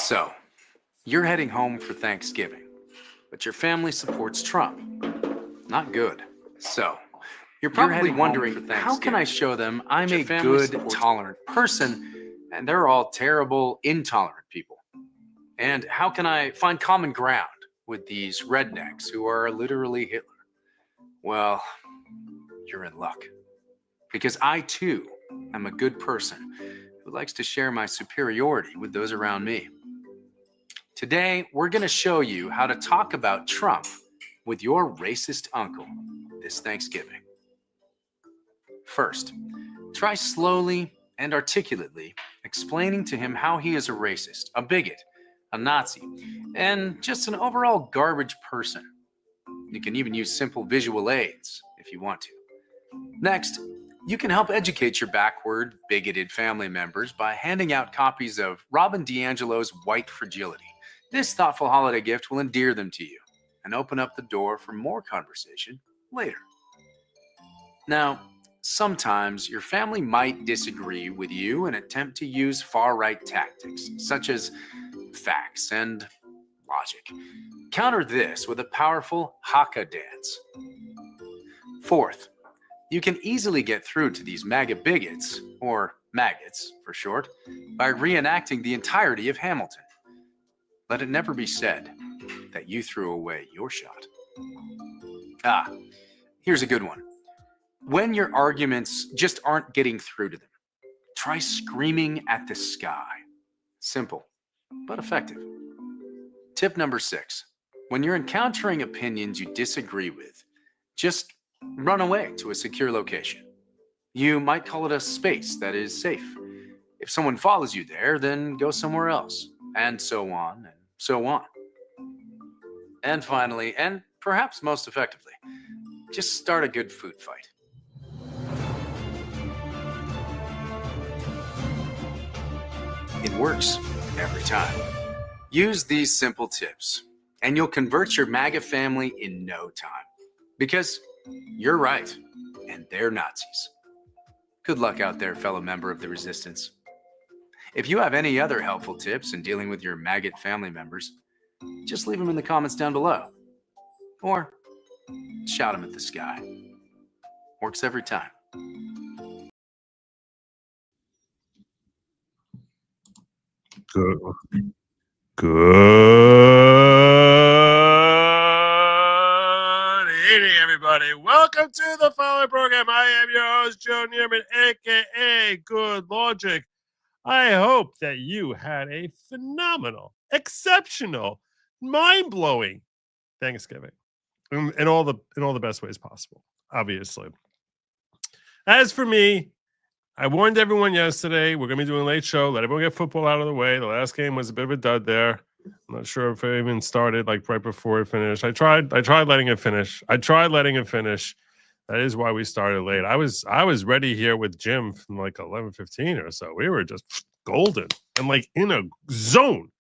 So, you're heading home for Thanksgiving, but your family supports Trump. Not good. So, you're probably wondering, how can I show them I'm a good, tolerant person, and they're all terrible, intolerant people? And how can I find common ground with these rednecks who are literally Hitler? Well, you're in luck. Because I, too, am a good person who likes to share my superiority with those around me. Today, we're going to show you how to talk about Trump with your racist uncle this Thanksgiving. First, try slowly and articulately explaining to him how he is a racist, a bigot, a Nazi, and just an overall garbage person. You can even use simple visual aids if you want to. Next, you can help educate your backward, bigoted family members by handing out copies of Robin DiAngelo's White Fragility. This thoughtful holiday gift will endear them to you and open up the door for more conversation later. Now, sometimes your family might disagree with you and attempt to use far-right tactics, such as facts and logic. Counter this with a powerful haka dance. Fourth, you can easily get through to these MAGA bigots, or maggots for short, by reenacting the entirety of Hamilton. Let it never be said that you threw away your shot. Here's a good one. When your arguments just aren't getting through to them, try screaming at the sky. Simple, but effective. Tip number 6. When you're encountering opinions you disagree with, just run away to a secure location. You might call it a space that is safe. If someone follows you there, then go somewhere else, and so on and so on. And finally, and perhaps most effectively, just start a good food fight. It works every time. Use these simple tips, and you'll convert your MAGA family in no time. Because you're right, and they're Nazis. Good luck out there, fellow member of the resistance. If you have any other helpful tips in dealing with your maggot family members, just leave them in the comments down below. Or shout them at the sky. Works every time. Good evening, everybody. Welcome to the following program. I am your host, Joe Neerman, a.k.a. Good Logic. I hope that you had a phenomenal, exceptional, mind-blowing Thanksgiving in all the best ways possible, obviously. As for me, I warned everyone yesterday we're going to be doing a late show. Let everyone get football out of the way. The last game was a bit of a dud there. I'm not sure if it even started like right before it finished. I tried letting it finish. That is why we started late. I was ready here with Jim from like 11:15 or so. We were just golden and like in a zone.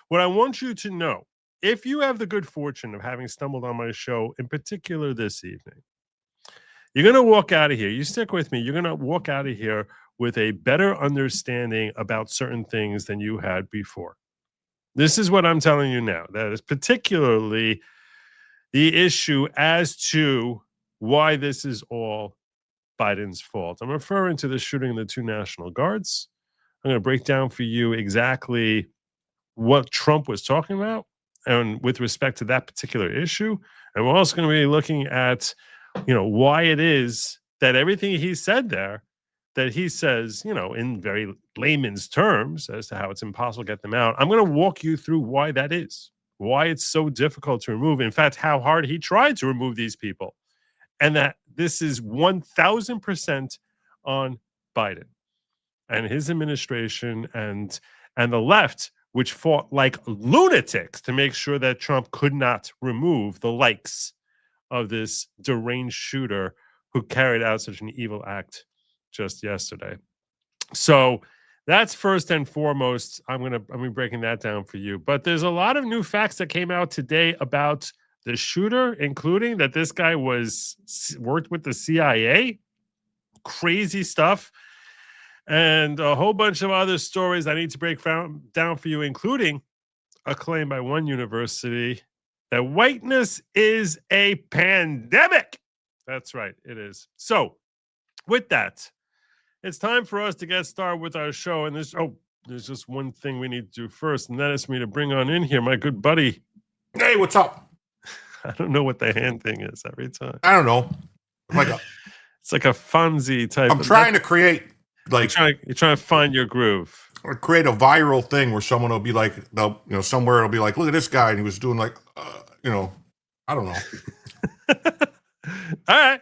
What I want you to know, if you have the good fortune of having stumbled on my show, in particular this evening, you're going to walk out of here. You stick with me. You're going to walk out of here with a better understanding about certain things than you had before. This is what I'm telling you now. That is particularly the issue as to why this is all Biden's fault. I'm referring to the shooting of the 2 National Guards. I'm going to break down for you exactly what Trump was talking about and with respect to that particular issue. And we're also going to be looking at why it is that everything he said there, that he says, in very layman's terms as to how it's impossible to get them out. I'm going to walk you through why that is, why it's so difficult to remove. In fact, how hard he tried to remove these people, and that this is 1,000% on Biden and his administration and the left, which fought like lunatics to make sure that Trump could not remove the likes of this deranged shooter who carried out such an evil act just yesterday. So that's first and foremost. I'm gonna be breaking that down for you. But there's a lot of new facts that came out today about the shooter, including that this guy worked with the CIA. Crazy stuff. and a whole bunch of other stories I need to break down for you, including a claim by one university that whiteness is a pandemic. That's right, it is. So, with that, it's time for us to get started with our show. And there's just one thing we need to do first, and that is for me to bring on in here my good buddy. Hey, what's up? I don't know what the hand thing is every time. I don't know. It's like a Fonzie type. I'm trying to create like you're trying to find your groove. Or create a viral thing where someone will be like, somewhere it'll be like, look at this guy, and he was doing like, I don't know. All right.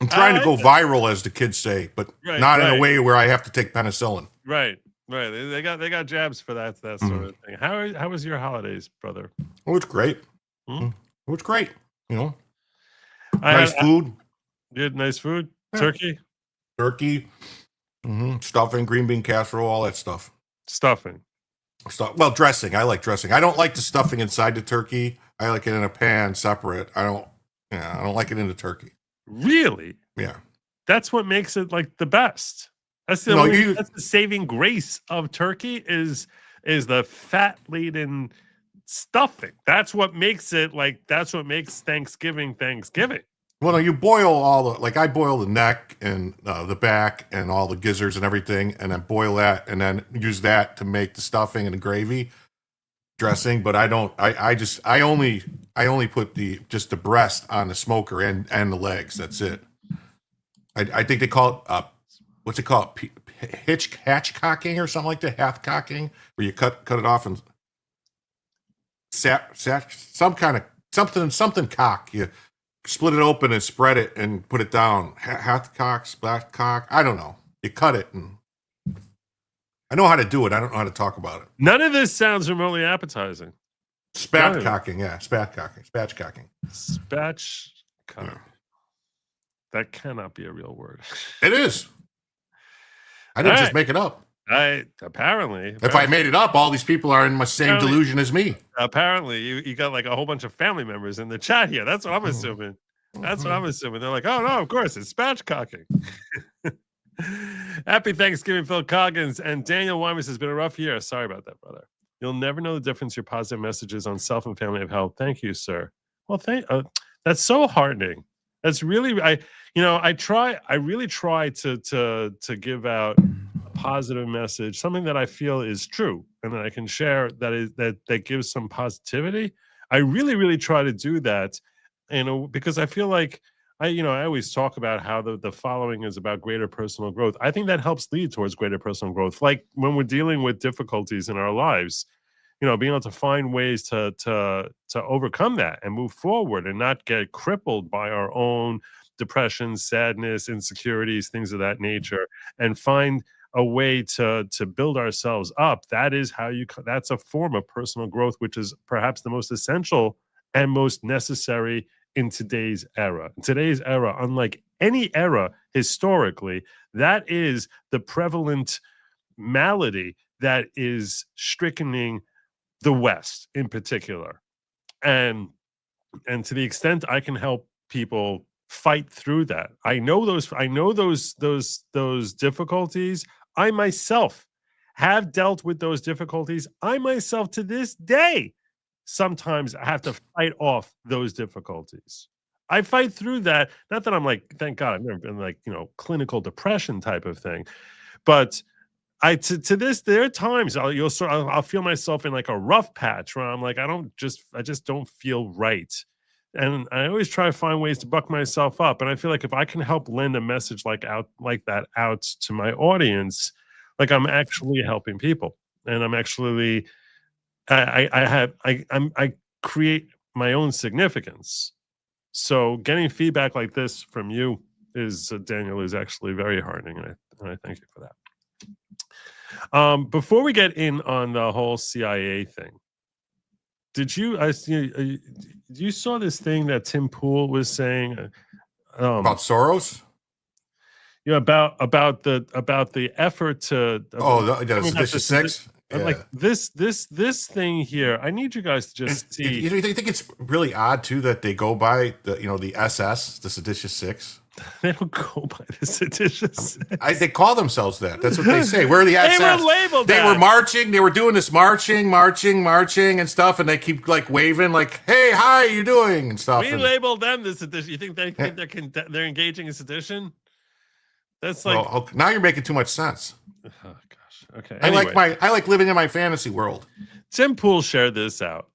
I'm trying to go viral, as the kids say, but not in a way where I have to take penicillin. Right. They got jabs for that sort of thing. How was your holidays, brother? Oh, it's great. It was great. Nice food. You had nice food. Yeah. Turkey. Stuffing, green bean casserole, all that stuff. Stuffing. Well, dressing. I like dressing. I don't like the stuffing inside the turkey. I like it in a pan separate. I don't like it in the turkey. Really? Yeah. That's what makes it like the best. That's that's the saving grace of turkey is the fat laden stuffing. That's what makes Thanksgiving. Well, no, you boil I boil the neck and the back and all the gizzards and everything, and then boil that and then use that to make the stuffing and the gravy dressing. But I don't. I only put the breast on the smoker and the legs. That's it. I think they call it what's it called? Hatchcocking or something like that. Half-cocking, where you cut it off and some kind of something cock. You split it open and spread it and put it down. Half-cock, splat cock. I don't know. You cut it, and I know how to do it. I don't know how to talk about it. None of this sounds remotely appetizing. Spatcocking, yeah. Spatchcocking. Spatchcock. Yeah. That cannot be a real word. It is. I didn't just make it up. Apparently. If I made it up, all these people are in my same delusion as me. Apparently, you got like a whole bunch of family members in the chat here. That's what I'm assuming. They're like, oh, no, of course, it's spatchcocking. Happy Thanksgiving, Phil Coggins. And Daniel Wymus. Has been a rough year. Sorry about that, brother. You'll never know the difference your positive messages on self and family have helped. Thank you, sir. Well, that's so heartening. That's really, I really try to give out a positive message, something that I feel is true and that I can share that gives some positivity. I really, really try to do that, because I feel like I always talk about how the following is about greater personal growth. I think that helps lead towards greater personal growth. Like when we're dealing with difficulties in our lives, being able to find ways to overcome that and move forward and not get crippled by our own depression, sadness, insecurities, things of that nature, and find a way to build ourselves up. That's a form of personal growth, which is perhaps the most essential and most necessary in today's era. In today's era, unlike any era historically, that is the prevalent malady that is strickening the West in particular. And to the extent I can help people fight through that, I know those difficulties. I myself have dealt with those difficulties. I myself to this day sometimes I have to fight off those difficulties. I fight through that. Not that I'm like, thank God, I've never been like, clinical depression type of thing, but there are times I'll feel myself in like a rough patch where I'm like, I just don't feel right. And I always try to find ways to buck myself up. And I feel like if I can help lend a message like that out to my audience, like I'm actually helping people, and I'm actually, I create my own significance. So getting feedback like this from you Daniel, is actually very heartening. And I thank you for that. Before we get in on the whole CIA thing, did you saw this thing that Tim Pool was saying about Soros? About the effort to Seditious Six. Like this thing here. I need you guys to just see. You think it's really odd too that they go by the SS, the Seditious Six? They don't go by the seditious. They call themselves that. That's what they say. We're the SS. They were labeled They that. were marching. They were doing this marching and stuff, and they keep like waving, like, "Hey, hi, you doing?" and stuff. We and, labeled them the sedition. You think they're engaging in sedition? That's like, well, okay, now you're making too much sense. oh gosh. Okay. I like living in my fantasy world. Tim Pool shared this out.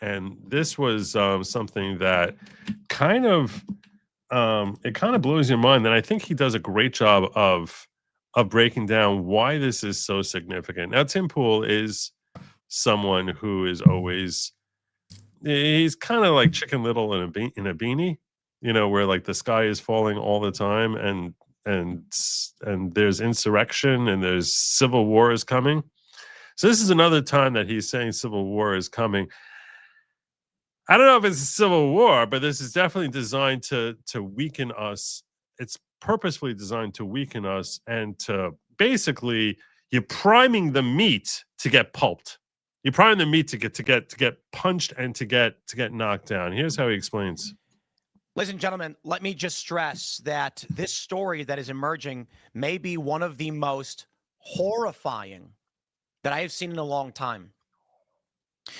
And this was something that kind of blows your mind. And I think he does a great job of breaking down why this is so significant. Now, Tim Pool is someone who is always, he's kind of like Chicken Little in a beanie, where like the sky is falling all the time, and there's insurrection and there's civil war is coming. So this is another time that he's saying civil war is coming. I don't know if it's a civil war, but this is definitely designed to weaken us. It's purposefully designed to weaken us and to basically, you're priming the meat to get pulped. You're priming the meat to get punched and to get knocked down. Here's how he explains. Ladies and gentlemen, let me just stress that this story that is emerging may be one of the most horrifying that I have seen in a long time.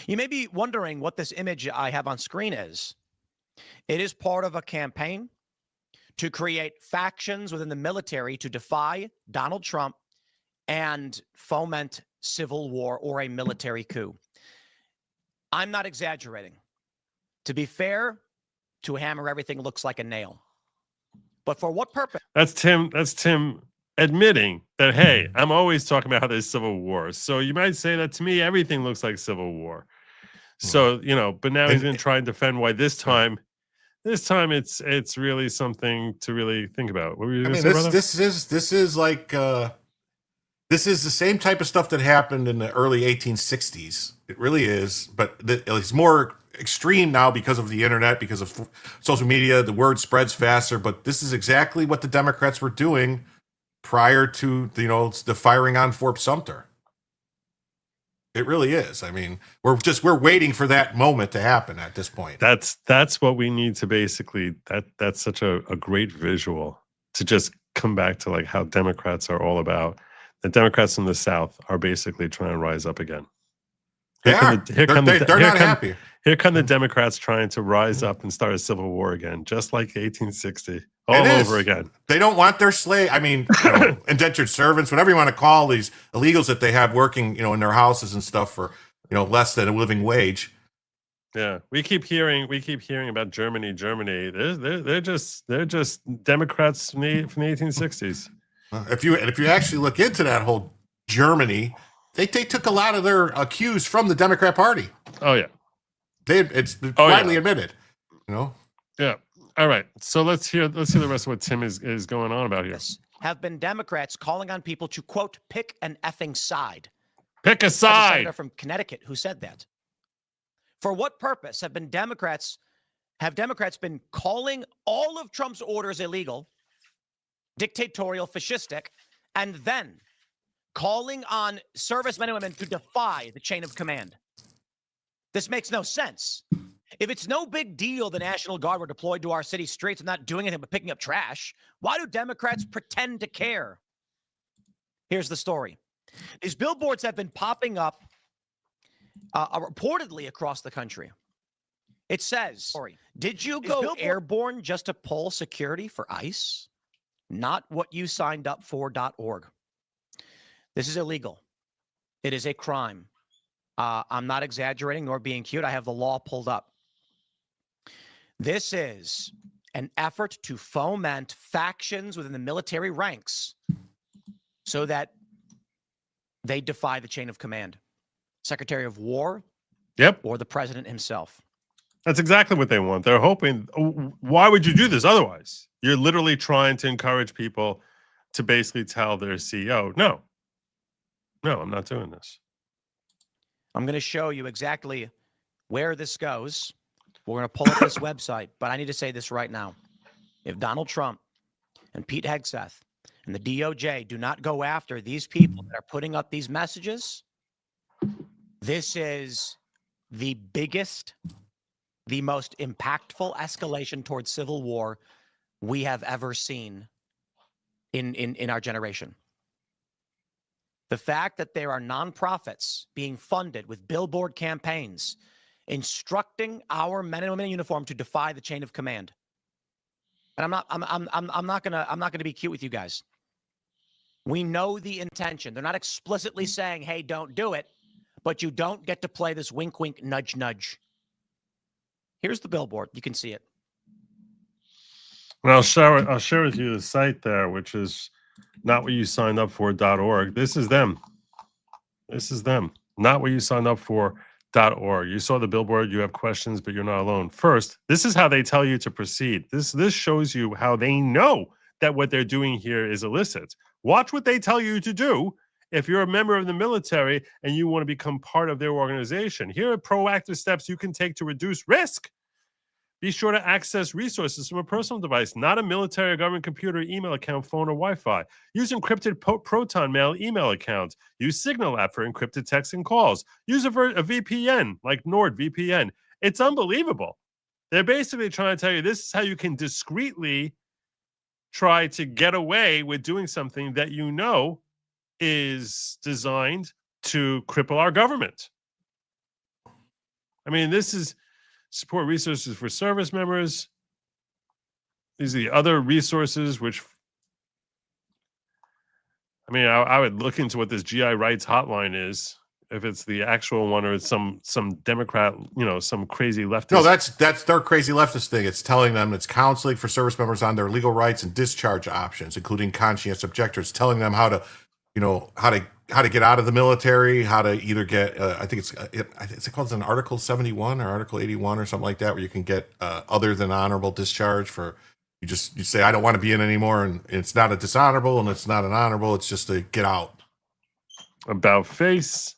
You may be wondering what this image I have on screen is. It is part of a campaign to create factions within the military to defy Donald Trump and foment civil war or a military coup. I'm not exaggerating. To be fair, to hammer everything looks like a nail. But for what purpose? That's Tim admitting that, hey, I'm always talking about how there's civil war. So you might say that to me, everything looks like civil war. So, but now he's been trying to defend why this time it's really something to really think about. What were you going to say, brother? This is like this is the same type of stuff that happened in the early 1860s. It really is, but it's more extreme now because of the internet, because of social media. The word spreads faster, but this is exactly what the Democrats were doing prior to the firing on Fort Sumter. It really is. I mean, we're waiting for that moment to happen at this point. That's what we need to basically, that's such a great visual to just come back to, like, how Democrats are all about. The Democrats in the South are basically trying to rise up again. They're not happy. Here come the Democrats trying to rise up and start a civil war again, just like 1860, all over again. They don't want their indentured servants, whatever you want to call these illegals that they have working, in their houses and stuff for, less than a living wage. Yeah, we keep hearing about Germany. They're just Democrats from the 1860s. If you actually look into that whole Germany, they took a lot of their cues from the Democrat Party. Oh yeah. It's widely admitted, Yeah. All right. So let's hear the rest of what Tim is going on about here. Have been Democrats calling on people to, quote, pick an effing side. Pick a That's a side. senator from Connecticut who said that. For what purpose have Democrats been calling all of Trump's orders illegal, dictatorial, fascistic, and then calling on servicemen and women to defy the chain of command? This makes no sense. If it's no big deal the National Guard were deployed to our city streets and not doing anything but picking up trash, why do Democrats pretend to care? Here's the story. These billboards have been popping up reportedly across the country. It says, did you go airborne just to pull security for ICE? Not what you signed up for.org. This is illegal. It is a crime. I'm not exaggerating nor being cute. I have the law pulled up. This is an effort to foment factions within the military ranks so that they defy the chain of command. Secretary of War, or the president himself. That's exactly what they want. They're hoping. Why would you do this otherwise? You're literally trying to encourage people to basically tell their CEO, no, I'm not doing this. I'm going to show you exactly where this goes. We're going to pull up this website, but I need to say this right now. If Donald Trump and Pete Hegseth and the DOJ do not go after these people that are putting up these messages, this is the biggest, the most impactful escalation towards civil war we have ever seen in our generation. The fact that there are nonprofits being funded with billboard campaigns instructing our men and women in uniform to defy the chain of command. And I'm not gonna be cute with you guys. We know the intention. They're not explicitly saying, hey, don't do it, but you don't get to play this wink, wink, nudge, nudge. Here's the billboard. You can see it. And I'll share with you the site there, which is not what you signed up for.org. This is them. This is them. Not what you signed up for.org. You saw the billboard. You have questions, but you're not alone. First, this is how they tell you to proceed. This shows you how they know that what they're doing here is illicit. Watch what they tell you to do if you're a member of the military and you want to become part of their organization. Here are proactive steps you can take to reduce risk. Be sure to access resources from a personal device, not a military or government computer, email account, phone, or Wi-Fi. Use encrypted Proton Mail email accounts. Use Signal app for encrypted texts and calls. Use a VPN like NordVPN. It's unbelievable. They're basically trying to tell you this is how you can discreetly try to get away with doing something that you know is designed to cripple our government. I mean, this is support resources for service members. These are the other resources, which, I mean, I would look into what this GI rights hotline is, if it's the actual one or it's some Democrat, some crazy leftist. No, that's their crazy leftist thing. It's telling them it's counseling for service members on their legal rights and discharge options, including conscientious objectors, telling them how to get out of the military, how to either get, I think it's called an Article 71 or Article 81 or something like that, where you can get other than honorable discharge for, you say, I don't want to be in anymore, and it's not a dishonorable and it's not an honorable, it's just to get out. About Face,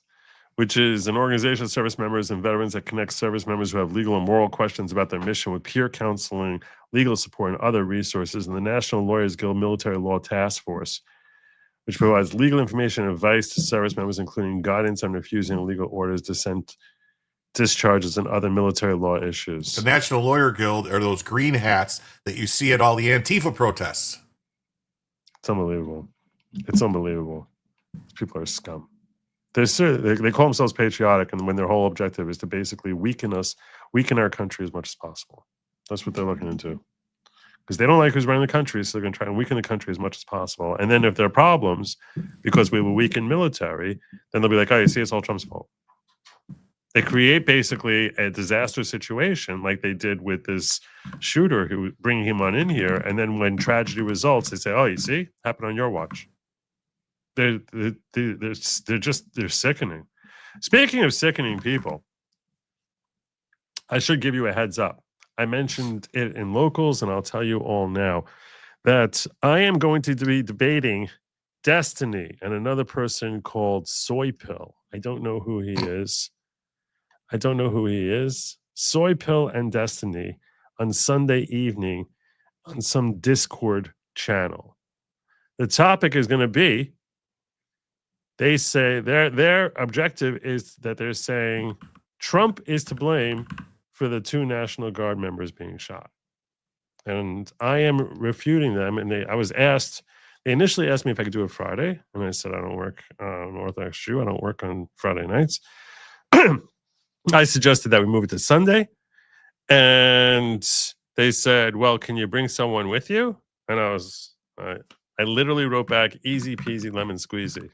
which is an organization of service members and veterans that connects service members who have legal and moral questions about their mission with peer counseling, legal support, and other resources, and the National Lawyers Guild Military Law Task Force, which provides legal information and advice to service members, including guidance on refusing legal orders, dissent, discharges, and other military law issues. The National Lawyer Guild are those green hats that you see at all the Antifa protests. It's unbelievable. It's unbelievable. These people are scum. They call themselves patriotic, and when their whole objective is to basically weaken our country as much as possible. That's what they're looking into. Because they don't like who's running the country, so they're going to try and weaken the country as much as possible. And then if there are problems, because we will weaken military, then they'll be like, oh, you see, it's all Trump's fault. They create basically a disaster situation like they did with this shooter who bringing him on in here. And then when tragedy results, they say, oh, you see, happened on your watch. They're sickening. Speaking of sickening people, I should give you a heads up. I mentioned it in locals, and I'll tell you all now that I am going to be debating Destiny and another person called Soy Pill. I don't know who he is. Soy Pill and Destiny on Sunday evening on some Discord channel. The topic is going to be, they say their objective is that they're saying Trump is to blame for the 2 National Guard members being shot. And I am refuting them. And they initially asked me if I could do it Friday. And I said, I don't work, I'm an Orthodox Jew. I don't work on Friday nights. I suggested that we move it to Sunday. And they said, well, can you bring someone with you? And I literally wrote back, easy peasy lemon squeezy.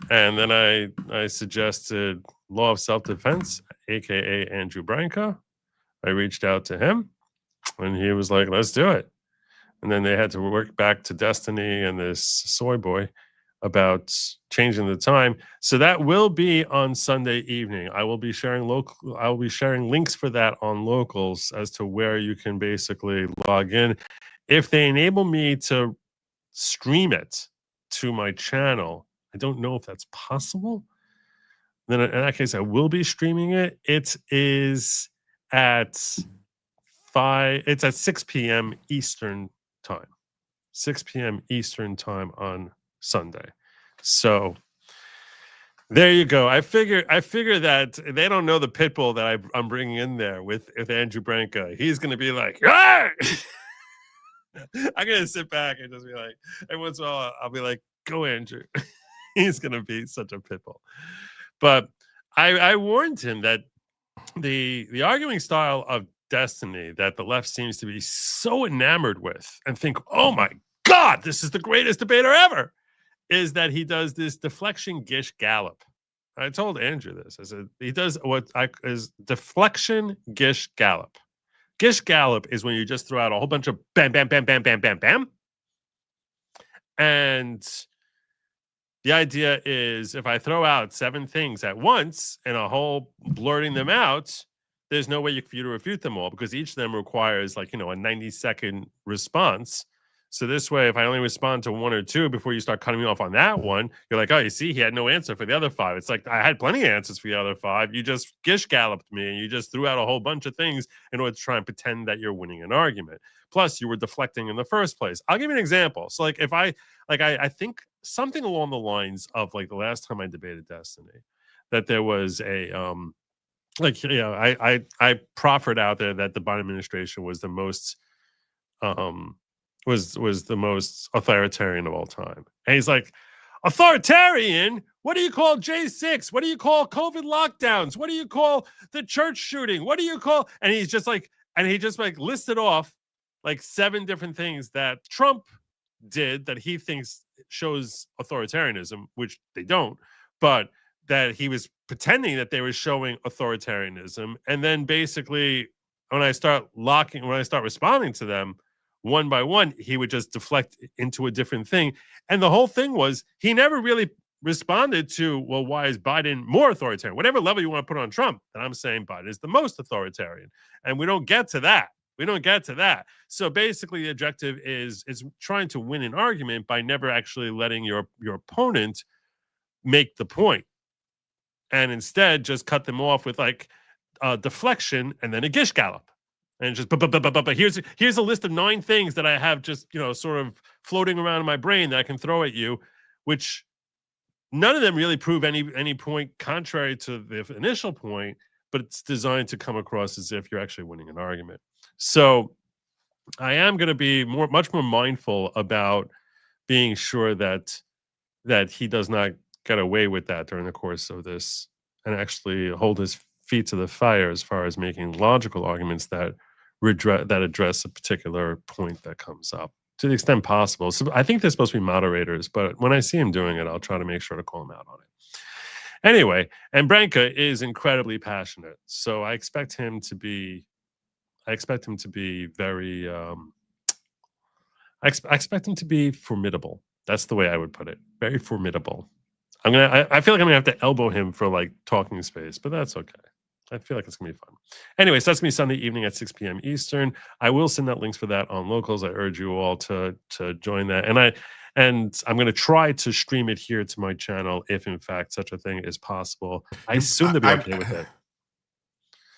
And then I suggested Law of Self-Defense, a.k.a. Andrew Branca. I reached out to him, and he was like, let's do it. And then they had to work back to Destiny and this soy boy about changing the time. So that will be on Sunday evening. I will be sharing links for that on Locals as to where you can basically log in. If they enable me to stream it to my channel, I don't know if that's possible. Then in that case, I will be streaming it. It is at 6 p.m. Eastern time. 6 p.m. Eastern time on Sunday. So there you go. I figure that they don't know the pit bull that I'm bringing in there with Andrew Branca. He's going to be like, ah! I'm gonna sit back and just be like, every once in a while, I'll be like, "Go, Andrew." He's gonna be such a pitbull. But I warned him that the arguing style of destiny that the left seems to be so enamored with and think, "Oh my God, this is the greatest debater ever," is that he does this deflection gish gallop. I told Andrew this. I said he does is deflection gish gallop. Gish gallop is when you just throw out a whole bunch of bam, bam, bam, bam, bam, bam, bam. And the idea is if I throw out 7 things at once and a whole blurting them out, there's no way for you to refute them all because each of them requires like, a 90-second response. So this way, if I only respond to 1 or 2 before you start cutting me off on that one, you're like, oh, you see, he had no answer for the other 5. It's like, I had plenty of answers for the other 5. You just gish galloped me and you just threw out a whole bunch of things in order to try and pretend that you're winning an argument. Plus, you were deflecting in the first place. I'll give you an example. So like if I think something along the lines of like the last time I debated Destiny, that there was a I proffered out there that the Biden administration was the most was the most authoritarian of all time. And he's like, authoritarian? What do you call J6? What do you call COVID lockdowns? What do you call the church shooting? What do you call? And he just listed off like 7 different things that Trump did that he thinks shows authoritarianism, which they don't, but that he was pretending that they were showing authoritarianism. And then basically when I start responding to them one by one, he would just deflect into a different thing. And the whole thing was he never really responded to, well, why is Biden more authoritarian? Whatever level you want to put on Trump, and I'm saying Biden is the most authoritarian. And we don't get to that. So basically the objective is trying to win an argument by never actually letting your opponent make the point. And instead just cut them off with like deflection and then a gish gallop. And just but here's a list of 9 things that I have just sort of floating around in my brain that I can throw at you, which none of them really prove any point contrary to the initial point, but it's designed to come across as if you're actually winning an argument. So I am going to be much more mindful about being sure that he does not get away with that during the course of this and actually hold his feet to the fire as far as making logical arguments that address a particular point that comes up to the extent possible. So I think they're supposed to be moderators, but when I see him doing it, I'll try to make sure to call him out on it. Anyway, and Branka is incredibly passionate, so I expect him to be very I expect him to be formidable. That's the way I would put it. Very formidable. I feel like I'm gonna have to elbow him for like talking space, but that's okay. I feel like it's gonna be fun. Anyway, so that's gonna be Sunday evening at 6 p.m. Eastern. I will send out links for that on Locals. I urge you all to join that. And I'm gonna try to stream it here to my channel if in fact such a thing is possible. I assume they'll be okay with it.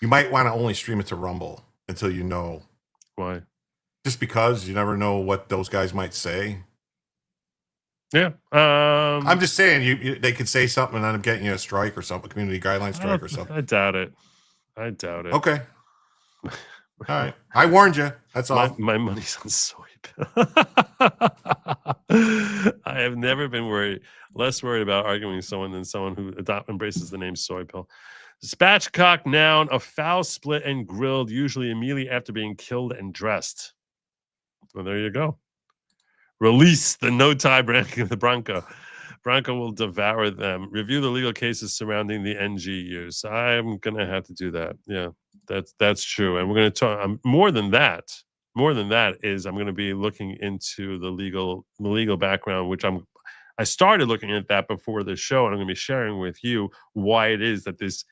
You might want to only stream it to Rumble until you know. Why? Just because you never know what those guys might say. Yeah. I'm just saying they could say something and end up getting you a strike or something, a community guideline strike or something. I doubt it. Okay. All right. I warned you. That's all. My money's on soy pill. I have never been less worried about arguing with someone than someone who embraces the name soy pill. Spatchcock noun, a fowl split and grilled, usually immediately after being killed and dressed. Well, there you go. Release the no-tie Bronco. Bronco will devour them. Review the legal cases surrounding the NGU. So I'm going to have to do that. Yeah, that's true. And we're going to talk more than that. More than that is I'm going to be looking into the legal background, which I started looking at that before the show, and I'm going to be sharing with you why it is that this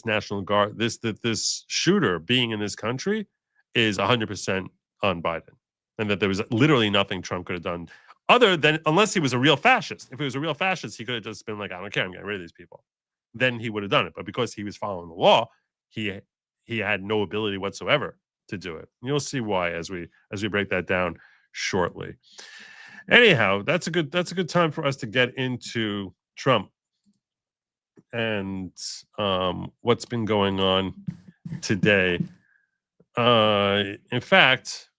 National Guard, this shooter being in this country is 100% on Biden. And that there was literally nothing Trump could have done other than, unless he was a real fascist. If he was a real fascist, he could have just been like, I don't care, I'm getting rid of these people. Then he would have done it. But because he was following the law, he had no ability whatsoever to do it. And you'll see why as we break that down shortly. Anyhow, that's a good time for us to get into Trump and what's been going on today. In fact,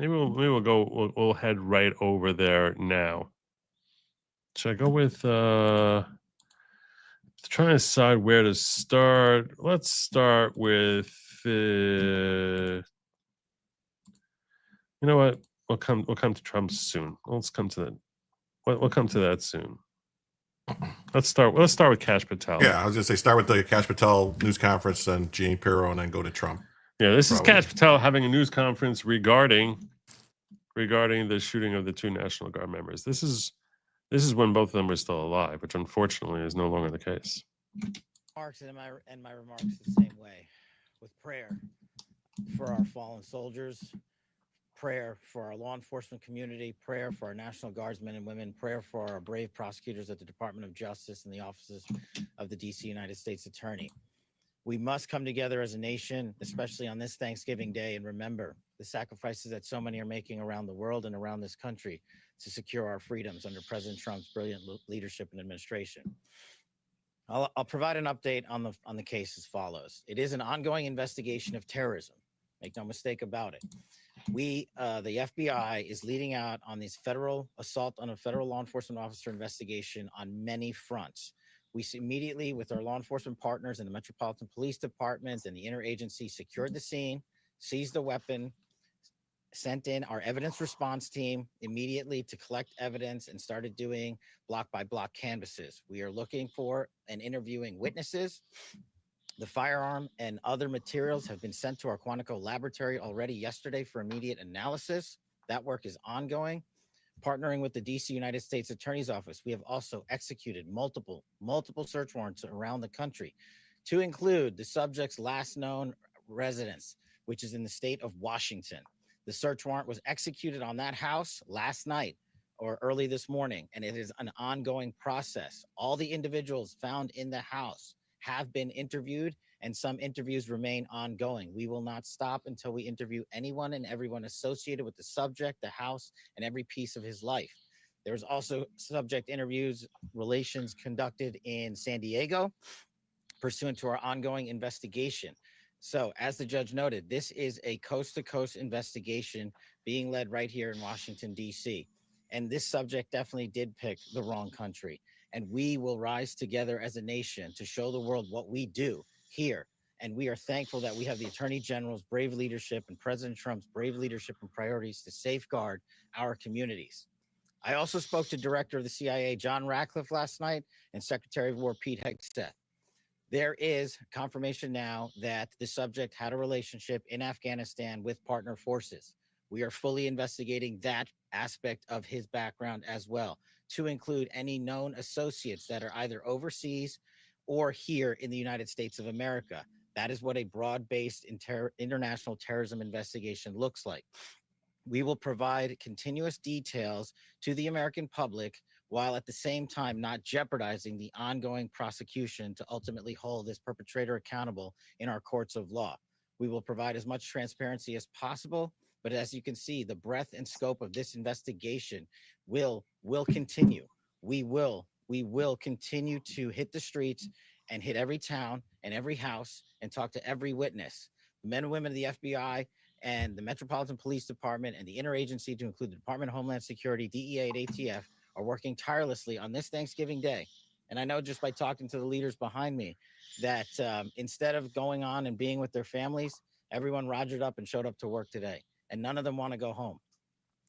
We'll head right over there now. Should I go with trying to decide where to start? Let's start with you know what? We'll come to Trump soon. Let's come to that. We'll come to that soon. Let's start with Kash Patel. Yeah, I was gonna say start with the Kash Patel news conference, then Jeannie Pirro, and then go to Trump. Yeah, this Probably. is Kash Patel having a news conference regarding the shooting of the two National Guard members. This is when both of them were still alive, which unfortunately is no longer the case. Remarks and my remarks the same way, with prayer for our fallen soldiers, prayer for our law enforcement community, prayer for our National Guardsmen and women, prayer for our brave prosecutors at the Department of Justice and the offices of the DC United States Attorney. We must come together as a nation, especially on this Thanksgiving Day, and remember the sacrifices that so many are making around the world and around this country to secure our freedoms under President Trump's brilliant leadership and administration. I'll provide an update on the case as follows. It is an ongoing investigation of terrorism. Make no mistake about it. The FBI is leading out on this federal assault on a federal law enforcement officer investigation on many fronts. We immediately, with our law enforcement partners in the Metropolitan Police Department and the interagency, secured the scene, seized the weapon, sent in our evidence response team immediately to collect evidence, and started doing block by block canvasses. We are looking for and interviewing witnesses. The firearm and other materials have been sent to our Quantico laboratory already yesterday for immediate analysis. That work is ongoing. Partnering with the DC United States Attorney's Office, we have also executed multiple search warrants around the country to include the subject's last known residence, which is in the state of Washington. The search warrant was executed on that house last night or early this morning, and it is an ongoing process. All the individuals found in the house have been interviewed, and some interviews remain ongoing. We will not stop until we interview anyone and everyone associated with the subject, the house, and every piece of his life. There's also subject interviews relations conducted in San Diego pursuant to our ongoing investigation. So as the judge noted, this is a coast-to-coast investigation being led right here in Washington, D.C. And this subject definitely did pick the wrong country. And we will rise together as a nation to show the world what we do here. And we are thankful that we have the Attorney General's brave leadership and President Trump's brave leadership and priorities to safeguard our communities. I also spoke to Director of the CIA, John Ratcliffe, last night, and Secretary of War, Pete Hegseth. There is confirmation now that the subject had a relationship in Afghanistan with partner forces. We are fully investigating that aspect of his background as well, to include any known associates that are either overseas or here in the United States of America. That is what a broad-based international terrorism investigation looks like. We will provide continuous details to the American public while at the same time not jeopardizing the ongoing prosecution to ultimately hold this perpetrator accountable in our courts of law. We will provide as much transparency as possible, but as you can see, the breadth and scope of this investigation will continue. We will continue to hit the streets and hit every town and every house and talk to every witness. The men and women of the FBI and the Metropolitan Police Department and the interagency, to include the Department of Homeland Security, DEA, and ATF, are working tirelessly on this Thanksgiving Day. And I know just by talking to the leaders behind me that instead of going on and being with their families, everyone rogered up and showed up to work today. And none of them want to go home.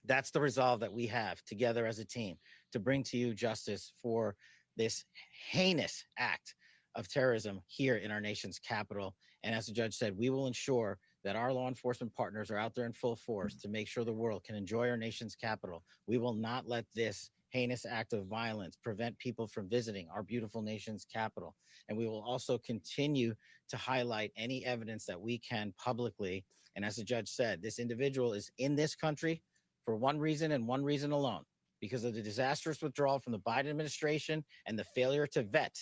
That's the resolve that we have together as a team to bring to you justice for this heinous act of terrorism here in our nation's capital. And as the judge said, we will ensure that our law enforcement partners are out there in full force to make sure the world can enjoy our nation's capital. We will not let this heinous act of violence prevent people from visiting our beautiful nation's capital. And we will also continue to highlight any evidence that we can publicly. And as the judge said, this individual is in this country for one reason and one reason alone, because of the disastrous withdrawal from the Biden administration and the failure to vet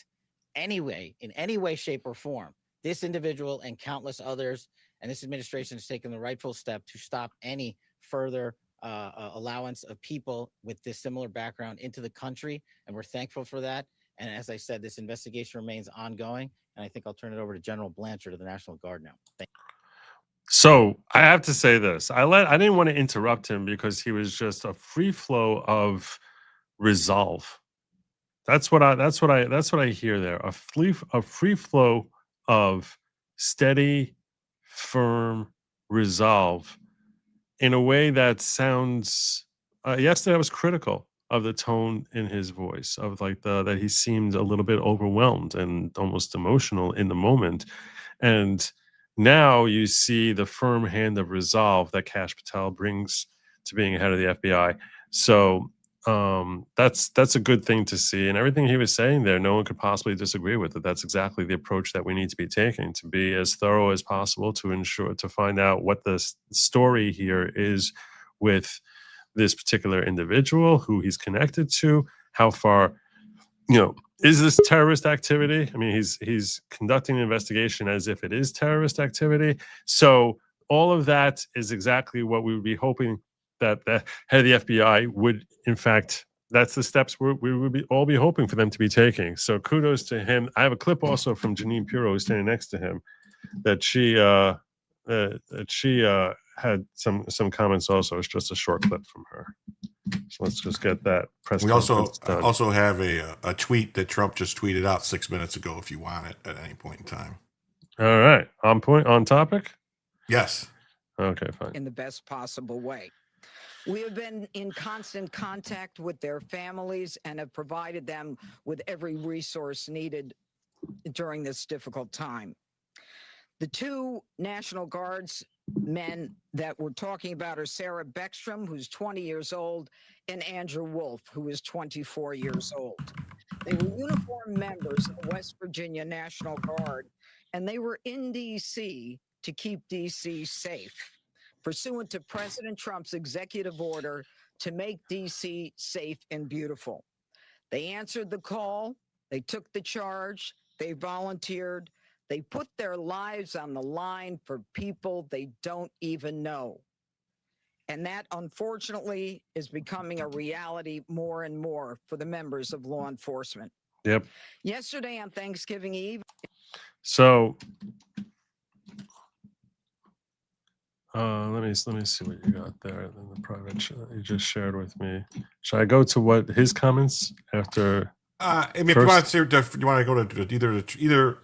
anyway, in any way, shape, or form, this individual and countless others. And this administration has taken the rightful step to stop any further allowance of people with this similar background into the country. And we're thankful for that. And as I said, this investigation remains ongoing. And I think I'll turn it over to General Blanchard of the National Guard now. Thank you. So I have to say this. I didn't want to interrupt him because he was just a free flow of resolve. That's what I hear there. A free flow of steady, firm resolve in a way that sounds. Yesterday, I was critical of the tone in his voice, of like that he seemed a little bit overwhelmed and almost emotional in the moment, and now you see the firm hand of resolve that Kash Patel brings to being head of the FBI. So that's a good thing to see, and everything he was saying there, no one could possibly disagree with it. That's exactly the approach that we need to be taking, to be as thorough as possible, to find out what the story here is with this particular individual, who he's connected to, how far, is this terrorist activity? I mean, he's conducting an investigation as if it is terrorist activity. So all of that is exactly what we would be hoping that the head of the FBI would, in fact, that's the steps we would all be hoping for them to be taking. So kudos to him. I have a clip also from Janine Pirro, who's standing next to him, that she had some comments also. It's just a short clip from her. So let's just get that press We conference done. also have a tweet that Trump just tweeted out 6 minutes ago, if you want it at any point in time. All right. On point, on topic? Yes. Okay, fine. In the best possible way. We have been in constant contact with their families and have provided them with every resource needed during this difficult time. The two National Guards men that we're talking about are Sarah Beckstrom, who's 20 years old, and Andrew Wolf, who is 24 years old. They were uniformed members of the West Virginia National Guard, and they were in D.C. to keep D.C. safe, pursuant to President Trump's executive order to make D.C. safe and beautiful. They answered the call, they took the charge, they volunteered, they put their lives on the line for people they don't even know. And that, unfortunately, is becoming a reality more and more for the members of law enforcement. Yep. Yesterday on Thanksgiving Eve. So let me see what you got there in the private chat you just shared with me. Should I go to what his comments after? I mean, if you want to go to either.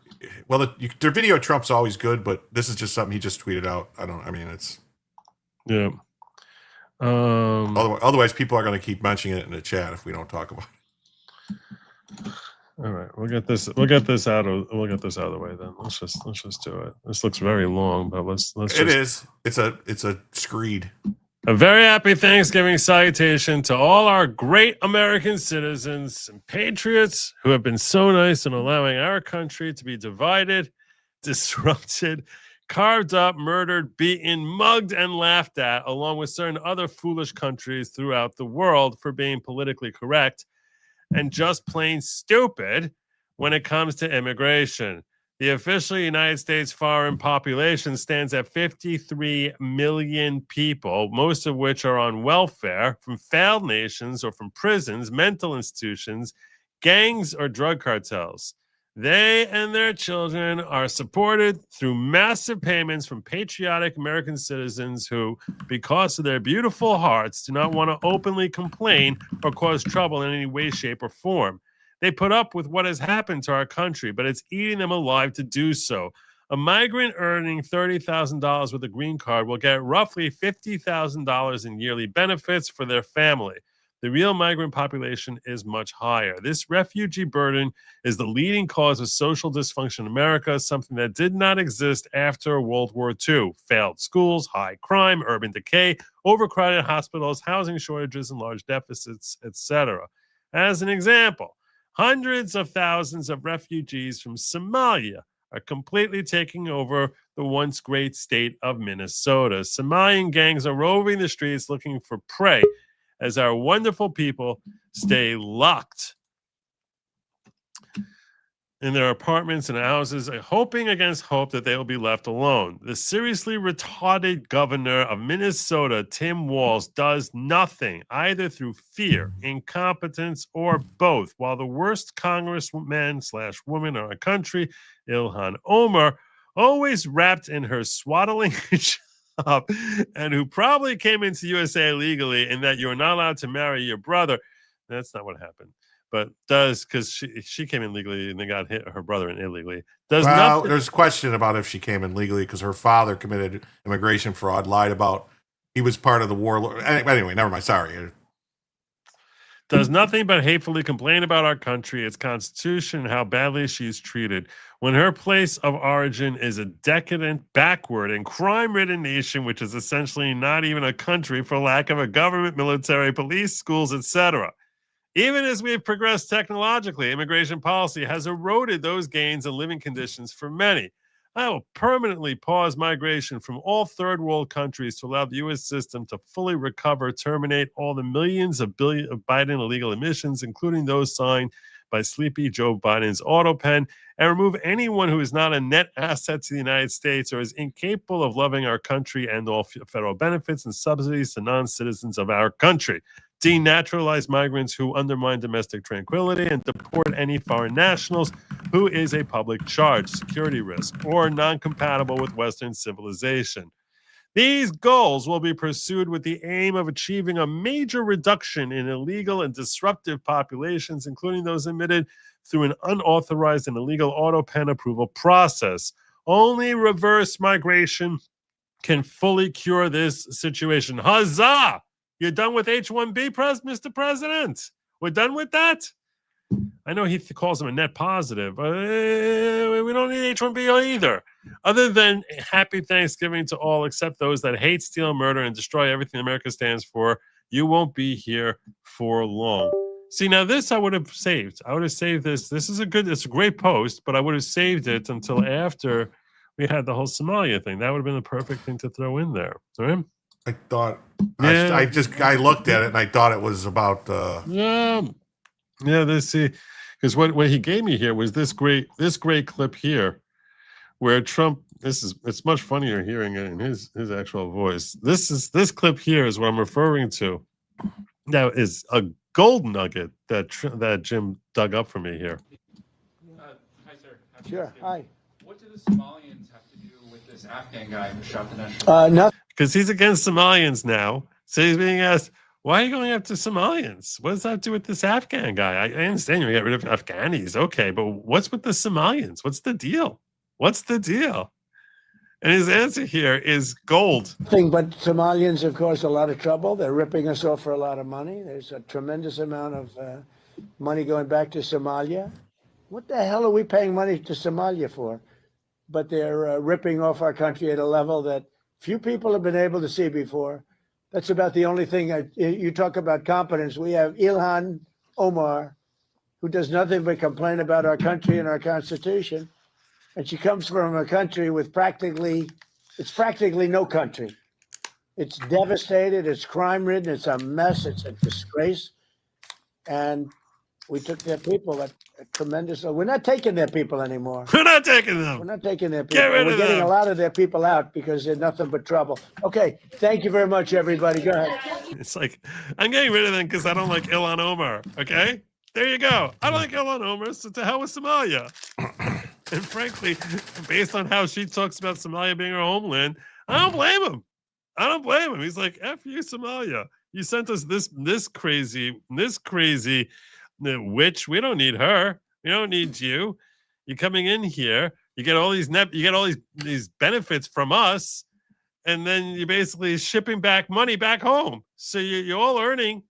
Well, their video of Trump's always good, but this is just something he just tweeted out. It's yeah. Otherwise, people are going to keep mentioning it in the chat if we don't talk about it. All right, we'll get this out of the way then. Let's just do it. This looks very long, but let's. It is. It's a screed. A very happy Thanksgiving salutation to all our great American citizens and patriots who have been so nice in allowing our country to be divided, disrupted, carved up, murdered, beaten, mugged, and laughed at, along with certain other foolish countries throughout the world for being politically correct and just plain stupid when it comes to immigration. The official United States foreign population stands at 53 million people, most of which are on welfare from failed nations or from prisons, mental institutions, gangs, or drug cartels. They and their children are supported through massive payments from patriotic American citizens who, because of their beautiful hearts, do not want to openly complain or cause trouble in any way, shape, or form. They put up with what has happened to our country, but it's eating them alive to do so. A migrant earning $30,000 with a green card will get roughly $50,000 in yearly benefits for their family. The real migrant population is much higher. This refugee burden is the leading cause of social dysfunction in America, something that did not exist after World War II. Failed schools, high crime, urban decay, overcrowded hospitals, housing shortages, and large deficits, etc. As an example, hundreds of thousands of refugees from Somalia are completely taking over the once great state of Minnesota. Somalian gangs are roving the streets looking for prey as our wonderful people stay locked in their apartments and houses, hoping against hope that they will be left alone. The seriously retarded governor of Minnesota, Tim Walz, does nothing, either through fear, incompetence, or both, while the worst congressman/woman in our country, Ilhan Omar, always wrapped in her swaddling hijab, and who probably came into USA illegally, and that you're not allowed to marry your brother. That's not what happened. But does, because she came in legally and then got her brother in illegally. Does Well, nothing. there's a question about if she came in legally because her father committed immigration fraud, lied about he was part of the warlord. Anyway, never mind. Sorry. Does nothing but hatefully complain about our country, its constitution, and how badly she's treated, when her place of origin is a decadent, backward, and crime-ridden nation, which is essentially not even a country for lack of a government, military, police, schools, etc. Even as we've progressed technologically, immigration policy has eroded those gains and living conditions for many. I will permanently pause migration from all third world countries to allow the U.S. system to fully recover, terminate all the millions of Biden illegal emissions, including those signed by sleepy Joe Biden's auto pen, and remove anyone who is not a net asset to the United States or is incapable of loving our country and all federal benefits and subsidies to non-citizens of our country. Denaturalize migrants who undermine domestic tranquility, and deport any foreign nationals who is a public charge, security risk, or non-compatible with Western civilization. These goals will be pursued with the aim of achieving a major reduction in illegal and disruptive populations, including those admitted through an unauthorized and illegal auto pen approval process. Only reverse migration can fully cure this situation. Huzzah! You're done with H-1B, Mr. President? We're done with that? I know he calls him a net positive. We don't need H-1B either. Other than happy Thanksgiving to all except those that hate, steal, murder, and destroy everything America stands for, you won't be here for long. See, now this I would have saved. I would have saved this. It's a great post, but I would have saved it until after we had the whole Somalia thing. That would have been the perfect thing to throw in there. All right? I thought Yeah. I looked at it and I thought it was about Yeah, let's see, because what he gave me here was this great clip here, where Trump. It's much funnier hearing it in his actual voice. This clip here is what I'm referring to. Now is a gold nugget that Jim dug up for me here. Hi, sir. Sure. Hi. What do the Somalians have to do with this Afghan guy who shot the national? Nothing. Because he's against Somalians now. So he's being asked, why are you going after Somalians? What does that have to do with this Afghan guy? I understand you got rid of Afghanis. Okay, but what's with the Somalians? What's the deal? What's the deal? And his answer here is gold. But Somalians, of course, a lot of trouble. They're ripping us off for a lot of money. There's a tremendous amount of money going back to Somalia. What the hell are we paying money to Somalia for? But they're ripping off our country at a level that few people have been able to see before. That's about the only thing. You talk about competence. We have Ilhan Omar, who does nothing but complain about our country and our Constitution. And she comes from a country with practically no country. It's devastated. It's crime-ridden. It's a mess. It's a disgrace. And we took their people at a tremendous. We're not taking their people anymore. We're not taking them. We're not taking their people. Get rid of We're getting them. a lot of their people out because they're nothing but trouble. Okay. Thank you very much, everybody. Go ahead. It's like, I'm getting rid of them because I don't like Ilhan Omar. Okay? There you go. I don't like Ilhan Omar, so to hell with Somalia. And frankly, based on how she talks about Somalia being her homeland, I don't blame him. I don't blame him. He's like, F you, Somalia. You sent us this crazy witch. We don't need her. We don't need you. You're coming in here. You get all these these benefits from us, and then you're basically shipping back money back home. So you're all earning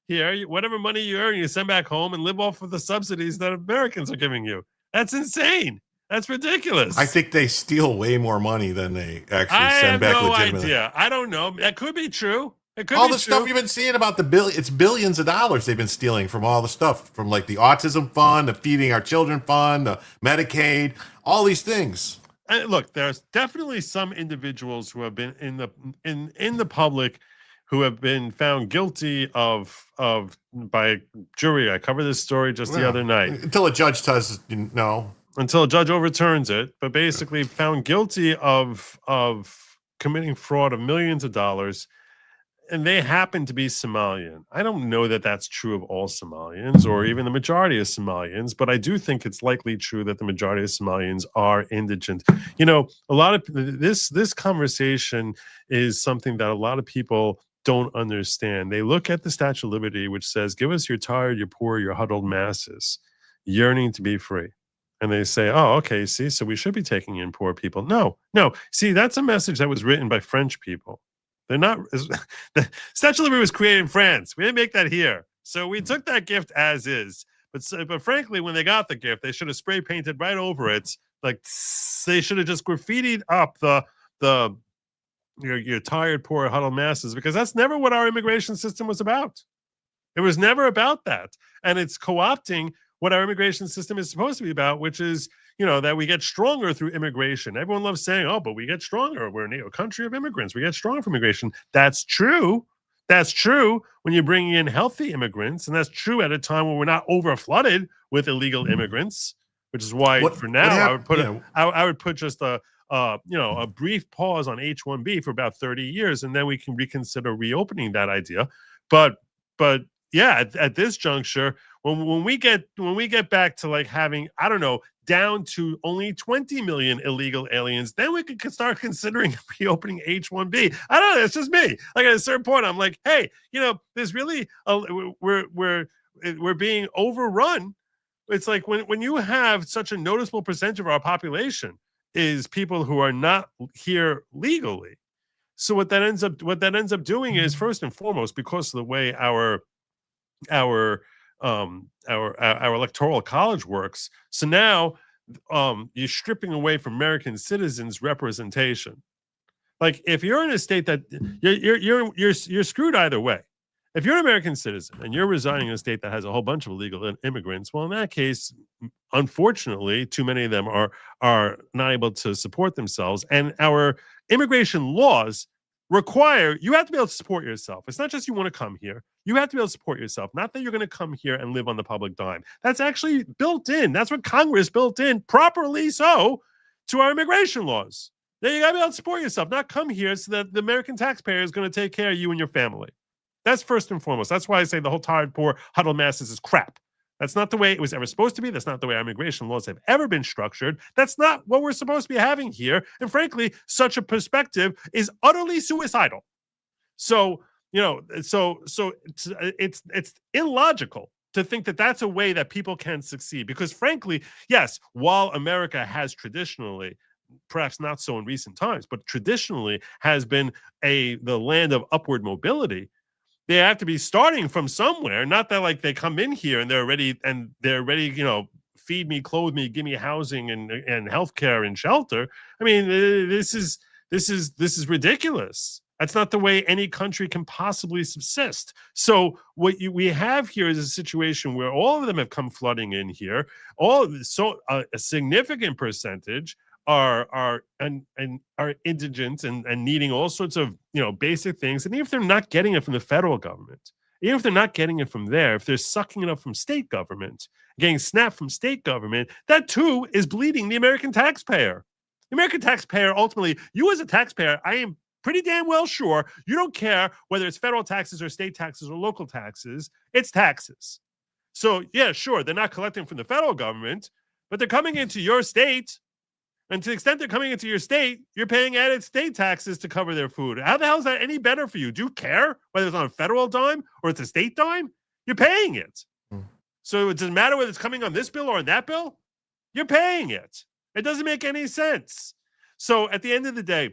here. Whatever money you earn, you send back home and live off of the subsidies that Americans are giving you. That's insane. That's ridiculous. I think they steal way more money than they actually send back legitimately. I have no idea. I don't know. That could be true. It could all be the true. stuff you've been seeing about it's billions of dollars they've been stealing from all the stuff, from like the autism fund, the feeding our children fund, the Medicaid, all these things. And look, there's definitely some individuals who have been in the public who have been found guilty by jury. I covered this story just the other night. Until a judge says no. Until a judge overturns it, but basically found guilty of committing fraud of millions of dollars. and they happen to be Somalian. I don't know that that's true of all Somalians or even the majority of Somalians, but I do think it's likely true that the majority of Somalians are indigent. You know, a lot of this conversation is something that a lot of people don't understand. They look at the Statue of Liberty, which says, "Give us your tired, your poor, your huddled masses, yearning to be free." And they say, "Oh, okay, see, so we should be taking in poor people." No, no. See, that's a message that was written by French people. They're not. The Statue of Liberty was created in France. We didn't make that here, so we took that gift as is. But frankly, when they got the gift, they should have spray painted right over it. Like they should have just graffitied up the your tired, poor, huddled masses, because that's never what our immigration system was about. It was never about that, and it's co-opting what our immigration system is supposed to be about, which is, you know, that we get stronger through immigration. Everyone loves saying, "Oh, but we get stronger. We're a country of immigrants. We get stronger from immigration." That's true. That's true when you're bringing in healthy immigrants, and that's true at a time when we're not over flooded with illegal immigrants. Which is why, for now, I would put I would put just a brief pause on H-1B for about 30 years, and then we can reconsider reopening that idea. But yeah, at this juncture, when we get back to like having, I don't know, down to only 20 million illegal aliens, then we could start considering reopening H-1B. I don't know. It's just me. Like at a certain point, I'm like, hey, you know, there's really we're being overrun. It's like when you have such a noticeable percentage of our population is people who are not here legally. So what that ends up doing is, first and foremost, because of the way our electoral college works. So now you're stripping away from American citizens representation. Like if you're in a state that you're screwed either way. If you're an American citizen and you're residing in a state that has a whole bunch of illegal immigrants, well, in that case, unfortunately, too many of them are not able to support themselves, and our immigration laws require you have to be able to support yourself. It's not just you want to come here. You have to be able to support yourself. Not that you're going to come here and live on the public dime. That's actually built in. That's what Congress built in, properly so, to our immigration laws. Then you got to be able to support yourself, not come here so that the American taxpayer is going to take care of you and your family. That's first and foremost. That's why I say the whole tired, poor, huddled masses is crap. That's not the way it was ever supposed to be. That's not the way our immigration laws have ever been structured. That's not what we're supposed to be having here. And frankly, such a perspective is utterly suicidal. So, you know, it's illogical to think that that's a way that people can succeed. Because frankly, yes, while America has traditionally, perhaps not so in recent times, but traditionally has been the land of upward mobility, they have to be starting from somewhere. Not that like they come in here and they're ready, you know, feed me, clothe me, give me housing and healthcare and shelter. I mean, this is ridiculous. That's not the way any country can possibly subsist. So what we have here is a situation where all of them have come flooding in here. A significant percentage are indigent and needing all sorts of, you know, basic things. And even if they're not getting it from the federal government, even if they're not getting it from there, if they're sucking it up from state government, getting snapped from state government, that too is bleeding the American taxpayer. The American taxpayer, ultimately, you as a taxpayer, I am pretty damn well sure you don't care whether it's federal taxes or state taxes or local taxes. It's taxes. So yeah, sure, they're not collecting from the federal government, but they're coming into your state. And to the extent they're coming into your state, you're paying added state taxes to cover their food. How the hell is that any better for you? Do you care whether it's on a federal dime or it's a state dime? You're paying it. So it doesn't matter whether it's coming on this bill or on that bill. You're paying it. It doesn't make any sense. So at the end of the day,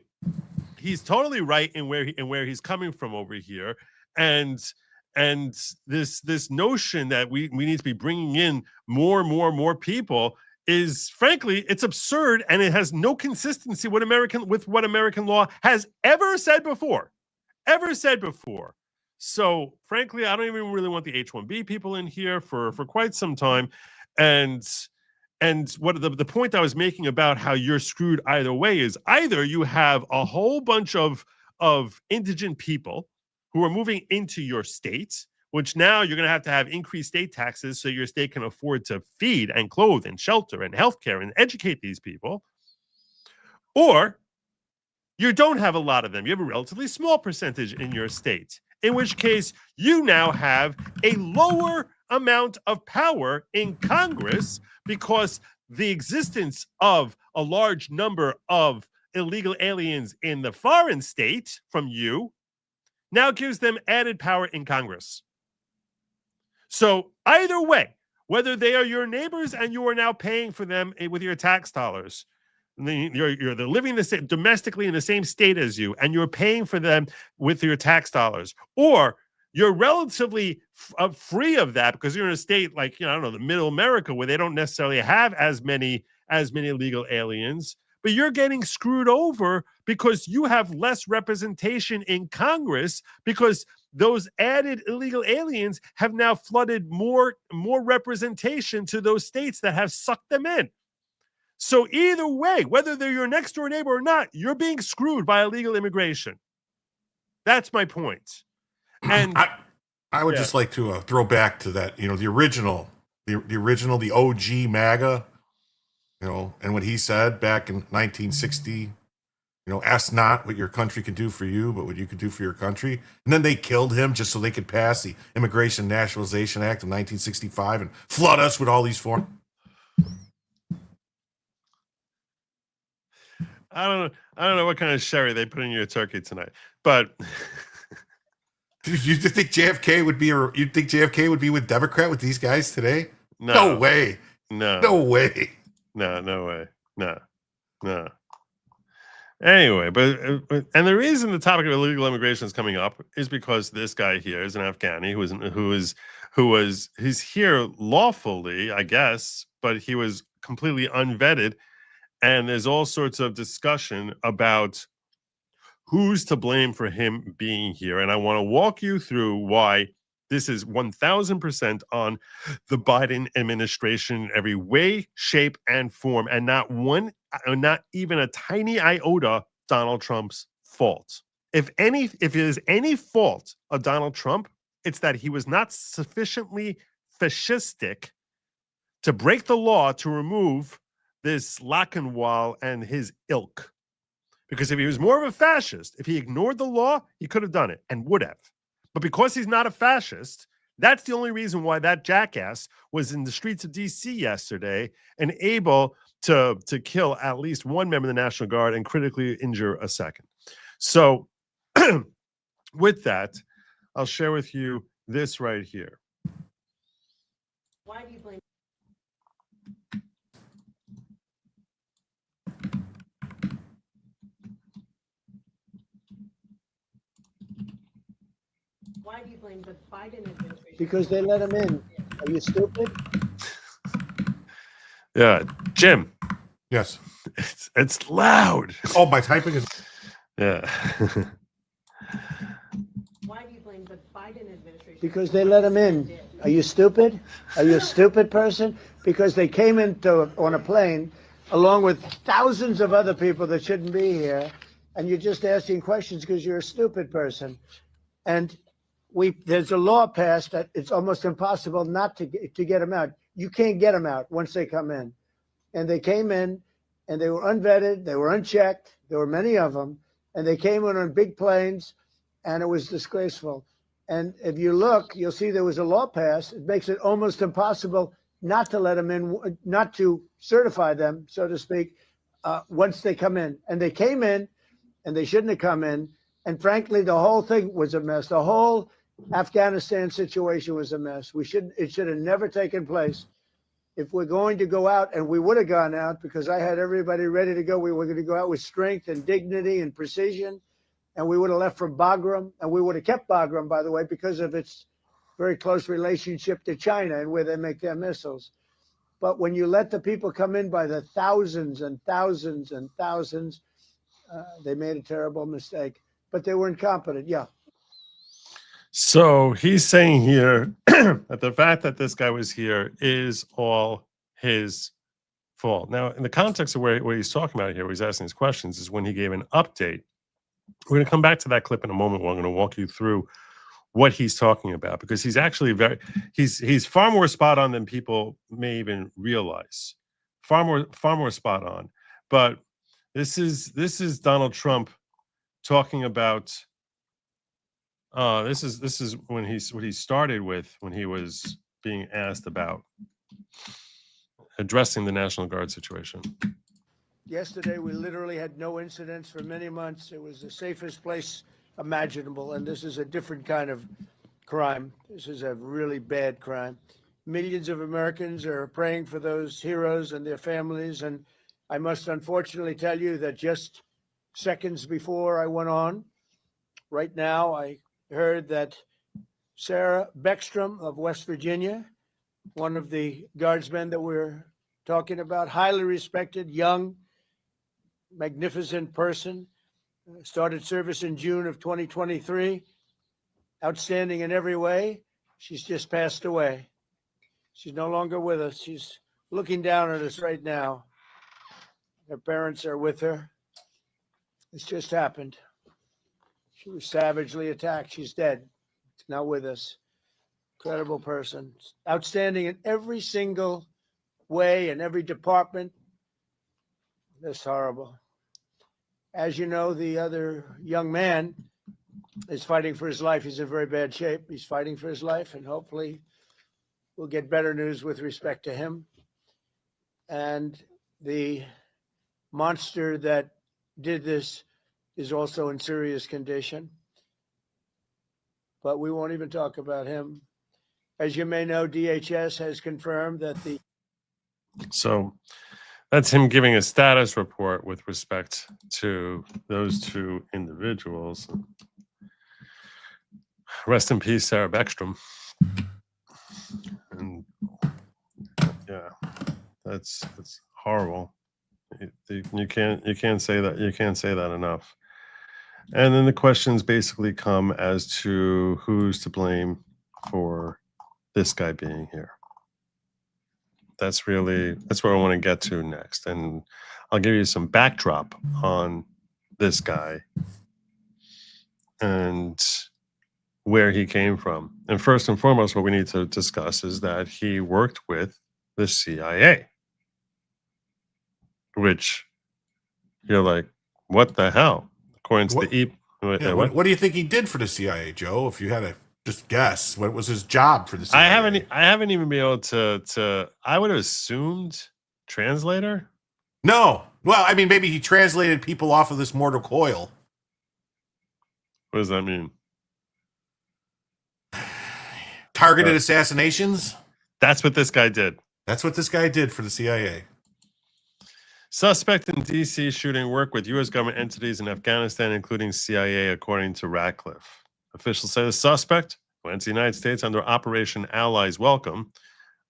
he's totally right in where he's coming from over here. And this notion that we need to be bringing in more people is, frankly, it's absurd, and it has no consistency with what American law has ever said before. So, frankly, I don't even really want the H-1B people in here for quite some time. And what the point I was making about how you're screwed either way is either you have a whole bunch of indigent people who are moving into your state, which now you're going to have increased state taxes so your state can afford to feed and clothe and shelter and healthcare and educate these people. Or You don't have a lot of them. You have a relatively small percentage in your state, in which case you now have a lower amount of power in Congress because the existence of a large number of illegal aliens in the foreign state from you now gives them added power in Congress. So either way, whether they are your neighbors and you are now paying for them with your tax dollars, they're living domestically in the same state as you, and you're paying for them with your tax dollars, or you're relatively free of that because you're in a state like, I don't know, the middle America, where they don't necessarily have as many illegal aliens, but you're getting screwed over because you have less representation in Congress because those added illegal aliens have now flooded more representation to those states that have sucked them in. So either way, whether they're your next door neighbor or not, you're being screwed by illegal immigration. That's my point. And I would just like to throw back to that, the original, the OG MAGA, and what he said back in 1960, ask not what your country can do for you, but what you can do for your country. And then they killed him just so they could pass the Immigration and Nationalization Act of 1965 and flood us with all these foreign. I don't know what kind of sherry they put in your turkey tonight, but you think JFK would be with Democrat with these guys today? No way. No way. No way. No. Anyway, but and the reason the topic of illegal immigration is coming up is because this guy here is an Afghani he's here lawfully, I guess, but he was completely unvetted. And there's all sorts of discussion about who's to blame for him being here. And I want to walk you through why this is 1000% on the Biden administration in every way, shape, and form, and not even a tiny iota Donald Trump's fault. If there's any fault of Donald Trump, it's that he was not sufficiently fascistic to break the law to remove this Lachenwall and his ilk. Because if he was more of a fascist, if he ignored the law, he could have done it and would have. But because he's not a fascist, that's the only reason why that jackass was in the streets of D.C. yesterday and able to kill at least one member of the National Guard and critically injure a second. So with that, I'll share with you this right here. Why do you blame? Why do you blame the Biden administration? Because they let him in. Are you stupid? Yeah, Jim. Yes. It's loud. Oh, my typing is. Yeah. Why do you blame the Biden administration? Because they let him in. Are you stupid? Are you a stupid person? Because they came on a plane along with thousands of other people that shouldn't be here, and you're just asking questions because you're a stupid person. And there's a law passed that it's almost impossible not to get them out. You can't get them out once they come in. And they came in, and they were unvetted, they were unchecked. There were many of them, and they came in on big planes, and it was disgraceful. And if you look, you'll see there was a law passed. It makes it almost impossible not to let them in, not to certify them, so to speak, once they come in. And they came in, and they shouldn't have come in. And frankly, the whole thing was a mess. The whole Afghanistan situation was a mess. It should have never taken place. If we're going to go out, and we would have gone out because I had everybody ready to go. We were going to go out with strength and dignity and precision, and we would have left for Bagram, and we would have kept Bagram, by the way, because of its very close relationship to China and where they make their missiles. But when you let the people come in by the thousands and thousands and thousands, they made a terrible mistake. But they were incompetent. Yeah. So he's saying here that the fact that this guy was here is all his fault. Now, in the context of where he's talking about here, where he's asking these questions, is when he gave an update. We're going to come back to that clip in a moment. Where I'm going to walk you through what he's talking about, because he's actually he's far more spot on than people may even realize. Far more spot on. But this is Donald Trump talking about this is when what he started with when he was being asked about addressing the National Guard situation. Yesterday, we literally had no incidents for many months. It was the safest place imaginable, and this is a different kind of crime. This is a really bad crime. Millions of Americans are praying for those heroes and their families, and I must unfortunately tell you that just seconds before I went on, right now, I heard that Sarah Beckstrom of West Virginia, one of the guardsmen that we're talking about, highly respected, young, magnificent person, started service in June of 2023, outstanding in every way. She's just passed away. She's no longer with us. She's looking down at us right now. Her parents are with her. This just happened. She was savagely attacked. She's dead. She's not with us. Incredible person. Outstanding in every single way, in every department. That's horrible. As you know, the other young man is fighting for his life. He's in very bad shape. He's fighting for his life, and hopefully we'll get better news with respect to him. And the monster that did this is also in serious condition. But we won't even talk about him. As you may know, DHS has confirmed that the... So that's him giving a status report with respect to those two individuals. Rest in peace, Sarah Beckstrom. And yeah, that's horrible. You can't say that. You can't say that enough. And then the questions basically come as to who's to blame for this guy being here. That's where I want to get to next. And I'll give you some backdrop on this guy and where he came from. And first and foremost, what we need to discuss is that he worked with the CIA, which you're like, what the hell? According to what do you think he did for the CIA, Joe? If you had to just guess, what was his job for the CIA? I haven't even been able to. I would have assumed translator. No, well, I mean, maybe he translated people off of this mortal coil. What does that mean? Targeted assassinations. That's what this guy did. That's what this guy did for the CIA. Suspect in D.C. shooting work with U.S. government entities in Afghanistan, including CIA, according to Ratcliffe. Officials say the suspect went to the United States under Operation Allies Welcome.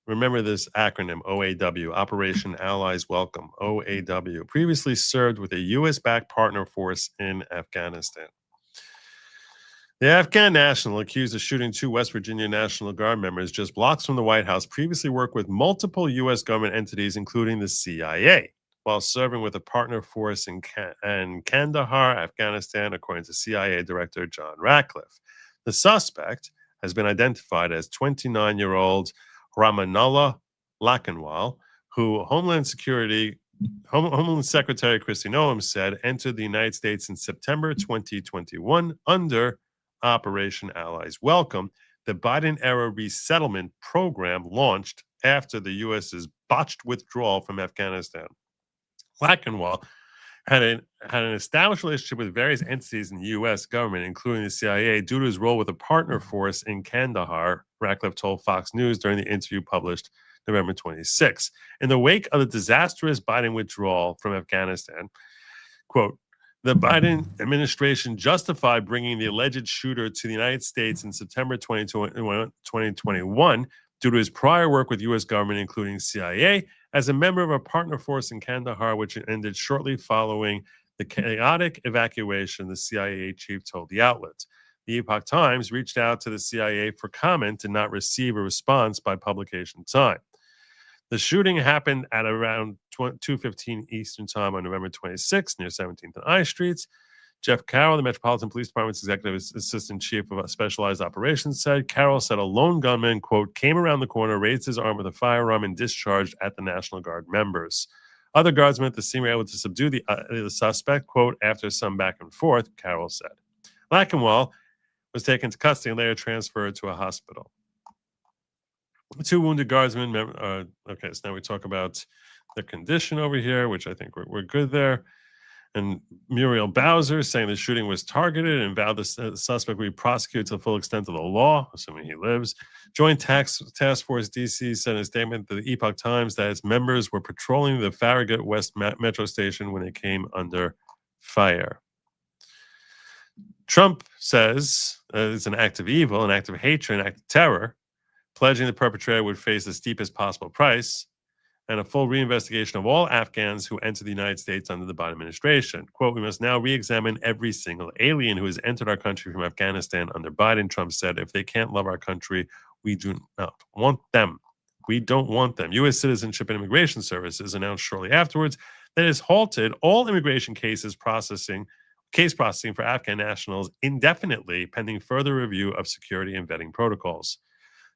Remember this acronym, OAW, Operation Allies Welcome, OAW. Previously served with a U.S.-backed partner force in Afghanistan. The Afghan national accused of shooting two West Virginia National Guard members just blocks from the White House previously worked with multiple U.S. government entities, including the CIA, while serving with a partner force in Kandahar, Afghanistan, according to CIA Director John Ratcliffe. The suspect has been identified as 29-year-old Ramanullah Lakanwal, who Homeland Secretary Kristi Noem said entered the United States in September 2021 under Operation Allies Welcome, the Biden-era resettlement program launched after the U.S.'s botched withdrawal from Afghanistan. Lakanwal had an established relationship with various entities in the U.S. government, including the CIA, due to his role with a partner force in Kandahar, Ratcliffe told Fox News during the interview published November 26. In the wake of the disastrous Biden withdrawal from Afghanistan, quote, the Biden administration justified bringing the alleged shooter to the United States in September 2021 due to his prior work with U.S. government, including CIA, as a member of a partner force in Kandahar, which ended shortly following the chaotic evacuation, the CIA chief told the outlet. The Epoch Times reached out to the CIA for comment and not receive a response by publication time. The shooting happened at around 2:15 Eastern Time on November 26 near 17th and I Streets. Jeff Carroll, the Metropolitan Police Department's Executive Assistant Chief of Specialized Operations, said, Carroll said a lone gunman, quote, came around the corner, raised his arm with a firearm, and discharged at the National Guard members. Other guardsmen at the scene were able to subdue the suspect, quote, after some back and forth, Carroll said. Lackenwall was taken to custody and later transferred to a hospital. Two wounded guardsmen. Okay, so now we talk about the condition over here, which I think we're good there. And Muriel Bowser saying the shooting was targeted and vowed the suspect will be prosecuted to the full extent of the law, assuming he lives. Joint Task Force DC said in a statement to the Epoch Times that its members were patrolling the Farragut West Metro Station when it came under fire. Trump says it's an act of evil, an act of hatred, an act of terror, pledging the perpetrator would face the steepest possible price and a full reinvestigation of all Afghans who entered the United States under the Biden administration. Quote, we must now re-examine every single alien who has entered our country from Afghanistan under Biden, Trump said. If they can't love our country, we do not want them. We don't want them. U.S. Citizenship and Immigration Services announced shortly afterwards that it has halted all immigration case processing for Afghan nationals indefinitely pending further review of security and vetting protocols.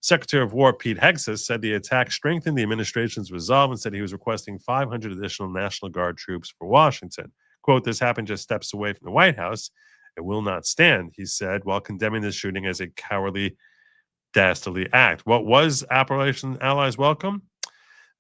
Secretary of War Pete Hegseth said the attack strengthened the administration's resolve and said he was requesting 500 additional National Guard troops for Washington. Quote, this happened just steps away from the White House. It will not stand, he said, while condemning the shooting as a cowardly, dastardly act. What was Operation Allies Welcome?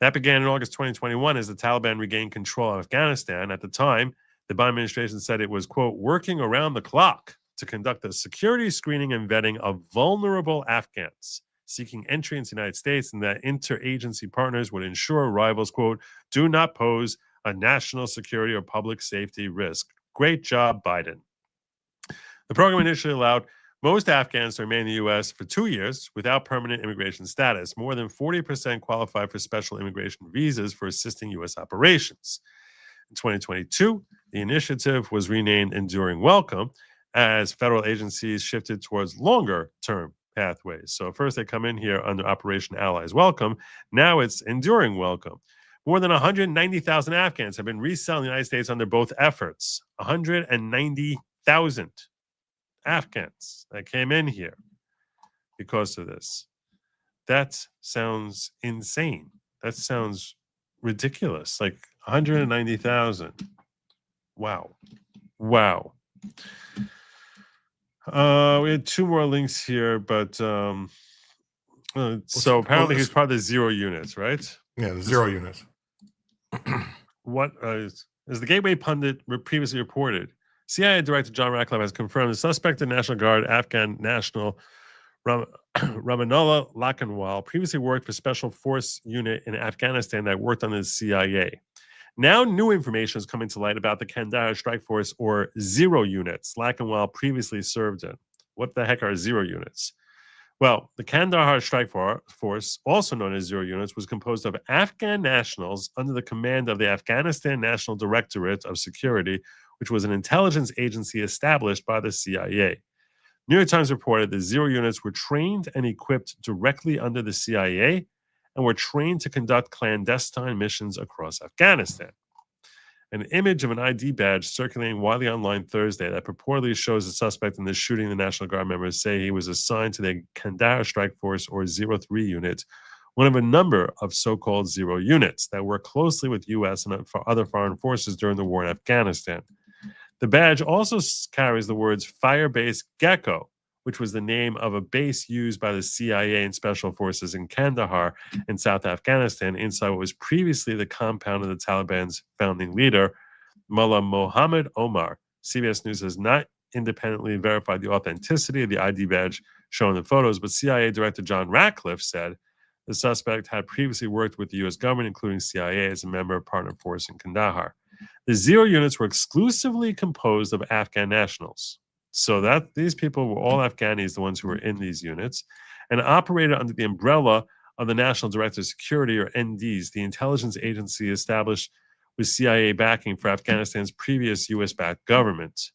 That began in August 2021 as the Taliban regained control of Afghanistan. At the time, the Biden administration said it was, quote, working around the clock to conduct a security screening and vetting of vulnerable Afghans seeking entry into the United States, and that interagency partners would ensure arrivals, quote, do not pose a national security or public safety risk. Great job, Biden. The program initially allowed most Afghans to remain in the U.S. for 2 years without permanent immigration status. More than 40% qualified for special immigration visas for assisting U.S. operations. In 2022, the initiative was renamed Enduring Welcome as federal agencies shifted towards longer-term pathways. So first they come in here under Operation Allies Welcome. Now it's Enduring Welcome. More than 190,000 Afghans have been resettled in the United States under both efforts. 190,000 Afghans that came in here because of this. That sounds insane. That sounds ridiculous. Like 190,000. Wow. We had two more links here, but so apparently he's part of the 0 units, right? Yeah, the 0 units. What as the Gateway pundit previously reported, CIA Director John Ratcliffe has confirmed the suspected National Guard Afghan national Ramanullah Lackenwall previously worked for Special Force Unit in Afghanistan that worked under the CIA. Now new information is coming to light about the Kandahar Strike Force, or 0 units, Lackenwall previously served in. What the heck are 0 units? Well, the Kandahar Strike Force, also known as 0 units, was composed of Afghan nationals under the command of the Afghanistan National Directorate of Security, which was an intelligence agency established by the CIA. New York Times reported the 0 units were trained and equipped directly under the CIA and were trained to conduct clandestine missions across Afghanistan. An image of an ID badge circulating widely online Thursday that purportedly shows the suspect in the shooting the National Guard members say he was assigned to the Kandahar Strike Force, or 03 unit, one of a number of so-called 0 units that work closely with U.S. and other foreign forces during the war in Afghanistan. The badge also carries the words Firebase Gecko, which was the name of a base used by the CIA and Special Forces in Kandahar in South Afghanistan, inside what was previously the compound of the Taliban's founding leader, Mullah Mohammed Omar. CBS News has not independently verified the authenticity of the ID badge shown in the photos, but CIA Director John Ratcliffe said the suspect had previously worked with the U.S. government, including CIA, as a member of partner force in Kandahar. The 0 units were exclusively composed of Afghan nationals. So that these people were all Afghanis, the ones who were in these units, and operated under the umbrella of the National Director of Security, or NDs, the intelligence agency established with CIA backing for Afghanistan's previous U.S.-backed government.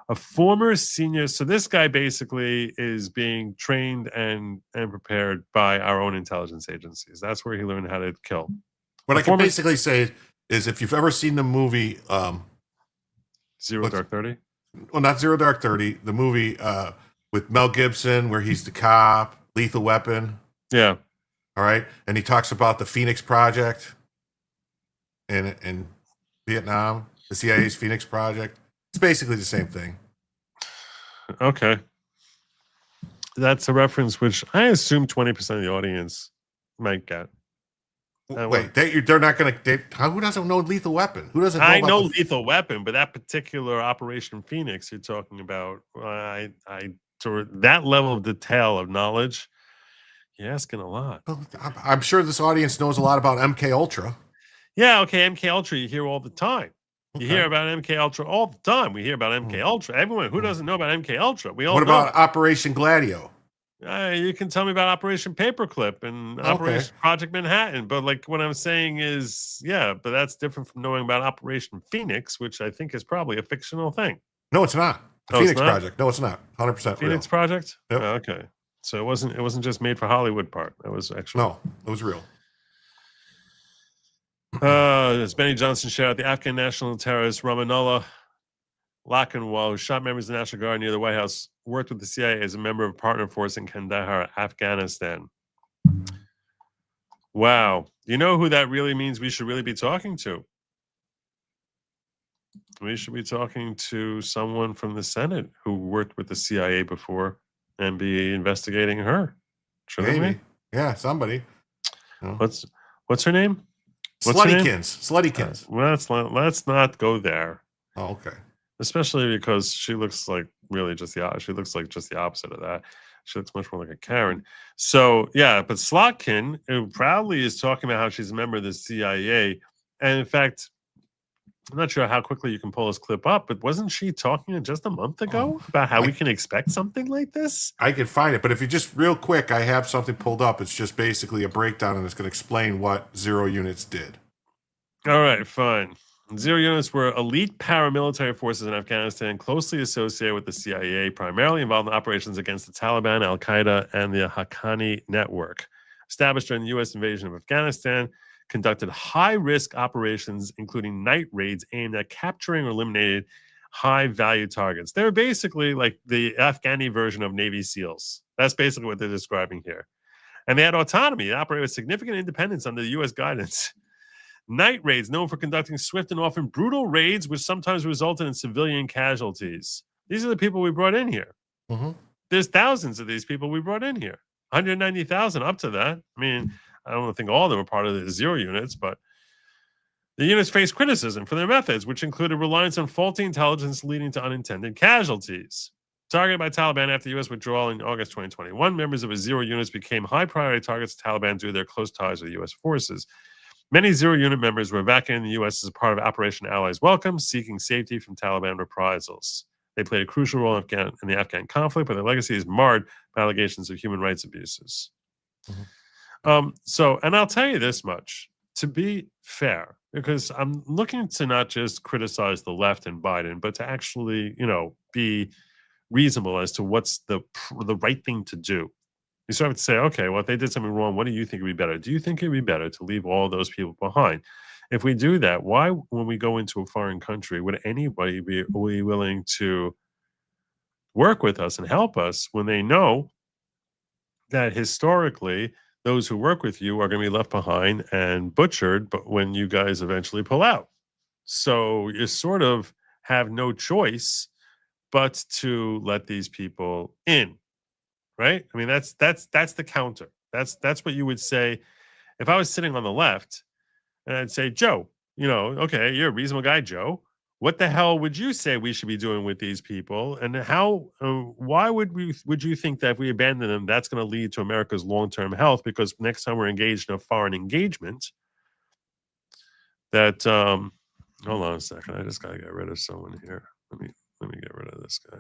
A former senior, so this guy basically is being trained and prepared by our own intelligence agencies. That's where he learned how to kill. What I can basically say is, if you've ever seen the movie Zero Dark 30? Well, not Zero Dark 30, the movie with Mel Gibson where he's the cop, Lethal Weapon. Yeah. All right. And he talks about the Phoenix Project. in Vietnam, the CIA's Phoenix Project. It's basically the same thing. Okay. That's a reference which I assume 20% of the audience might get. Wait, they're not going to. Who doesn't know Lethal Weapon? Who doesn't know I about know Lethal Weapon, but that particular Operation Phoenix you're talking about, to that level of detail of knowledge, you're asking a lot. I'm sure this audience knows a lot about MK Ultra. Yeah, okay, MK Ultra you hear all the time. You Okay. hear about MK Ultra all the time. We hear about MK Ultra. Everyone who doesn't know about MK Ultra, we all What know. about Operation Gladio? You can tell me about Operation Paperclip and Operation Project Manhattan, but like what I'm saying is, yeah, but that's different from knowing about Operation Phoenix, which I think is probably a fictional thing. No, it's not. The Phoenix Project. No, it's not. 100% Phoenix real. Project. Yep. Oh, okay, so it wasn't just made for Hollywood part. That was actually it was real. As Benny Johnson shared, the Afghan national terrorist Ramanullah Lakanwal, who shot members of the National Guard near the White House, worked with the CIA as a member of a partner force in Kandahar, Afghanistan. Wow. You know who that really means we should really be talking to? We should be talking to someone from the Senate who worked with the CIA before and be investigating her. Shouldn't Maybe. we? Yeah, somebody. No. What's her name? Sluttykins. Let's not go there. Oh, okay. Especially because she looks like really just the she looks like just the opposite of that. She looks much more like a Karen. So yeah, but Slotkin, who proudly is talking about how she's a member of the CIA, and in fact, I'm not sure how quickly you can pull this clip up, but wasn't she talking just a month ago about how we can expect something like this? I can find it, but if you just real quick, I have something pulled up. It's just basically a breakdown, and it's going to explain what Zero Units did. All right, fine. Zero Units were elite paramilitary forces in Afghanistan closely associated with the CIA, primarily involved in operations against the Taliban, Al-Qaeda, and the Haqqani network. Established during the U.S. invasion of Afghanistan, conducted high-risk operations, including night raids aimed at capturing or eliminating high-value targets. They're basically like the Afghani version of Navy SEALs. That's basically what they're describing here. And they had autonomy. They operated with significant independence under the U.S. guidance. Night raids, known for conducting swift and often brutal raids, which sometimes resulted in civilian casualties. These are the people we brought in here. Mm-hmm. There's thousands of these people we brought in here. 190,000 up to that. I mean, I don't think all of them are part of the Zero Units, but the units faced criticism for their methods, which included reliance on faulty intelligence leading to unintended casualties. Targeted by Taliban after the U.S. withdrawal in August 2021, members of the Zero Units became high-priority targets of Taliban due to their close ties with U.S. forces. Many Zero Unit members were evacuated in the U.S. as a part of Operation Allies Welcome, seeking safety from Taliban reprisals. They played a crucial role in the Afghan conflict, but their legacy is marred by allegations of human rights abuses. Mm-hmm. And I'll tell you this much, to be fair, because I'm looking to not just criticize the left and Biden, but to actually, be reasonable as to what's the right thing to do. You sort of have to say, okay, well, if they did something wrong, what do you think would be better? Do you think it would be better to leave all those people behind? If we do that, why, when we go into a foreign country, would anybody be willing to work with us and help us when they know that historically those who work with you are going to be left behind and butchered, but when you guys eventually pull out? So you sort of have no choice but to let these people in. Right? I mean, that's the counter. That's what you would say if I was sitting on the left, and I'd say, Joe, okay, you're a reasonable guy, Joe. What the hell would you say we should be doing with these people? And why would you think that if we abandon them, that's going to lead to America's long-term health? Because next time we're engaged in a foreign engagement, that hold on a second, I just got to get rid of someone here. Let me get rid of this guy.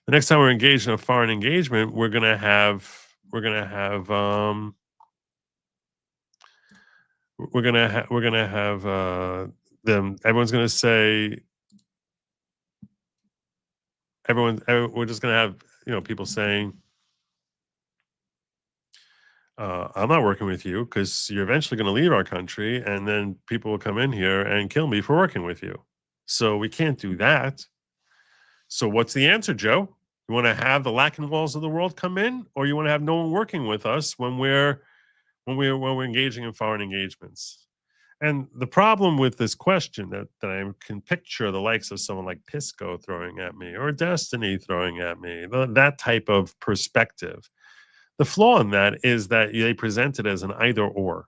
The next time we're engaged in a foreign engagement, we're gonna have them. Everyone's gonna say we're just gonna have people saying, I'm not working with you because you're eventually going to leave our country, and then people will come in here and kill me for working with you. So we can't do that. So what's the answer, Joe? You want to have the Lackenwalls of the world come in, or you want to have no one working with us when we're engaging in foreign engagements? And the problem with this question that I can picture the likes of someone like Pisco throwing at me or Destiny throwing at me, that type of perspective. The flaw in that is that they present it as an either or.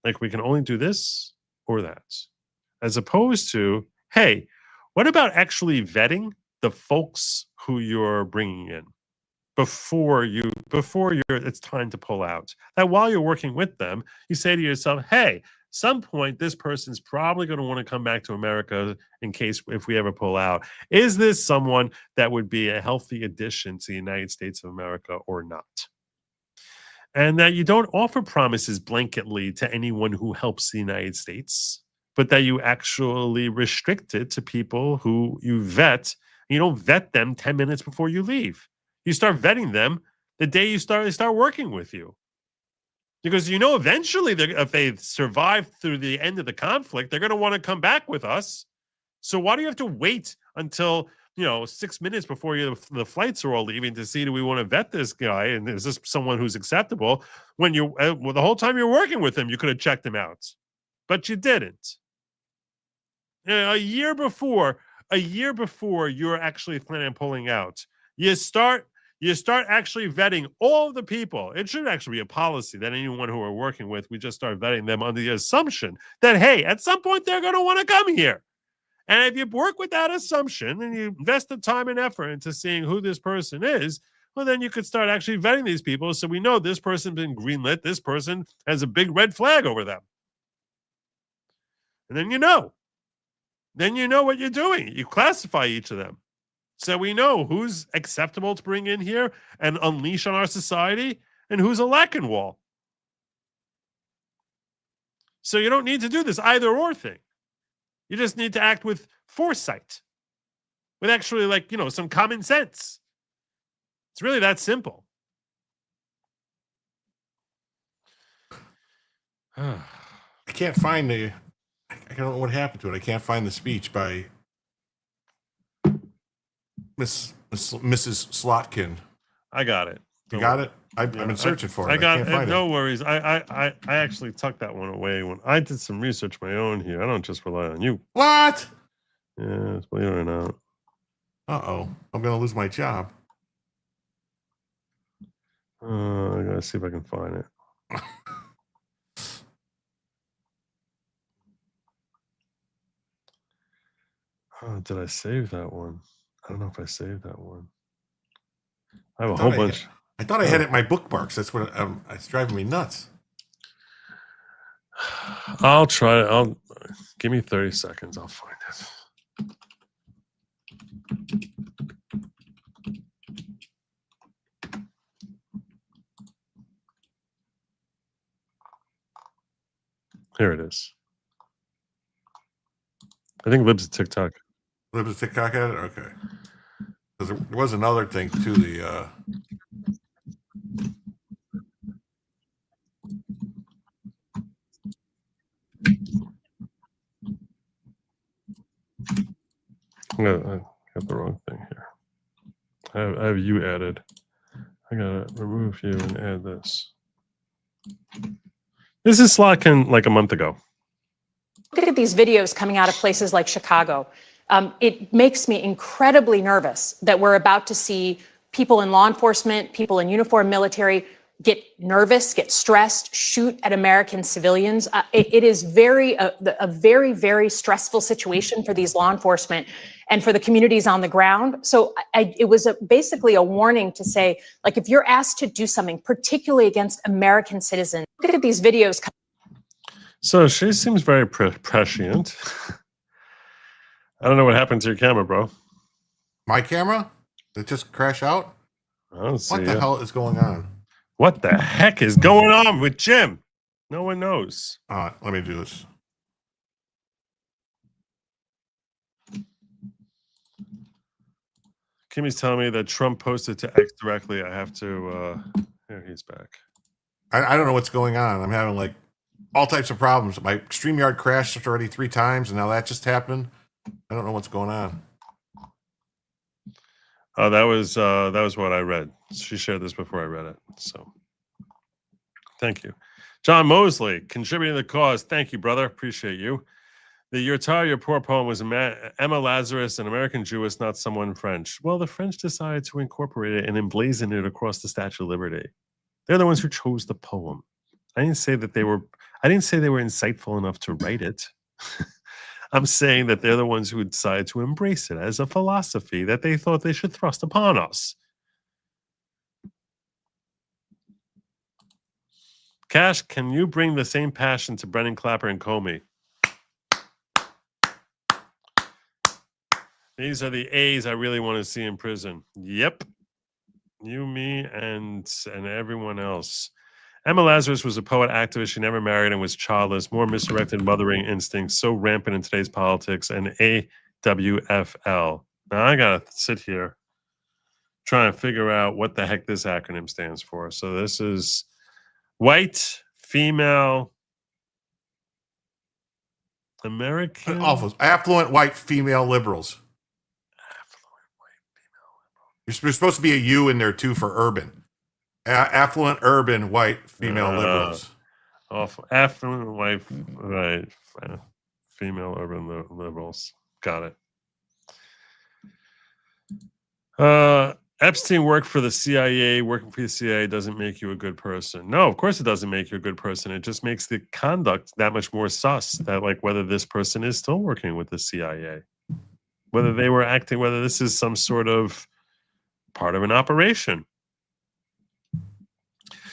Like we can only do this or that. As opposed to, hey, what about actually vetting the folks who you're bringing in before it's time to pull out? That while you're working with them, you say to yourself, hey, some point this person's probably going to want to come back to America in case if we ever pull out. Is this someone that would be a healthy addition to the United States of America or not? And that you don't offer promises blanketly to anyone who helps the United States, but that you actually restrict it to people who you vet. You don't vet them 10 minutes before you leave. You start vetting them the day they start working with you. Because you know eventually if they survive through the end of the conflict, they're going to want to come back with us. So why do you have to wait until 6 minutes before the flights are all leaving to see, do we want to vet this guy and is this someone who's acceptable? When the whole time you're working with him, you could have checked him out, but you didn't. A year before you're actually planning on pulling out, you start actually vetting all of the people. It should actually be a policy that anyone who we're working with, we just start vetting them under the assumption that, hey, at some point they're going to want to come here. And if you work with that assumption and you invest the time and effort into seeing who this person is, well, then you could start actually vetting these people so we know this person's been greenlit, this person has a big red flag over them. And then you know what you're doing. You classify each of them. So we know who's acceptable to bring in here and unleash on our society and who's a lacking wall. So you don't need to do this either or thing. You just need to act with foresight, with actually some common sense. It's really that simple. I can't find I don't know what happened to it. I can't find the speech by Mrs. Slotkin. I got it. You got it? I've been searching for it. I can't find no it. worries. I actually tucked that one away when I did some research of my own here. I don't just rely on you. What? Yeah, believe it or not. Uh-oh. I'm going to lose my job. I gotta see if I can find it. Did I save that one? I don't know if I saved that one. I have a whole bunch. I thought I had it in my bookmarks. That's what it's driving me nuts. I'll try. Give me 30 seconds. I'll find it. Here it is. I think Lib's a TikTok. Lib's a TikTok at it? Okay. Because there was another thing to the I got the wrong thing here. I have you added. I gotta remove you and add this. This is Slotkin like a month ago. Look at these videos coming out of places like Chicago. It makes me incredibly nervous that we're about to see people in law enforcement, people in uniform military get nervous, get stressed, shoot at American civilians. It is a very, very stressful situation for these law enforcement and for the communities on the ground. So it was basically a warning to say, like, if you're asked to do something, particularly against American citizens, look at these videos. So she seems very prescient. I don't know what happened to your camera, bro. My camera? Did it just crash out? I don't see What the hell is going on? What the heck is going on with Jim? No one knows. Let me do this. Kimmy's telling me that Trump posted to X directly. I have to. Here, he's back. I don't know what's going on. I'm having like all types of problems. My StreamYard crashed already 3 times, and now that just happened. I don't know what's going on. That was what I read. She shared this before I read it. So Thank you. John Mosley, contributing to the cause. Thank you, brother. Appreciate you. The Your Tired, Your Poor poem was Emma Lazarus, an American Jewess, not someone French. Well, the French decided to incorporate it and emblazon it across the Statue of Liberty. They're the ones who chose the poem. I didn't say they were insightful enough to write it. I'm saying that they're the ones who decided to embrace it as a philosophy that they thought they should thrust upon us. Cash, can you bring the same passion to Brennan Clapper and Comey? These are the A's I really want to see in prison. Yep. You, me, and everyone else. Emma Lazarus was a poet activist. She never married and was childless. More misdirected mothering instincts so rampant in today's politics. And AWFL. Now I gotta sit here trying to figure out what the heck this acronym stands for. So this is white, female, American. Affluent white female liberals. You're supposed to be a U in there too for urban. Affluent, urban, white, female liberals. Affluent, white, right, female, urban liberals. Got it. Epstein worked for the CIA. Working for the CIA doesn't make you a good person. No, of course it doesn't make you a good person. It just makes the conduct that much more sus. That like whether this person is still working with the CIA, whether they were acting, whether this is some sort of part of an operation.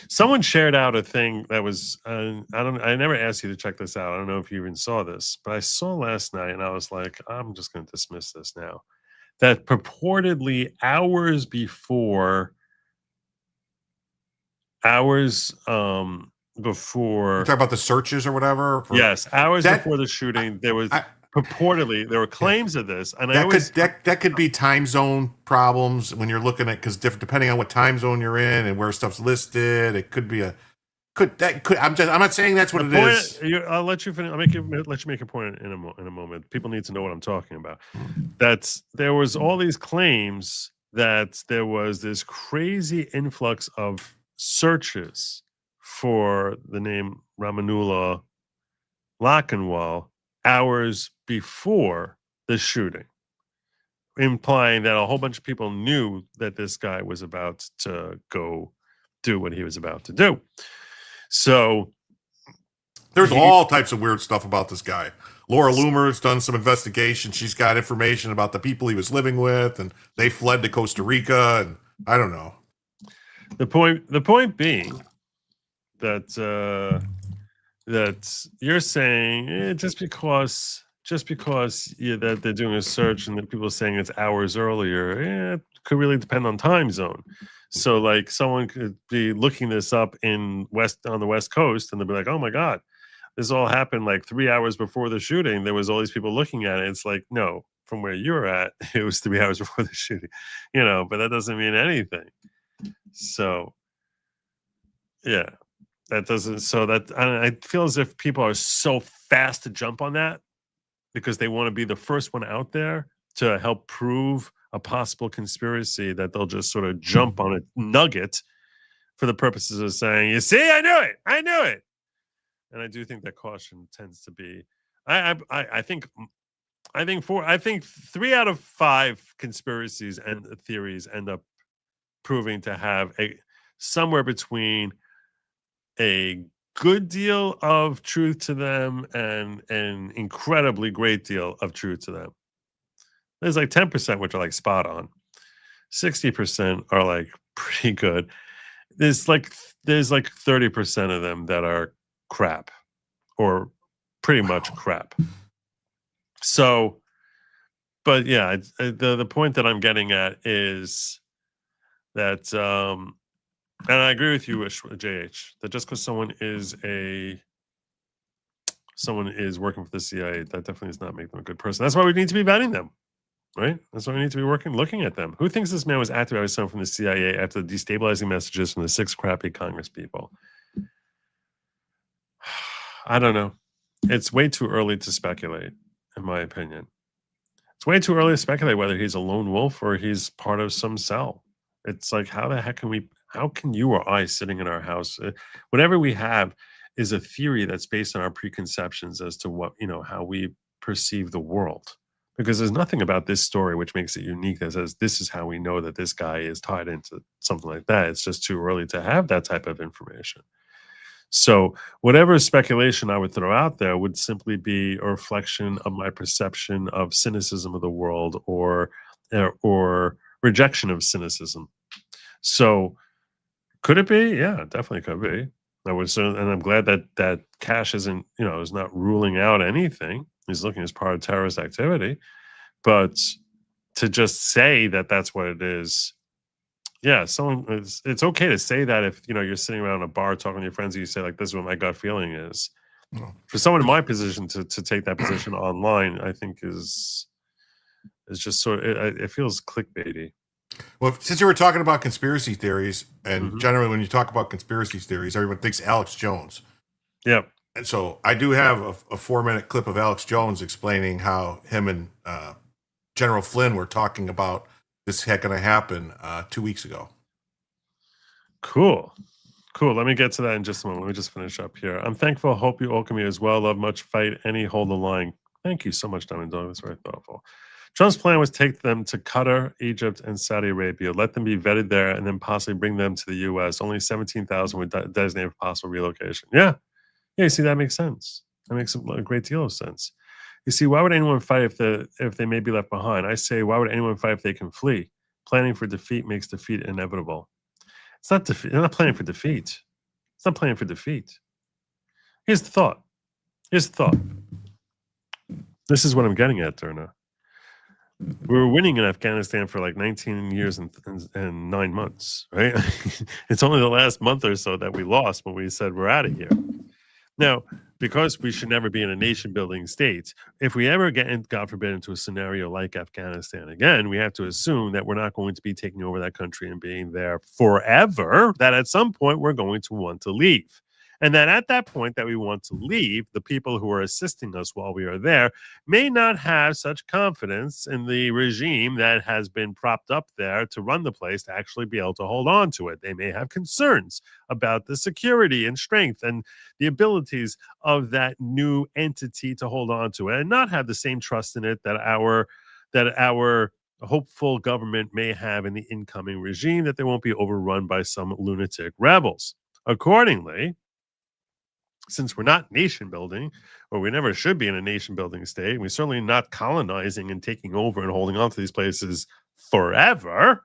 Someone shared out a thing that was I never asked you to check this out. I don't know if you even saw this, but I saw last night and I was like, I'm just going to dismiss this now. That purportedly hours before You talking about the searches or whatever? Yes, hours before the shooting, there was purportedly there were claims of this, and that could be time zone problems when you're looking at, because depending on what time zone you're in and where stuff's listed, it could be I'm not saying that's what it is. I'll let you finish. Let you make a point in a moment. People need to know what I'm talking about. There was all these claims that there was this crazy influx of searches for the name Ramanullah Lockenwall hours before the shooting, implying that a whole bunch of people knew that this guy was about to go do what he was about to do. So there's all types of weird stuff about this guy. Laura Loomer has done some investigation. She's got information about the people he was living with, and they fled to Costa Rica, and I don't know. The point being that that you're saying just because that they're doing a search and that people are saying it's hours earlier, it could really depend on time zone. So like someone could be looking this up on the West Coast and they'll be like, oh my God, this all happened like 3 hours before the shooting. There was all these people looking at it. It's like, no, from where you're at, it was 3 hours before the shooting, but that doesn't mean anything. So yeah, that doesn't, so that I feel as if people are so fast to jump on that because they want to be the first one out there to help prove a possible conspiracy, that they'll just sort of jump on a nugget for the purposes of saying, you see, I knew it. And I do think that caution tends to be, I think 3 out of 5 conspiracies and theories end up proving to have somewhere between a good deal of truth to them and an incredibly great deal of truth to them. There's like 10% which are like spot on. 60% are like pretty good. There's like 30% of them that are crap or pretty much crap. So, but yeah, the point that I'm getting at is that, and I agree with you, JH, that just because someone is working for the CIA, that definitely does not make them a good person. That's why we need to be vetting them. Right? That's why we need to be looking at them. Who thinks this man was active by someone from the CIA after the destabilizing messages from the 6 crappy Congress people? I don't know. It's way too early to speculate, in my opinion. It's way too early to speculate whether he's a lone wolf or he's part of some cell. It's like, how the heck can we How can you or I sitting in our house, whatever we have is a theory that's based on our preconceptions as to what, how we perceive the world. Because there's nothing about this story which makes it unique that says this is how we know that this guy is tied into something like that. It's just too early to have that type of information. So whatever speculation I would throw out there would simply be a reflection of my perception of cynicism of the world or rejection of cynicism. So could it be? Yeah, it definitely could be. And I'm glad that Cash isn't, is not ruling out anything. He's looking as part of terrorist activity, but to just say that that's what it is. Yeah, it's okay to say that if you're sitting around a bar talking to your friends and you say like, this is what my gut feeling is. For someone in my position to take that position online, I think is just it feels clickbaity. Well, since you were talking about conspiracy theories, and Mhm. generally when you talk about conspiracy theories, everyone thinks Alex Jones. Yeah. And so I do have a 4-minute clip of Alex Jones explaining how him and General Flynn were talking about this going to happen 2 weeks ago. Cool. Let me get to that in just a moment. Let me just finish up here. I'm thankful. Hope you welcome me as well. Love much. Fight any. Hold the line. Thank you so much, Diamond Dog. That's very thoughtful. Trump's plan was take them to Qatar, Egypt, and Saudi Arabia. Let them be vetted there, and then possibly bring them to the U.S. Only 17,000 were designated for possible relocation. Yeah. You see, that makes sense. That makes a great deal of sense. You see, why would anyone fight if they may be left behind? I say, why would anyone fight if they can flee? Planning for defeat makes defeat inevitable. It's not defeat. They're not planning for defeat. It's not planning for defeat. Here's the thought. This is what I'm getting at, Turner. We were winning in Afghanistan for like 19 years and 9 months, right? It's only the last month or so that we lost when we said we're out of here. Now, because we should never be in a nation-building state, if we ever get, God forbid, into a scenario like Afghanistan again, we have to assume that we're not going to be taking over that country and being there forever, that at some point we're going to want to leave. And that at that point that we want to leave, the people who are assisting us while we are there may not have such confidence in the regime that has been propped up there to run the place to actually be able to hold on to it. They may have concerns about the security and strength and the abilities of that new entity to hold on to it and not have the same trust in it that our hopeful government may have in the incoming regime, that they won't be overrun by some lunatic rebels. Accordingly, since we're not nation building, or we never should be in a nation building state, and we're certainly not colonizing and taking over and holding on to these places forever,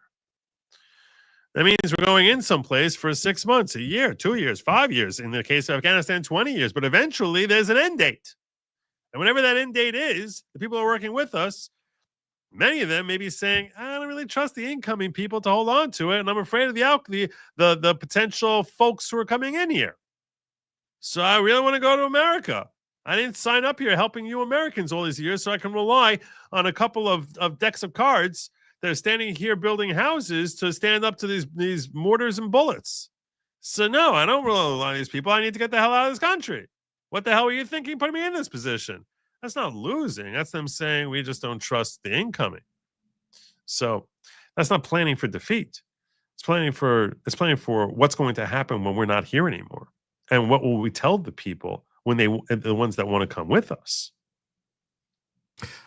that means we're going in someplace for 6 months, a year, 2 years, 5 years. In the case of Afghanistan, 20 years. But eventually there's an end date. And whenever that end date is, the people who are working with us, many of them may be saying, I don't really trust the incoming people to hold on to it. And I'm afraid of the potential folks who are coming in here. So I really want to go to America. I didn't sign up here helping you Americans all these years so I can rely on a couple of decks of cards that are standing here building houses to stand up to these mortars and bullets. So no, I don't rely on these people. I need to get the hell out of this country. What the hell were you thinking putting me in this position? That's not losing. That's them saying we just don't trust the incoming. So that's not planning for defeat. It's planning for what's going to happen when we're not here anymore. And what will we tell the people when the ones that want to come with us?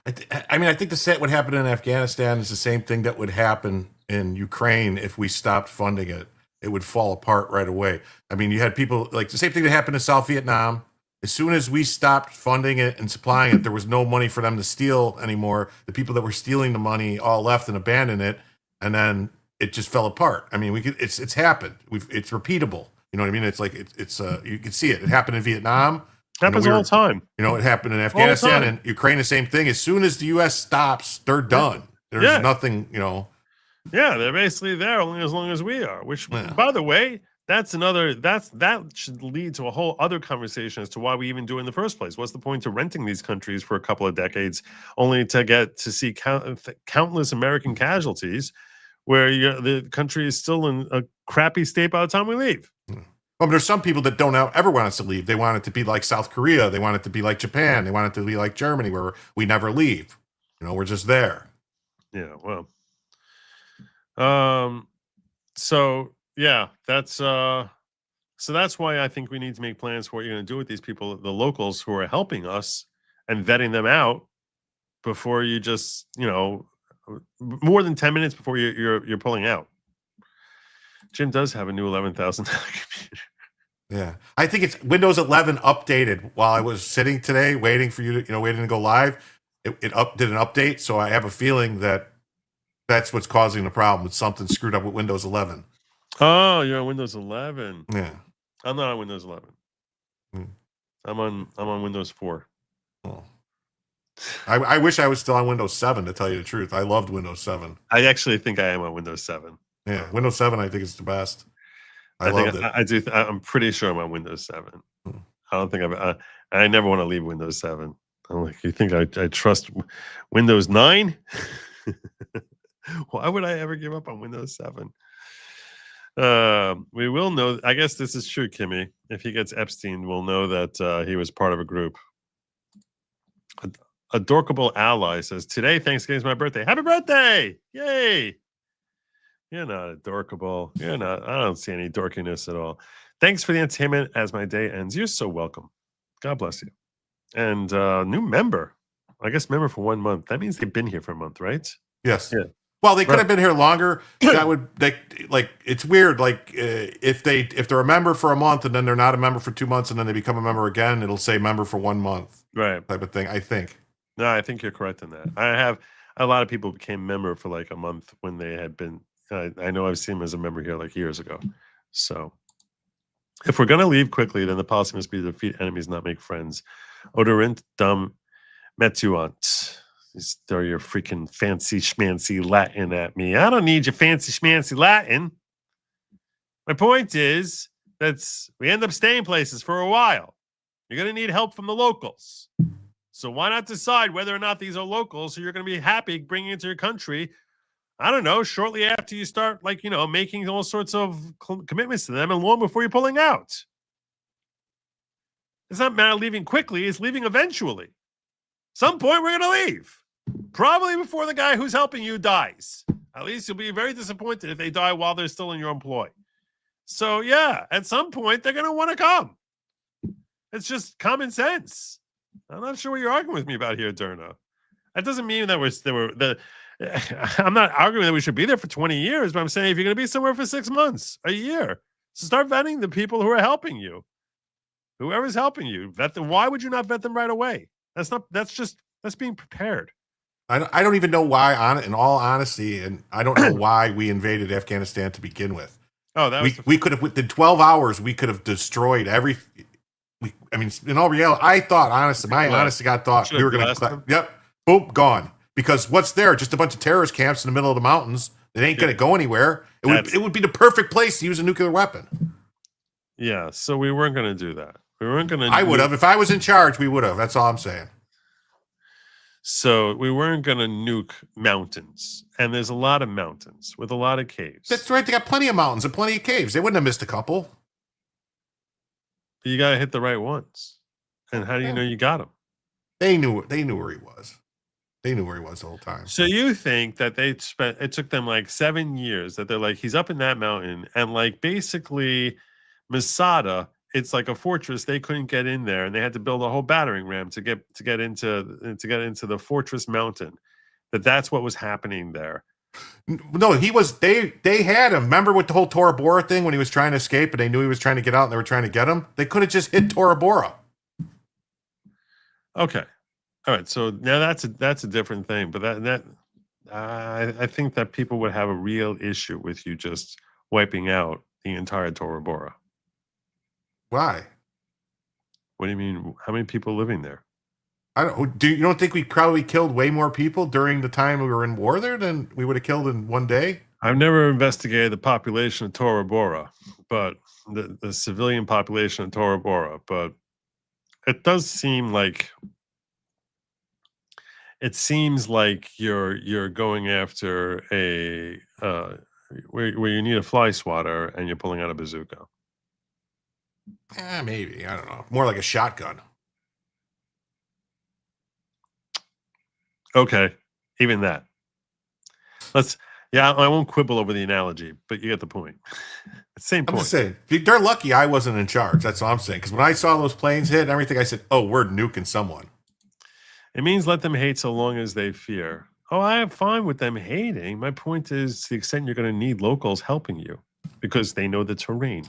I think what happened in Afghanistan is the same thing that would happen in Ukraine if we stopped funding it. It would fall apart right away. I mean, you had people like the same thing that happened in South Vietnam. As soon as we stopped funding it and supplying it, there was no money for them to steal anymore. The people that were stealing the money all left and abandoned it, and then it just fell apart. I mean, it's happened. It's repeatable. You know what I mean? It's like it's you can see it. It happened in Vietnam. Happens all the time. You know, it happened in Afghanistan and Ukraine. The same thing. As soon as the U.S. stops, they're done. There's nothing. You know. Yeah, they're basically there only as long as we are. Which, by the way, that should lead to a whole other conversation as to why we even do it in the first place. What's the point of renting these countries for a couple of decades, only to get to see countless American casualties, where the country is still in a crappy state by the time we leave? Well, there's some people that don't ever want us to leave. They want it to be like South Korea. They want it to be like Japan. They want it to be like Germany, where we never leave. You know, we're just there. Yeah, well. So yeah, that's so that's why I think we need to make plans for what you're going to do with these people, the locals who are helping us, and vetting them out before you just, more than 10 minutes before you're pulling out. Jim does have a new $11,000 computer. Yeah, I think it's Windows 11 updated while I was sitting today waiting for you to, waiting to go live. It did an update, so I have a feeling that that's what's causing the problem. It's something screwed up with Windows 11. Oh, you're on Windows 11. Yeah, I'm not on Windows 11. Hmm. I'm on Windows 4. well, I wish I was still on Windows 7 to tell you the truth. I loved Windows 7. I actually think I am on Windows 7. Yeah, Windows 7 I think is the best. I loved it. I do. I'm pretty sure I'm on Windows 7. Hmm. I don't think I never want to leave Windows 7. I'm like, you think I trust Windows 9? Why would I ever give up on Windows 7? We will know. I guess this is true, Kimmy. If he gets Epstein, we'll know that he was part of a group. A dorkable ally says, today Thanksgiving is my birthday. Happy birthday! Yay! You're not adorkable. You're not. I don't see any dorkiness at all. Thanks for the entertainment as my day ends. You're so welcome. God bless you. And new member. I guess member for 1 month. That means they've been here for a month, right? Yes. Yeah. Well, they could have been here longer. That would it's weird. Like if they're a member for a month and then they're not a member for 2 months and then they become a member again, it'll say member for 1 month. Right. Type of thing. I think. No, I think you're correct in that. I have a lot of people became member for like a month when they had been. I know I've seen him as a member here like years ago. So if we're going to leave quickly, then the policy must be to defeat enemies, not make friends. Odorant dum metuant. Throw your freaking fancy schmancy Latin at me. I don't need your fancy schmancy Latin. My point is that we end up staying places for a while. You're going to need help from the locals. So why not decide whether or not these are locals who you're going to be happy bringing into your country, I don't know, shortly after you start, making all sorts of commitments to them and long before you're pulling out. It's not a matter of leaving quickly. It's leaving eventually. Some point we're going to leave. Probably before the guy who's helping you dies. At least you'll be very disappointed if they die while they're still in your employ. So, yeah, at some point, they're going to want to come. It's just common sense. I'm not sure what you're arguing with me about here, Durna. That doesn't mean that I'm not arguing that we should be there for 20 years, but I'm saying if you're going to be somewhere for 6 months, a year, so start vetting the people who are helping you. Whoever's helping you, vet them. Why would you not vet them right away? That's being prepared. I don't even know why, in all honesty, and I don't know why we invaded Afghanistan to begin with. Oh, that we could have, within 12 hours, we could have destroyed every. In all reality, I thought, honestly, God thought we were going to. Yep, boom, gone. Because what's there? Just a bunch of terrorist camps in the middle of the mountains. It ain't going to go anywhere. It would be the perfect place to use a nuclear weapon. Yeah, so we weren't going to do that. We weren't going to. I would have if I was in charge. We would have. That's all I'm saying. So we weren't going to nuke mountains, and there's a lot of mountains with a lot of caves. That's right. They got plenty of mountains and plenty of caves. They wouldn't have missed a couple. You got to hit the right ones. And how do you know you got them? They knew where he was. They knew where he was the whole time. So you think that it took them like 7 years that they're like, he's up in that mountain, and like basically Masada, it's like a fortress. They couldn't get in there, and they had to build a whole battering ram to get into the fortress mountain. That's what was happening there. No, he was. They had him. Remember with the whole Tora Bora thing when he was trying to escape, and they knew he was trying to get out, and they were trying to get him. They could have just hit Tora Bora. Okay, all right. So now that's a different thing. But I think that people would have a real issue with you just wiping out the entire Tora Bora. Why? What do you mean? How many people living there? I don't. You don't think we probably killed way more people during the time we were in war there than we would have killed in one day? I've never investigated the population of Tora Bora, but the civilian population of Tora Bora. But it does seem like you're going after a where you need a fly swatter and you're pulling out a bazooka. Maybe. I don't know. More like a shotgun. Okay, even that. Yeah, I won't quibble over the analogy, but you get the point. Same I'm point. just saying, they're lucky I wasn't in charge. That's all I'm saying. Because when I saw those planes hit and everything, I said, "Oh, we're nuking someone." It means let them hate so long as they fear. Oh, I am fine with them hating. My point is to the extent you're going to need locals helping you because they know the terrain,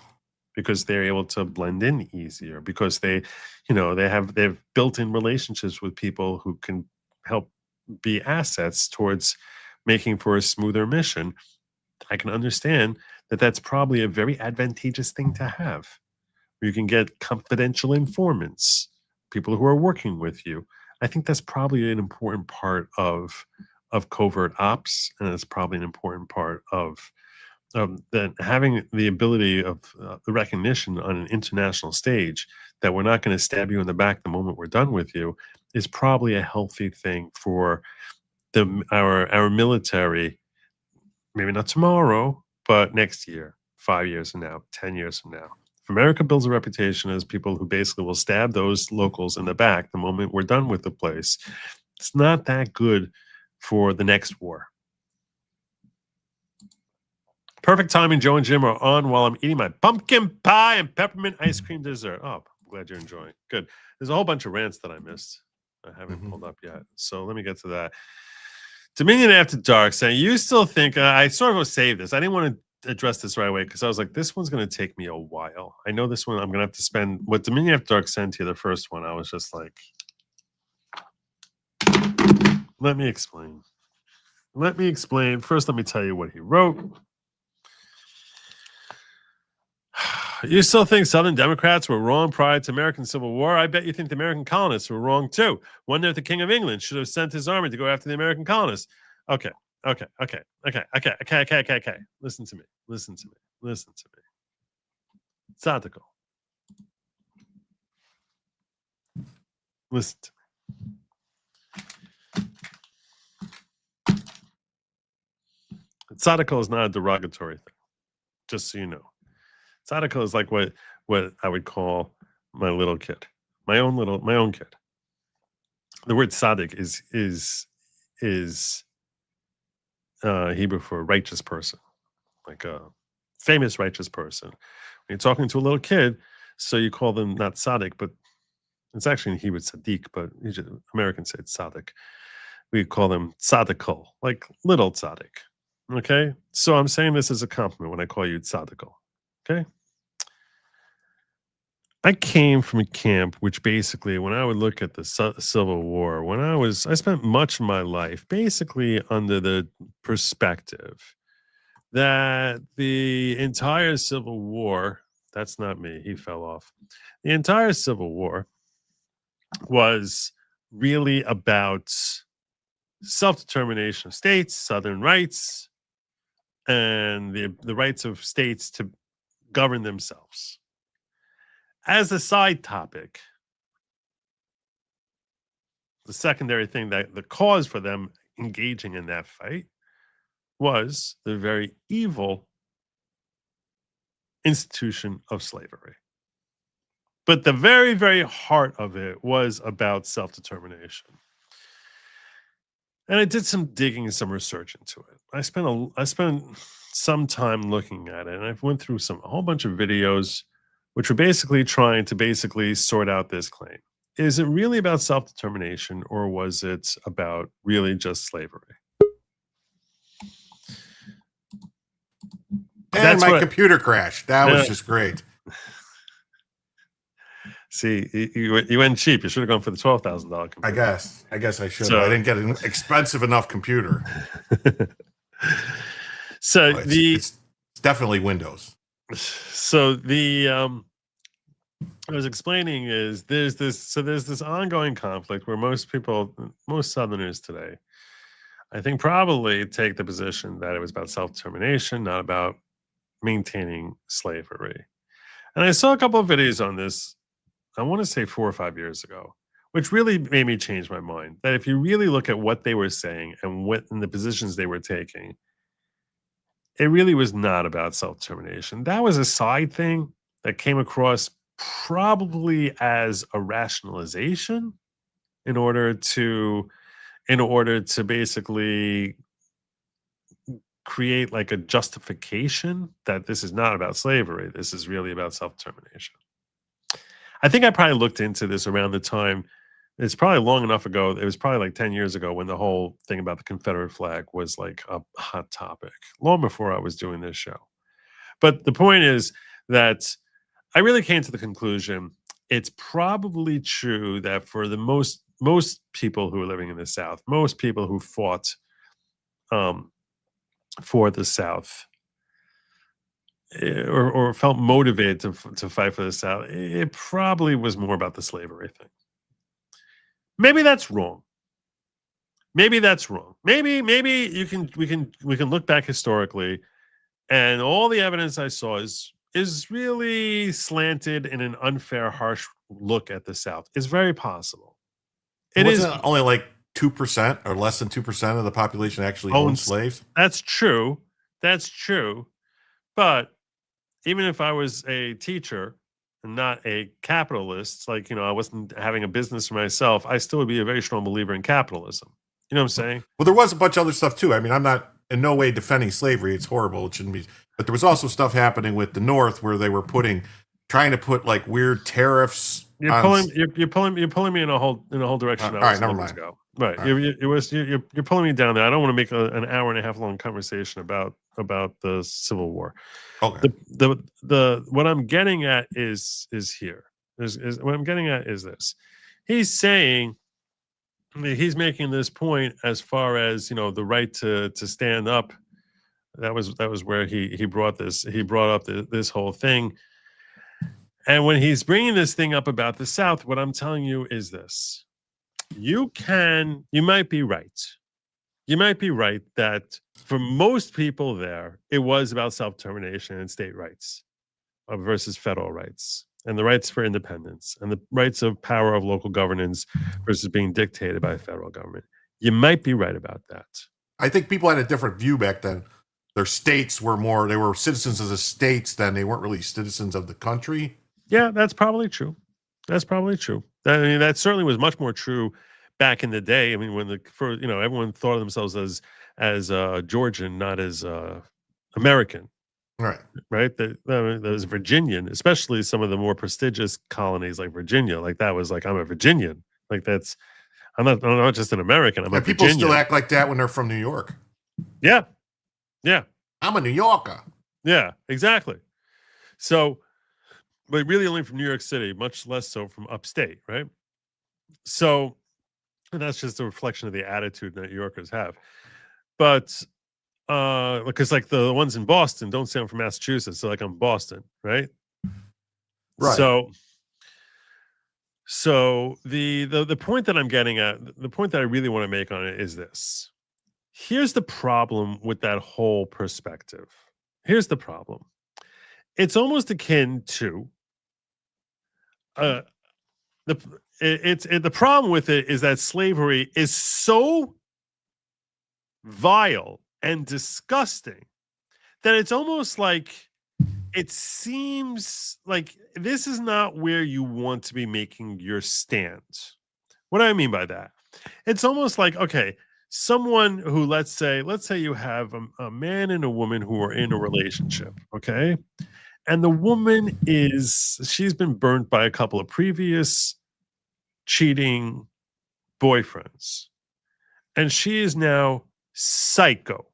because they're able to blend in easier, because they have built-in relationships with people who can help be assets towards making for a smoother mission. I can understand that that's probably a very advantageous thing to have. You can get confidential informants, people who are working with you. I think that's probably an important part of covert ops, and it's probably an important part of that having the ability of the recognition on an international stage that we're not going to stab you in the back the moment we're done with you is probably a healthy thing for our military. Maybe not tomorrow, but next year, 5 years from now, 10 years from now. If America builds a reputation as people who basically will stab those locals in the back the moment we're done with the place, it's not that good for the next war. Perfect timing. Joe and Jim are on while I'm eating my pumpkin pie and peppermint ice cream dessert. Oh, I'm glad you're enjoying. Good. There's a whole bunch of rants that I missed. I haven't pulled up yet. So let me get to that. Dominion After Dark saying, you still think, I sort of saved this. I didn't want to address this right away because I was like, this one's going to take me a while. I know this one I'm going to have to spend, what Dominion After Dark sent you, the first one, I was just like, let me explain. Let me explain. First, let me tell you what he wrote. You still think Southern Democrats were wrong prior to American Civil War? I bet you think the American colonists were wrong too. Wonder if the King of England should have sent his army to go after the American colonists. Okay. Listen to me. It's article. Listen to me. Tzaddikel is not a derogatory thing, just so you know. Tzaddikel is like what I would call my little kid, my own kid. The word tzaddik is Hebrew for righteous person, like a famous righteous person. When you're talking to a little kid, so you call them not tzaddik, but it's actually in Hebrew tzaddik, but Americans say tzaddik. We call them tzaddikel, like little tzaddik. Okay, so I'm saying this as a compliment when I call you tzaddikel. Okay. I came from a camp which basically, when I would look at the Civil War, I spent much of my life basically under the perspective that the entire Civil War, that's not me, he fell off. The entire Civil War was really about self-determination of states, Southern rights, and the rights of states to govern themselves. As a side topic, the secondary thing, that the cause for them engaging in that fight was the very evil institution of slavery. But the very, very heart of it was about self-determination. And I did some digging and some research into it. I spent some time looking at it, and I went through a whole bunch of videos which were basically trying to sort out this claim. Is it really about self-determination, or was it about really just slavery? And my computer crashed. That was just great. See, you went cheap. You should have gone for the $12,000 computer. I guess I should. I didn't get an expensive enough computer. So it's definitely Windows. So I was explaining is there's this ongoing conflict where most Southerners today, I think, probably take the position that it was about self-determination, not about maintaining slavery. And I saw a couple of videos on this, I want to say 4 or 5 years ago, which really made me change my mind. That if you really look at what they were saying and the positions they were taking, it really was not about self-determination. That was a side thing that came across probably as a rationalization in order to basically create like a justification that this is not about slavery. This is really about self-determination. I think I probably looked into this around the time. It's probably long enough ago. It was probably like 10 years ago when the whole thing about the Confederate flag was like a hot topic, long before I was doing this show. But the point is that I really came to the conclusion it's probably true that for the most people who are living in the South, most people who fought for the South, or felt motivated to fight for the South, it probably was more about the slavery thing. Maybe that's wrong. Maybe that's wrong. Maybe we can look back historically, and all the evidence I saw is really slanted in an unfair, harsh look at the South. It's very possible. It Wasn't is only like 2% or less than 2% of the population actually owned slaves. That's true. That's true. But even if I was a teacher and not a capitalist, like, I wasn't having a business for myself, I still would be a very strong believer in capitalism. You know what I'm saying? Well, there was a bunch of other stuff too. I mean, I'm not in no way defending slavery. It's horrible. It shouldn't be. But there was also stuff happening with the North where they were trying to put like weird tariffs. You're pulling me in a whole direction. All right, never mind. Go. Right. All You're pulling me down there. I don't want to make an hour and a half long conversation about the Civil War. Okay. The what I'm getting at is here. Is what I'm getting at is this. He's saying, he's making this point as far as the right to stand up. That was where he brought up this whole thing. And when he's bringing this thing up about the South, what I'm telling you is this. You might be right. You might be right that for most people there, it was about self-determination and state rights versus federal rights, and the rights for independence and the rights of power of local governance versus being dictated by the federal government. You might be right about that. I think people had a different view back then. Their states were they were citizens of the states then. They weren't really citizens of the country. Yeah, that's probably true. That's probably true. I mean, that certainly was much more true back in the day. I mean, when everyone thought of themselves as Georgian, not as American. Right. That was Virginian, especially some of the more prestigious colonies like Virginia. Like that was like, I'm a Virginian. Like I'm not just an American. I'm a people Virginian. Still act like that when they're from New York. Yeah. Yeah. I'm a New Yorker. Yeah, exactly. So, but really only from New York City, much less so from upstate, right? So, and that's just a reflection of the attitude that New Yorkers have. But because like the ones in Boston don't say I'm from Massachusetts, so like I'm Boston, right? Right. So the point that I'm getting at, the point that I really want to make on it is this. Here's the problem with that whole perspective. Here's the problem. It's almost akin to the problem with it is that slavery is so vile and disgusting that it's almost like it seems like this is not where you want to be making your stand. What do I mean by that? It's almost like, okay, someone who, let's say you have a man and a woman who are in a relationship, okay? And the woman she's been burnt by a couple of previous cheating boyfriends. And she is now psycho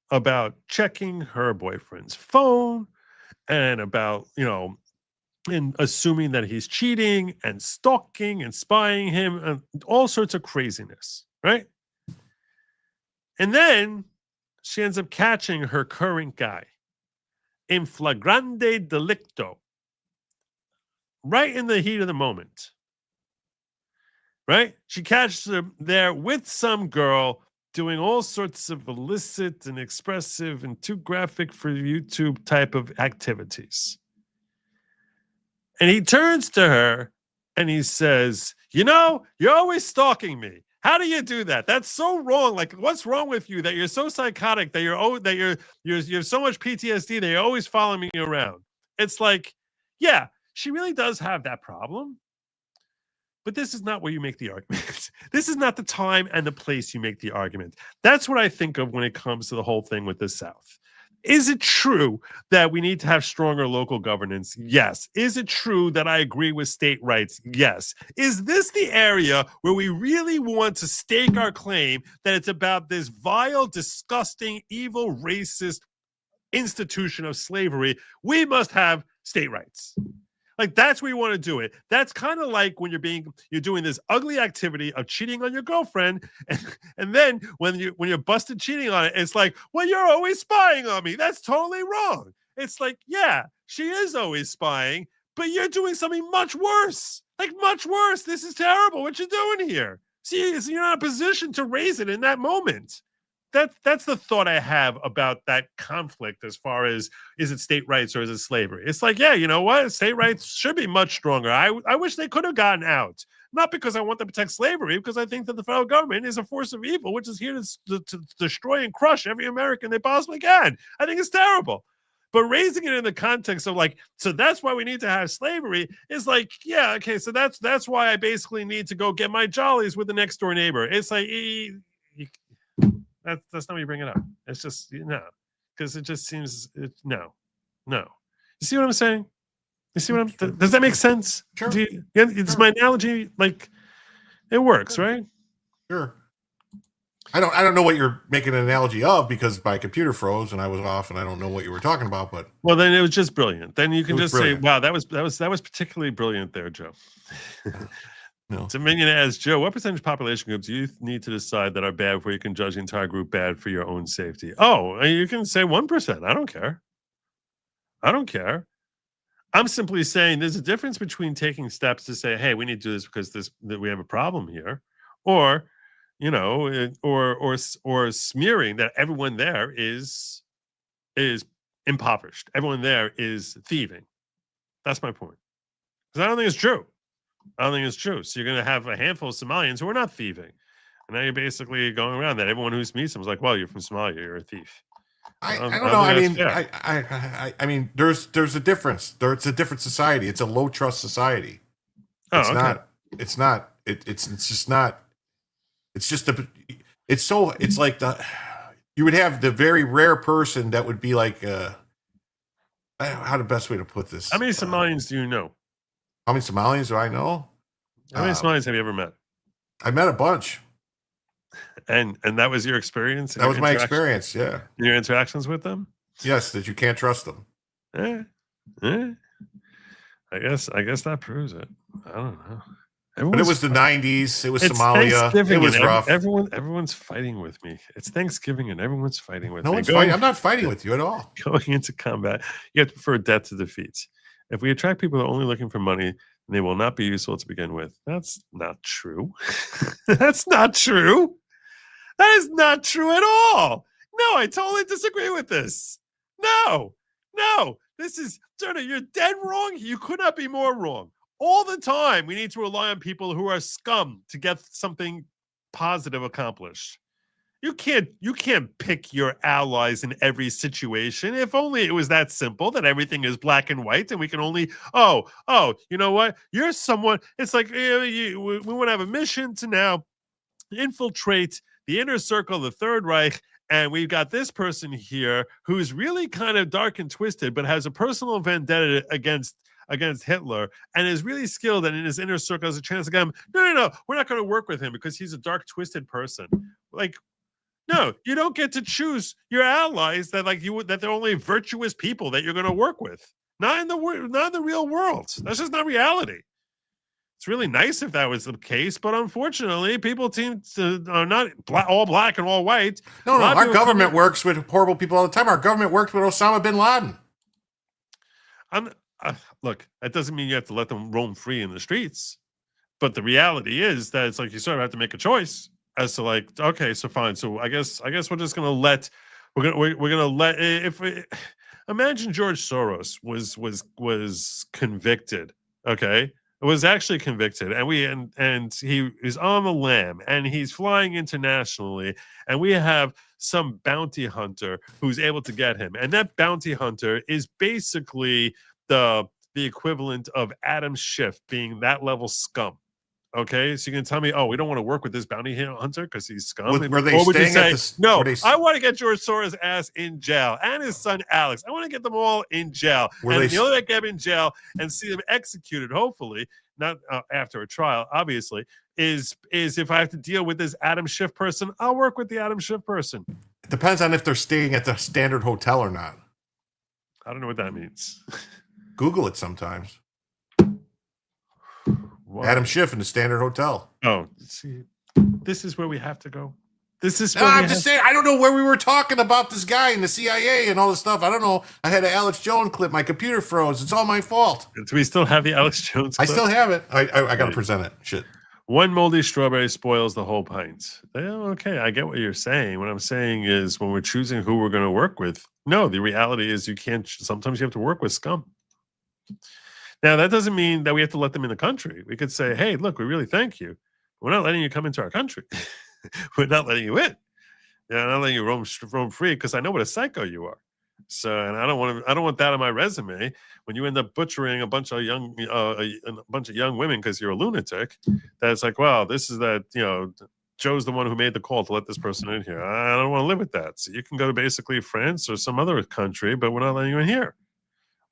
about checking her boyfriend's phone and about, and assuming that he's cheating and stalking and spying him and all sorts of craziness, right? And then she ends up catching her current guy in flagrante delicto, right in the heat of the moment, right? She catches him there with some girl doing all sorts of illicit and expressive and too graphic for YouTube type of activities. And he turns to her and he says, you're always stalking me. How do you do that? That's so wrong. Like, what's wrong with you that you're so psychotic that you have so much PTSD that you're always following me around? It's like, yeah, she really does have that problem. But this is not where you make the argument. This is not the time and the place you make the argument. That's what I think of when it comes to the whole thing with the South. Is it true that we need to have stronger local governance? Yes. Is it true that I agree with state rights? Yes. Is this the area where we really want to stake our claim that it's about this vile, disgusting, evil, racist institution of slavery? We must have state rights. Like, that's where you want to do it. That's kind of like when you're doing this ugly activity of cheating on your girlfriend, and then when you're busted cheating on it, it's like, well, you're always spying on me. That's totally wrong. It's like, yeah, she is always spying, but you're doing something much worse. Like, much worse. This is terrible. What you're doing here. See, so you're not in a position to raise it in that moment. That's the thought I have about that conflict as far as, is it state rights or is it slavery? It's like, yeah, you know what? State rights should be much stronger. I wish they could have gotten out. Not because I want to protect slavery, because I think that the federal government is a force of evil, which is here to destroy and crush every American they possibly can. I think it's terrible. But raising it in the context of like, so that's why we need to have slavery is like, yeah, okay, so that's why I basically need to go get my jollies with the next door neighbor. It's like, that's not how you bring it up. It's just, because it just seems, no. You see what I'm saying? You see what I'm, does that make sense? Sure. It's my analogy, like, it works, right? Sure. I don't know what you're making an analogy of, because my computer froze and I was off and I don't know what you were talking about, but. Well, then it was just brilliant. Then you can just brilliant. say, wow, that was particularly brilliant there, Joe. No. Dominion asks, Joe, what percentage of population groups do you need to decide that are bad before you can judge the entire group bad for your own safety? Oh, you can say 1%. I don't care. I'm simply saying there's a difference between taking steps to say, hey, we need to do this because that we have a problem here, or, or smearing that everyone there is impoverished. Everyone there is thieving. That's my point. Because I don't think it's true. So you're going to have a handful of Somalians who are not thieving. And now you're basically going around that. Everyone who meets them is like, well, you're from Somalia, you're a thief. I don't know. I mean, there's a difference. It's a different society. It's a low trust society. It's like you would have the very rare person that would be like, how the best way to put this? How many Somalians do you know? How many Somalians do I know? How many Somalians have you ever met? I met a bunch. And that was your experience? That was my experience, yeah. Your interactions with them? Yes, that you can't trust them. I guess that proves it. I don't know. But it was the 90s. It was Somalia. It was rough. Everyone's fighting with me. It's Thanksgiving and everyone's fighting with me. I'm not fighting with you at all. Going into combat, you have to prefer death to defeat. If we attract people who are only looking for money, they will not be useful to begin with. That's not true. That's not true. That is not true at all. No, I totally disagree with this. No. This is, Turner, you're dead wrong. You could not be more wrong. All the time, we need to rely on people who are scum to get something positive accomplished. You can't pick your allies in every situation. If only it was that simple, that everything is black and white and we can only, you know what? You're someone, it's like we want to have a mission to now infiltrate the inner circle of the Third Reich, and we've got this person here who's really kind of dark and twisted, but has a personal vendetta against Hitler and is really skilled and in his inner circle has a chance to get him. No, we're not going to work with him because he's a dark, twisted person. Like, no, you don't get to choose your allies that they're only virtuous people that you're going to work with. Not in the real world. That's just not reality. It's really nice if that was the case, but unfortunately, people seem to are not all black and all white. No, our government works with horrible people all the time. Our government worked with Osama bin Laden. Look, that doesn't mean you have to let them roam free in the streets, but the reality is that it's like you sort of have to make a choice as to like, okay, so fine, so I guess we're just gonna let imagine George Soros was convicted, okay. Was actually convicted, and he is on the lam, and he's flying internationally, and we have some bounty hunter who's able to get him, and that bounty hunter is basically the equivalent of Adam Schiff being that level scum. Okay, so you can tell me, oh, we don't want to work with this bounty hunter because he's scum. Were they or would you staying at say, the? no, Were they, I want to get George Soros' ass in jail and his son Alex. I want to get them all in jail. Were And they the only way I get them in jail and see them executed, hopefully, not after a trial, obviously, is if I have to deal with this Adam Schiff person, I'll work with the Adam Schiff person. it depends on if they're staying at the Standard Hotel or not. I don't know what that means. Google it sometimes. Why? Adam Schiff in the Standard Hotel. Oh, see, this is where we have to go. This is No, where I'm just saying, I don't know where we were talking about this guy in the CIA and all this stuff. I don't know. I had an Alex Jones clip. My computer froze. It's all my fault. Do we still have the Alex Jones clip? I still have it. I got to present it. Shit. One moldy strawberry spoils the whole pint. Okay, I get what you're saying. What I'm saying is when we're choosing who we're going to work with, no, the reality is you can't. Sometimes you have to work with scum. Now, that doesn't mean that we have to let them in the country. We could say, hey, look, we really thank you. We're not letting you come into our country. We're not letting you in. Yeah, I'm not letting you roam free because I know what a psycho you are. So, and I don't want that on my resume when you end up butchering a bunch of young women because you're a lunatic. That's like, wow, this is that, Joe's the one who made the call to let this person in here. I don't want to live with that. So you can go to basically France or some other country, but we're not letting you in here.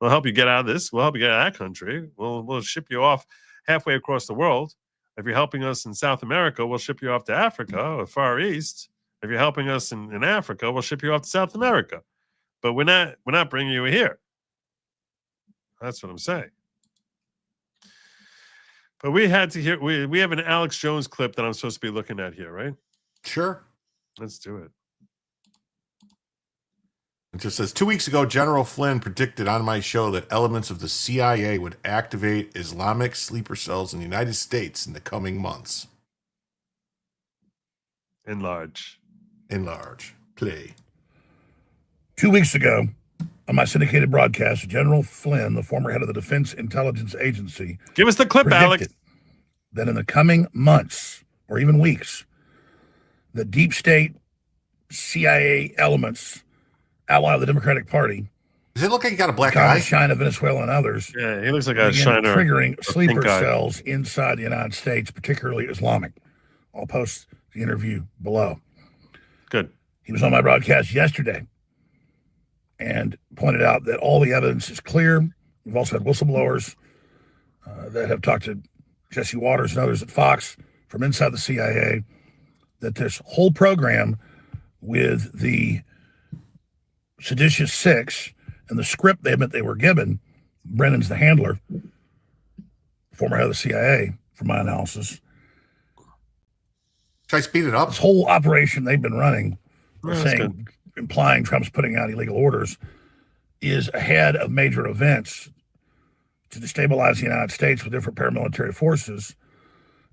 We'll help you get out of this. We'll help you get out of that country. We'll ship you off halfway across the world. If you're helping us in South America, we'll ship you off to Africa or Far East. If you're helping us in Africa, we'll ship you off to South America. But we're not bringing you here. That's what I'm saying. But we had to hear. We have an Alex Jones clip that I'm supposed to be looking at here, right? Sure. Let's do it. It just says 2 weeks ago, General Flynn predicted on my show that elements of the CIA would activate Islamic sleeper cells in the United States in the coming months. Enlarge. Play. 2 weeks ago, on my syndicated broadcast, General Flynn, the former head of the Defense Intelligence Agency, give us the clip, Alex, that in the coming months or even weeks, the deep state CIA elements ally of the Democratic Party. Does it look like you got a black eye? China, Venezuela, and others. Yeah, he looks like a Shiner. Triggering sleeper cells inside the United States, particularly Islamic. I'll post the interview below. Good. He was on my broadcast yesterday and pointed out that all the evidence is clear. We've also had whistleblowers that have talked to Jesse Waters and others at Fox from inside the CIA that this whole program with the Seditious Six and the script they were given, Brennan's the handler, former head of the CIA, from my analysis. Should I speed it up? This whole operation they've been running, implying Trump's putting out illegal orders, is ahead of major events to destabilize the United States with different paramilitary forces.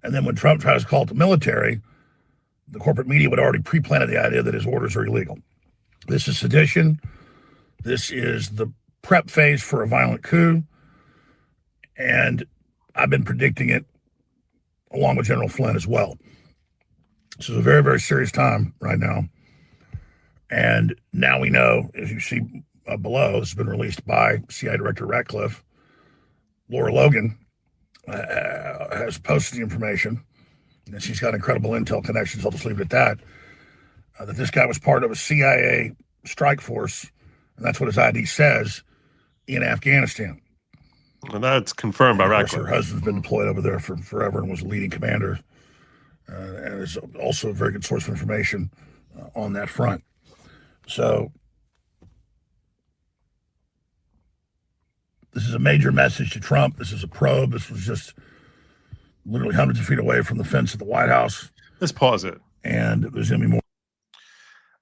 And then when Trump tries to call it the military, the corporate media would already pre-planted the idea that his orders are illegal. This is sedition. This is the prep phase for a violent coup. And I've been predicting it along with General Flynn as well. This is a very, very serious time right now. And now we know, as you see below, this has been released by CIA Director Ratcliffe. Laura Logan has posted the information, and she's got incredible intel connections. I'll just leave it at that. That this guy was part of a CIA strike force, and that's what his ID says, in Afghanistan. And that's confirmed by Ratcliffe. Her husband's been deployed over there for forever and was a leading commander, and is also a very good source of information on that front. So this is a major message to Trump. This is a probe. This was just literally hundreds of feet away from the fence at the White House. Let's pause it. And there's going to be more.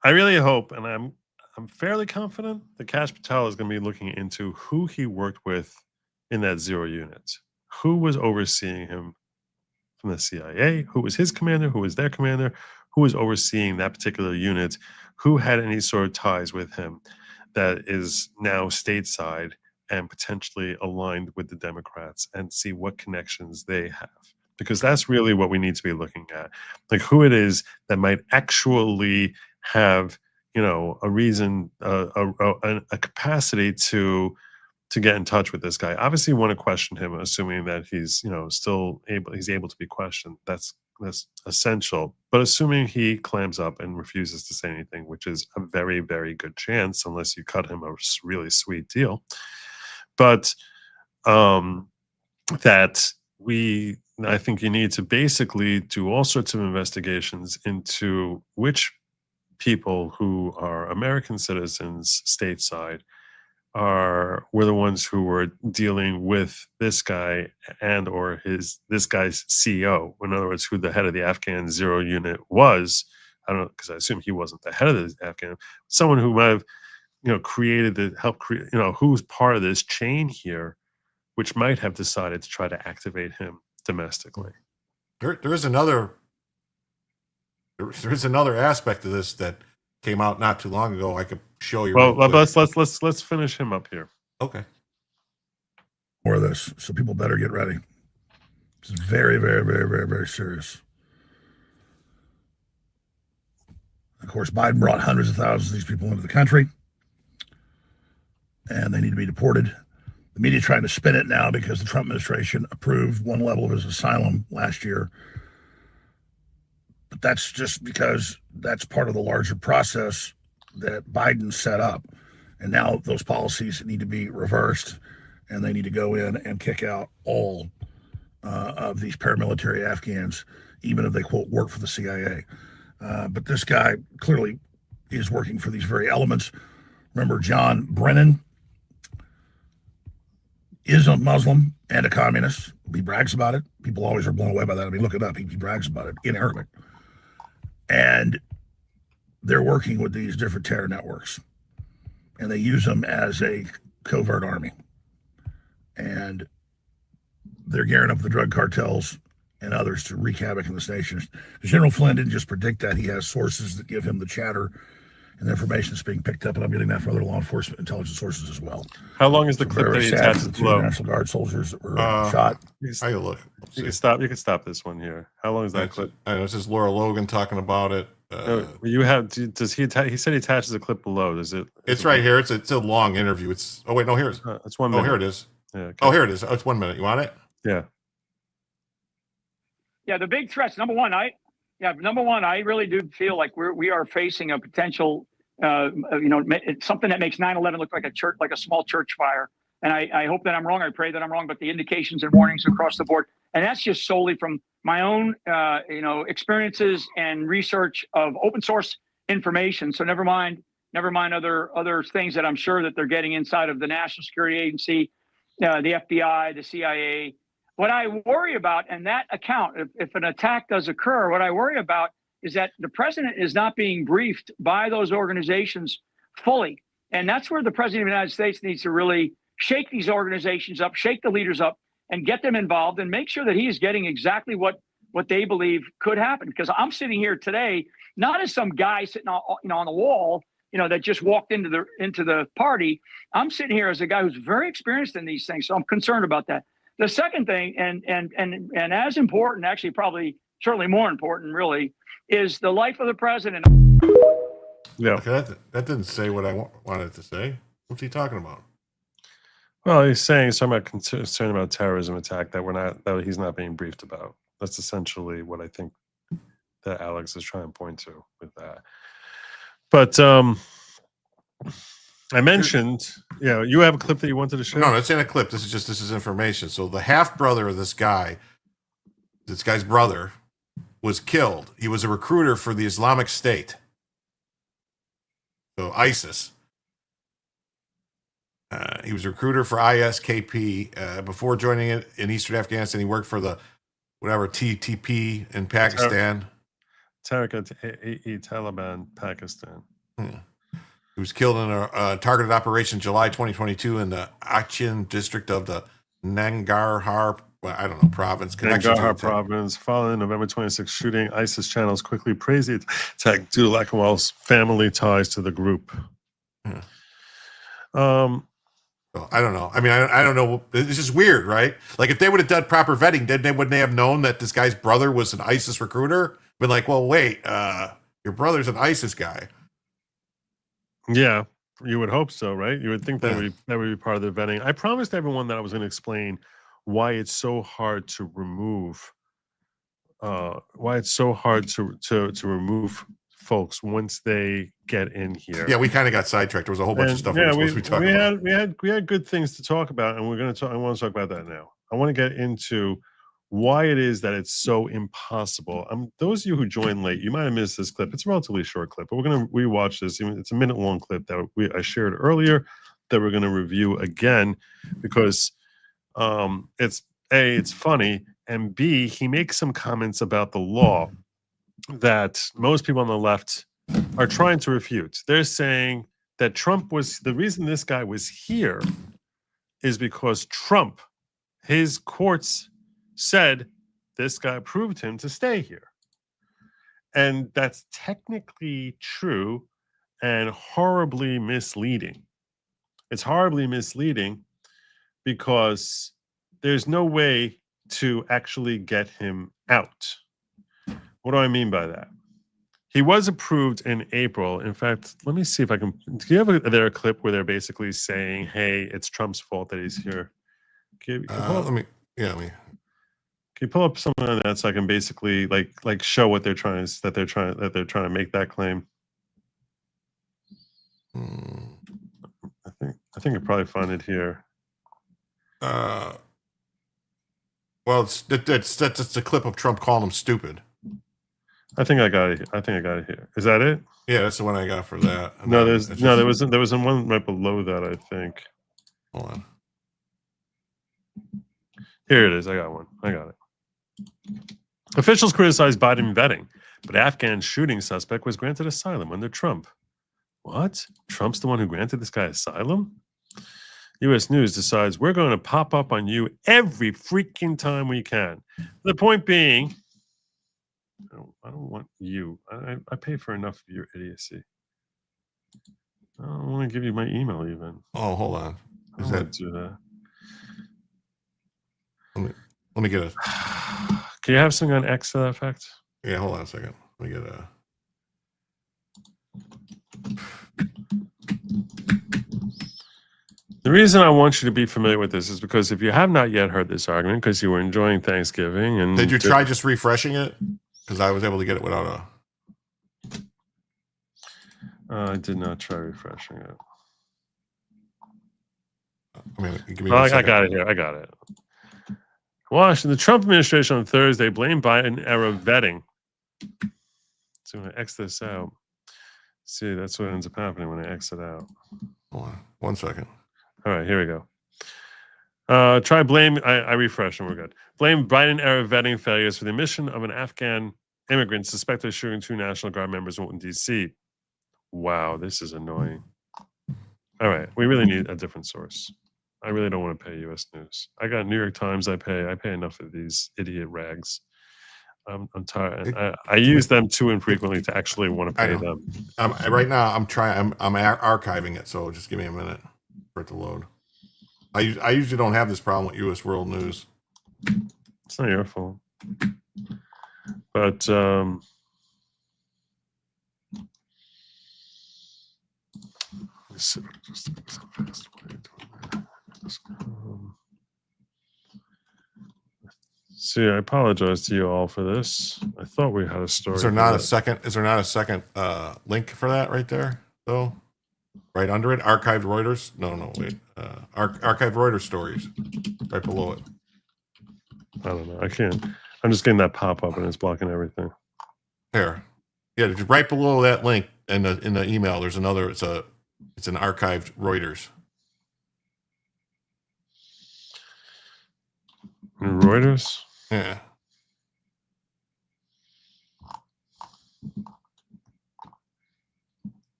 I really hope, and I'm fairly confident that Kash Patel is going to be looking into who he worked with in that 0 unit, who was overseeing him from the CIA, who was his commander, who was their commander, who was overseeing that particular unit, who had any sort of ties with him that is now stateside and potentially aligned with the Democrats, and see what connections they have. Because that's really what we need to be looking at. Like who it is that might actually have, a reason, a capacity to to get in touch with this guy. Obviously, you want to question him, assuming that he's still able to be questioned. That's essential. But assuming he clams up and refuses to say anything, which is a very, very good chance, unless you cut him a really sweet deal. But I think you need to basically do all sorts of investigations into which people who are American citizens stateside were the ones who were dealing with this guy or this guy's CEO. In other words, who the head of the Afghan Zero Unit was. I don't know, because I assume he wasn't the head of the Afghan. Someone who might have, helped create, who's part of this chain here, which might have decided to try to activate him domestically. There is another aspect of this that came out not too long ago. I could show you. Well, let's finish him up here. Okay. More of this, so people better get ready. It's very, very, very, very, very serious. Of course, Biden brought hundreds of thousands of these people into the country, and they need to be deported. The media trying to spin it now because the Trump administration approved one level of his asylum last year. But that's just because that's part of the larger process that Biden set up. And now those policies need to be reversed, and they need to go in and kick out all of these paramilitary Afghans, even if they, quote, work for the CIA. But this guy clearly is working for these very elements. Remember, John Brennan is a Muslim and a communist. He brags about it. People always are blown away by that. I mean, look it up. He brags about it in Arabic. And they're working with these different terror networks, and they use them as a covert army. And they're gearing up the drug cartels and others to wreak havoc in this nation. General Flynn didn't just predict that. He has sources that give him the chatter and the information that's being picked up, and I'm getting that from other law enforcement intelligence sources as well. How long is the clip that he attaches below? National Guard soldiers that were shot. I look. You can stop this one here. How long is that clip? I know this is Laura Logan talking about it. You have. Does he? He said he attaches a clip below. Does it? It's right here. It's a long interview. It's. Oh wait, no. Here's. It's 1 minute. Oh, here it is. Yeah, okay. Oh, here it is. Oh, it's 1 minute. You want it? Yeah. Yeah, the big threats. Number one, I really do feel like we are facing a potential, something that makes 9/11 look like a church, like a small church fire. And I hope that I'm wrong. I pray that I'm wrong. But the indications and warnings across the board, and that's just solely from my own, experiences and research of open source information. So never mind other things that I'm sure that they're getting inside of the National Security Agency, the FBI, the CIA. What I worry about, and that account, if an attack does occur, what I worry about is that the president is not being briefed by those organizations fully. And that's where the president of the United States needs to really shake these organizations up, shake the leaders up, and get them involved and make sure that he is getting exactly what they believe could happen. Because I'm sitting here today, not as some guy sitting on the wall, that just walked into the party. I'm sitting here as a guy who's very experienced in these things. So I'm concerned about that. The second thing, and as important, actually probably certainly more important really, is the life of the president. Yeah. Okay, that didn't say what I wanted to say. What's he talking about? Well, he's talking about concern about terrorism attack that he's not being briefed about. That's essentially what I think that Alex is trying to point to with that. But I mentioned, you have a clip that you wanted to show? No, it's in a clip. This is information. So the half brother of this guy's brother was killed. He was a recruiter for the Islamic State. So ISIS. He was a recruiter for ISKP. Before joining it in Eastern Afghanistan, he worked for the TTP in Pakistan. Taliban, Pakistan. He was killed in a targeted operation July 2022 in the Achin district of the Nangarhar, province. Nangarhar province. Following November 26th shooting, ISIS channels quickly praised the attack due to Lakhwal's family ties to the group. So I don't know. I mean, I don't know. This is weird, right? Like if they would have done proper vetting, wouldn't they have known that this guy's brother was an ISIS recruiter? Been like, well, wait, your brother's an ISIS guy. Yeah. You would hope so, right? You would think that that would be part of the vetting. I promised everyone that I was going to explain why it's so hard to remove. Why it's so hard to remove folks once they get in here. Yeah, we kind of got sidetracked. There was a whole bunch of stuff we were supposed to be talking about. We had good things to talk about, and we're going to talk. I want to talk about that now. I want to get into why it is that it's so impossible. Those of you who joined late, you might have missed this clip. It's a relatively short clip, but we're going to rewatch this. It's a minute-long clip that I shared earlier that we're going to review again because it's funny, and B, he makes some comments about the law that most people on the left are trying to refute. They're saying that Trump was the reason this guy was here is because Trump, his courts said this guy approved him to stay here. And that's technically true and horribly misleading. It's horribly misleading because there's no way to actually get him out. What do I mean by that? He was approved in April. In fact, let me see if I can. Do you have a clip where they're basically saying, "Hey, it's Trump's fault that he's here"? Can you pull up something on that so I can basically like show what they're trying to make that claim? I think you probably find it here. Well, that's a clip of Trump calling him stupid. I think I got it. I think I got it here. Is that it? Yeah, that's the one I got for that. And no, there was one right below that. I think. Hold on. Here it is. I got one. I got it. Officials criticized Biden vetting, but Afghan shooting suspect was granted asylum under Trump. What? Trump's the one who granted this guy asylum? U.S. News decides we're going to pop up on you every freaking time we can. The point being, I don't want you. I pay for enough of your idiocy. I don't want to give you my email even. Oh, hold on. I don't want to do that. Let me get a. Can you have something on X to that effect? Yeah, hold on a second. Let me get a. The reason I want you to be familiar with this is because if you have not yet heard this argument, because you were enjoying Thanksgiving, and did you try just refreshing it? Because I was able to get it without a. I did not try refreshing it. I mean, give me I got it here. I got it. Washington, the Trump administration on Thursday blamed Biden era vetting. So I'm going to X this out. See, that's what ends up happening when I X it out. Hold on 1 second. All right, here we go. Try blame. I refresh and we're good. Blame Biden era vetting failures for the admission of an Afghan immigrant suspected of shooting 2 National Guard members in Washington, D.C. Wow, this is annoying. All right, we really need a different source. I really don't want to pay U.S. News. I got New York Times. I pay enough of these idiot rags. I'm tired. I use them too infrequently to actually want to pay them. Right now, I'm archiving it, so just give me a minute for it to load. I usually don't have this problem with U.S. World News. It's not your fault, but let's see. Just fast. What are you doing there? See, I apologize to you all for this. I thought we had a story. Is there not a second link for that right there though? Right under it, archived Reuters. No, wait. Archived Reuters stories, right below it. I don't know. I can't. I'm just getting that pop up and it's blocking everything. Here, yeah, right below that link in the email. There's another. It's an archived Reuters. Reuters? Yeah.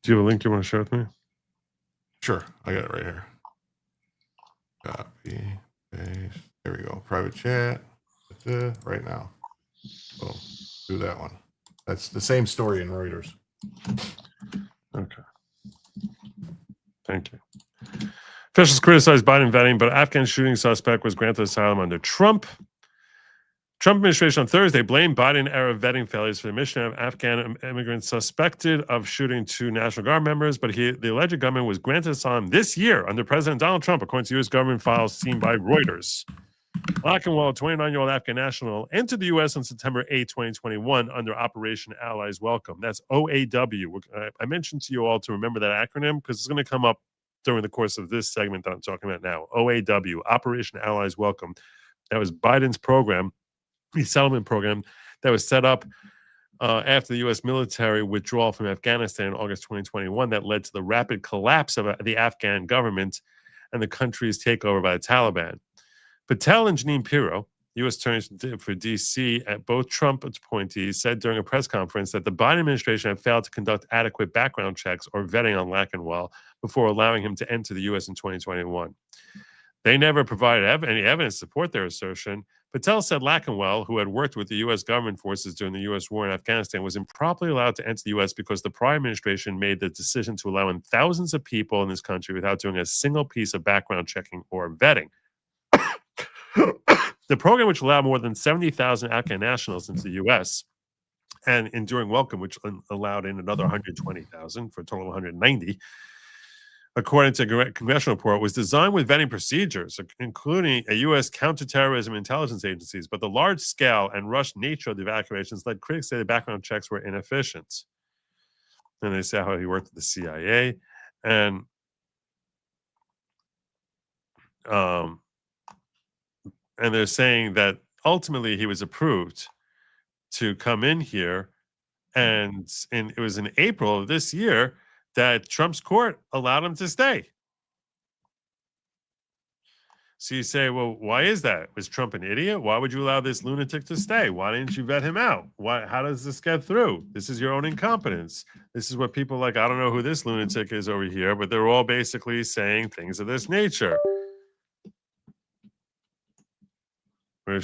Do you have a link you want to share with me? Sure. I got it right here. Copy, paste. There we go. Private chat. That's it. Right now. Boom. Do that one. That's the same story in Reuters. Okay. Thank you. Officials criticized Biden vetting, but Afghan shooting suspect was granted asylum under Trump. Trump administration on Thursday blamed Biden-era vetting failures for the mission of Afghan immigrants suspected of shooting 2 National Guard members, but the alleged gunman was granted asylum this year under President Donald Trump, according to U.S. government files seen by Reuters. Lockenwell, a 29-year-old Afghan national, entered the U.S. on September 8, 2021 under Operation Allies Welcome. That's OAW. I mentioned to you all to remember that acronym because it's going to come up during the course of this segment that I'm talking about now. OAW, Operation Allies Welcome. That was Biden's program, the settlement program that was set up after the U.S. military withdrawal from Afghanistan in August 2021 that led to the rapid collapse of the Afghan government and the country's takeover by the Taliban. Patel and Jeanine Pirro, U.S. attorneys for D.C. at both Trump appointees, said during a press conference that the Biden administration had failed to conduct adequate background checks or vetting on Lockenwell before allowing him to enter the U.S. in 2021. They never provided any evidence to support their assertion. Patel said Lockenwell, who had worked with the U.S. government forces during the U.S. war in Afghanistan, was improperly allowed to enter the U.S. because the prior administration made the decision to allow in thousands of people in this country without doing a single piece of background checking or vetting. The program, which allowed more than 70,000 Afghan nationals into the U.S., and Enduring Welcome, which allowed in another 120,000 for a total of 190, according to a congressional report, was designed with vetting procedures, including a U.S. counterterrorism intelligence agencies, but the large scale and rushed nature of the evacuations led critics to say the background checks were inefficient. And they say how he worked with the CIA, and they're saying that ultimately he was approved to come in here, and it was in April of this year that Trump's court allowed him to stay. So you say, well, why is that? Was Trump an idiot? Why would you allow this lunatic to stay? Why didn't you vet him out? How does this get through? This is your own incompetence. This is what people like, I don't know who this lunatic is over here, but they're all basically saying things of this nature. I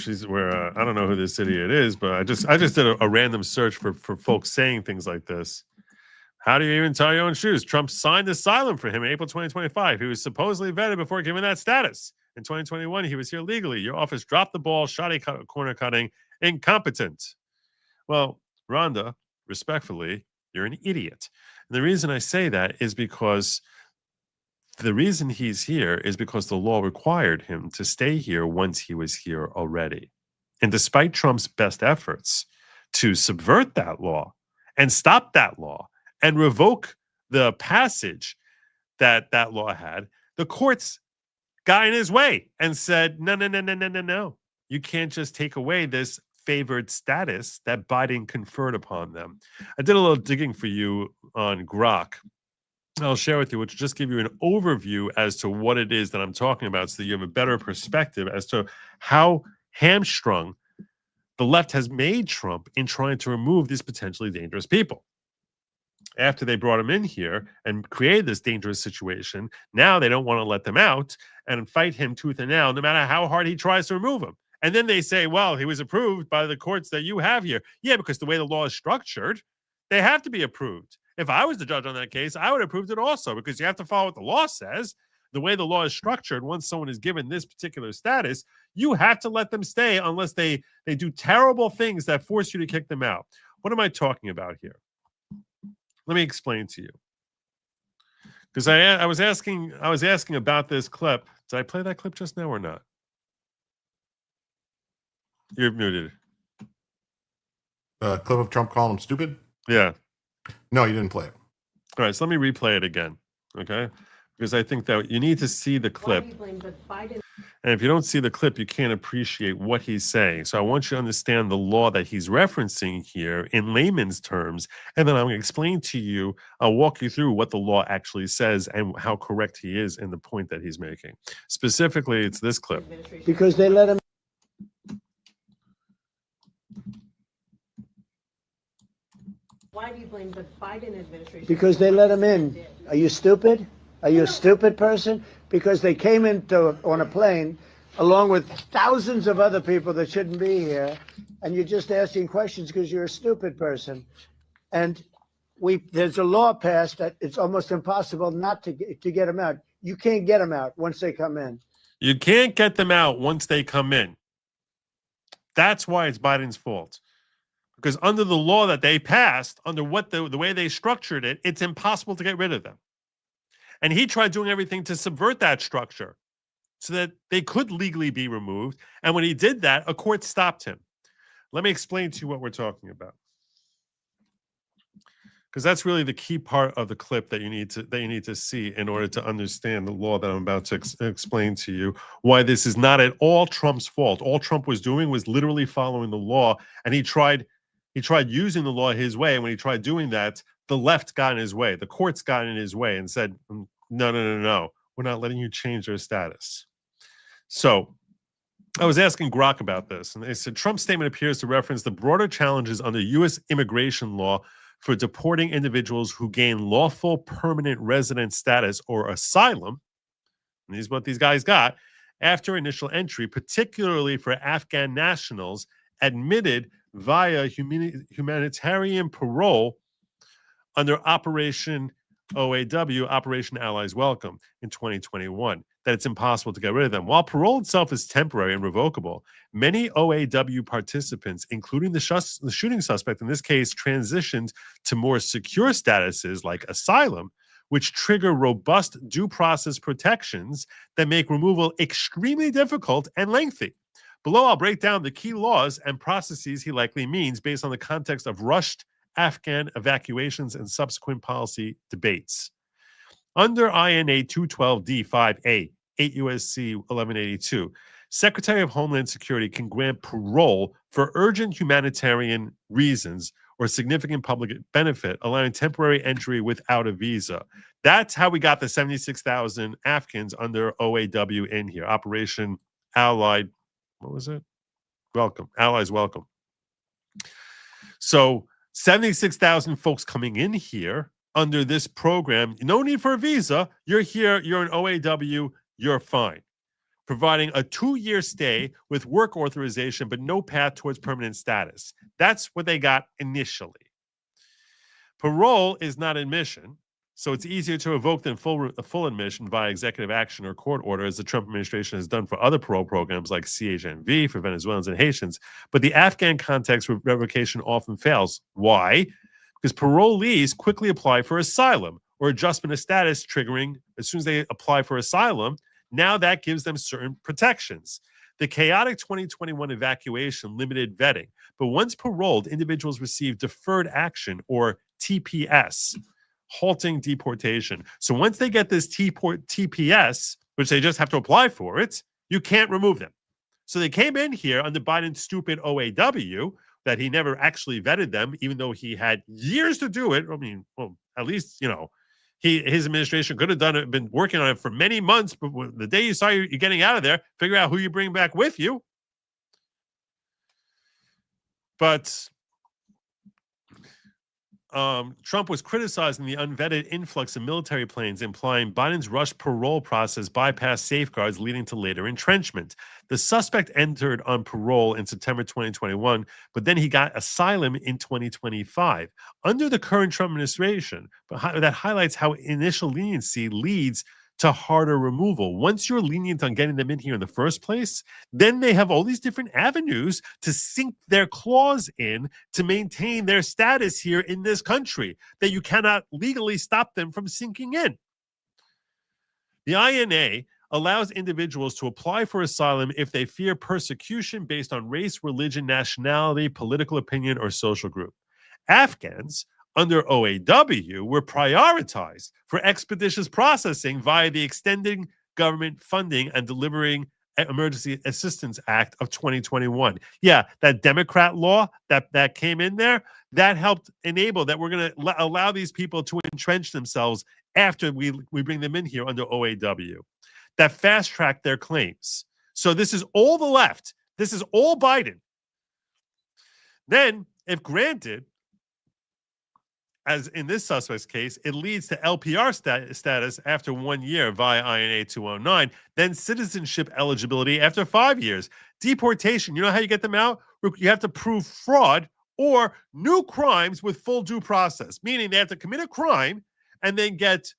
don't know who this idiot is, but I just did a random search for folks saying things like this. How do you even tie your own shoes? Trump signed asylum for him in April 2025. He was supposedly vetted before given that status. In 2021, he was here legally. Your office dropped the ball, shoddy corner cutting, incompetent. Well, Rhonda, respectfully, you're an idiot. And the reason I say that is because the reason he's here is because the law required him to stay here once he was here already. And despite Trump's best efforts to subvert that law and stop that law and revoke the passage that law had, the courts got in his way and said, no. You can't just take away this favored status that Biden conferred upon them. I did a little digging for you on Grok. I'll share with you, which will just give you an overview as to what it is that I'm talking about so that you have a better perspective as to how hamstrung the left has made Trump in trying to remove these potentially dangerous people. After they brought him in here and created this dangerous situation, now they don't want to let them out and fight him tooth and nail, no matter how hard he tries to remove them. And then they say, well, he was approved by the courts that you have here. Yeah, because the way the law is structured, they have to be approved. If I was the judge on that case, I would have approved it also, because you have to follow what the law says. The way the law is structured, once someone is given this particular status, you have to let them stay unless they do terrible things that force you to kick them out. What am I talking about here? Let me explain to you. Because I was asking about this clip. Did I play that clip just now or not? You're muted. Clip of Trump calling him stupid? Yeah. No, you didn't play it. All right, so let me replay it again, okay? Because I think that you need to see the clip. And if you don't see the clip, you can't appreciate what he's saying. So I want you to understand the law that he's referencing here in layman's terms. And then I'm going to explain to you, I'll walk you through what the law actually says and how correct he is in the point that he's making. Specifically, it's this clip. Because they let him. Why do you blame the Biden administration? Because they let him in. Are you stupid? Are you a stupid person? Because they came on a plane along with thousands of other people that shouldn't be here, and you're just asking questions because you're a stupid person. And there's a law passed that it's almost impossible not to get them out. You can't get them out once they come in. You can't get them out once they come in. That's why it's Biden's fault. Because under the law that they passed, under what the way they structured it, it's impossible to get rid of them. And he tried doing everything to subvert that structure so that they could legally be removed. And when he did that, a court stopped him. Let me explain to you what we're talking about, because that's really the key part of the clip that you need to see in order to understand the law that I'm about to explain to you. Why this is not at all Trump's fault. All Trump was doing was literally following the law, and he tried using the law his way. And when he tried doing that, the left got in his way. The courts got in his way and said, no, we're not letting you change their status. So I was asking Grok about this, and they said Trump's statement appears to reference the broader challenges under U.S. immigration law for deporting individuals who gain lawful permanent resident status or asylum. And this is what these guys got after initial entry, particularly for Afghan nationals admitted via humanitarian parole under Operation OAW, Operation Allies Welcome, in 2021, that it's impossible to get rid of them. While parole itself is temporary and revocable, many OAW participants, including the shooting suspect in this case, transitioned to more secure statuses like asylum, which trigger robust due process protections that make removal extremely difficult and lengthy. Below, I'll break down the key laws and processes he likely means based on the context of rushed Afghan evacuations and subsequent policy debates. Under INA 212D5A, 8 U.S.C. 1182, Secretary of Homeland Security can grant parole for urgent humanitarian reasons or significant public benefit, allowing temporary entry without a visa. That's how we got the 76,000 Afghans under OAW in here. Operation Allied, what was it? Welcome. Allies Welcome. So 76,000 folks coming in here under this program, no need for a visa. You're here, you're an OAW, you're fine. Providing a 2-year stay with work authorization, but no path towards permanent status. That's what they got initially. Parole is not admission, so it's easier to revoke than full admission via executive action or court order, as the Trump administration has done for other parole programs like CHMV for Venezuelans and Haitians. But the Afghan context, revocation often fails. Why? Because parolees quickly apply for asylum or adjustment of status, triggering as soon as they apply for asylum. Now that gives them certain protections. The chaotic 2021 evacuation limited vetting, but once paroled, individuals receive deferred action or TPS, halting deportation. So once they get this TPS, which they just have to apply for it, you can't remove them. So they came in here under Biden's stupid OAW that he never actually vetted them, even though he had years to do it. I mean, well, at least, his administration could have done it, been working on it for many months, but the day you saw you're getting out of there, figure out who you bring back with you. But Trump was criticizing the unvetted influx of military planes, implying Biden's rushed parole process bypassed safeguards, leading to later entrenchment. The suspect entered on parole in September 2021, but then he got asylum in 2025. Under the current Trump administration, that highlights how initial leniency leads to harder removal. Once you're lenient on getting them in here in the first place, then they have all these different avenues to sink their claws in to maintain their status here in this country that you cannot legally stop them from sinking in. The INA allows individuals to apply for asylum if they fear persecution based on race, religion, nationality, political opinion, or social group. Afghans under OAW were prioritized for expeditious processing via the Extending Government Funding and Delivering Emergency Assistance Act of 2021. Yeah, that Democrat law that came in there, that helped enable that we're going to allow these people to entrench themselves after we bring them in here under OAW. That fast-tracked their claims. So this is all the left. This is all Biden. Then, if granted, as in this suspect's case, it leads to LPR status after 1 year via INA 209, then citizenship eligibility after 5 years. Deportation, you know how you get them out? You have to prove fraud or new crimes with full due process, meaning they have to commit a crime and then get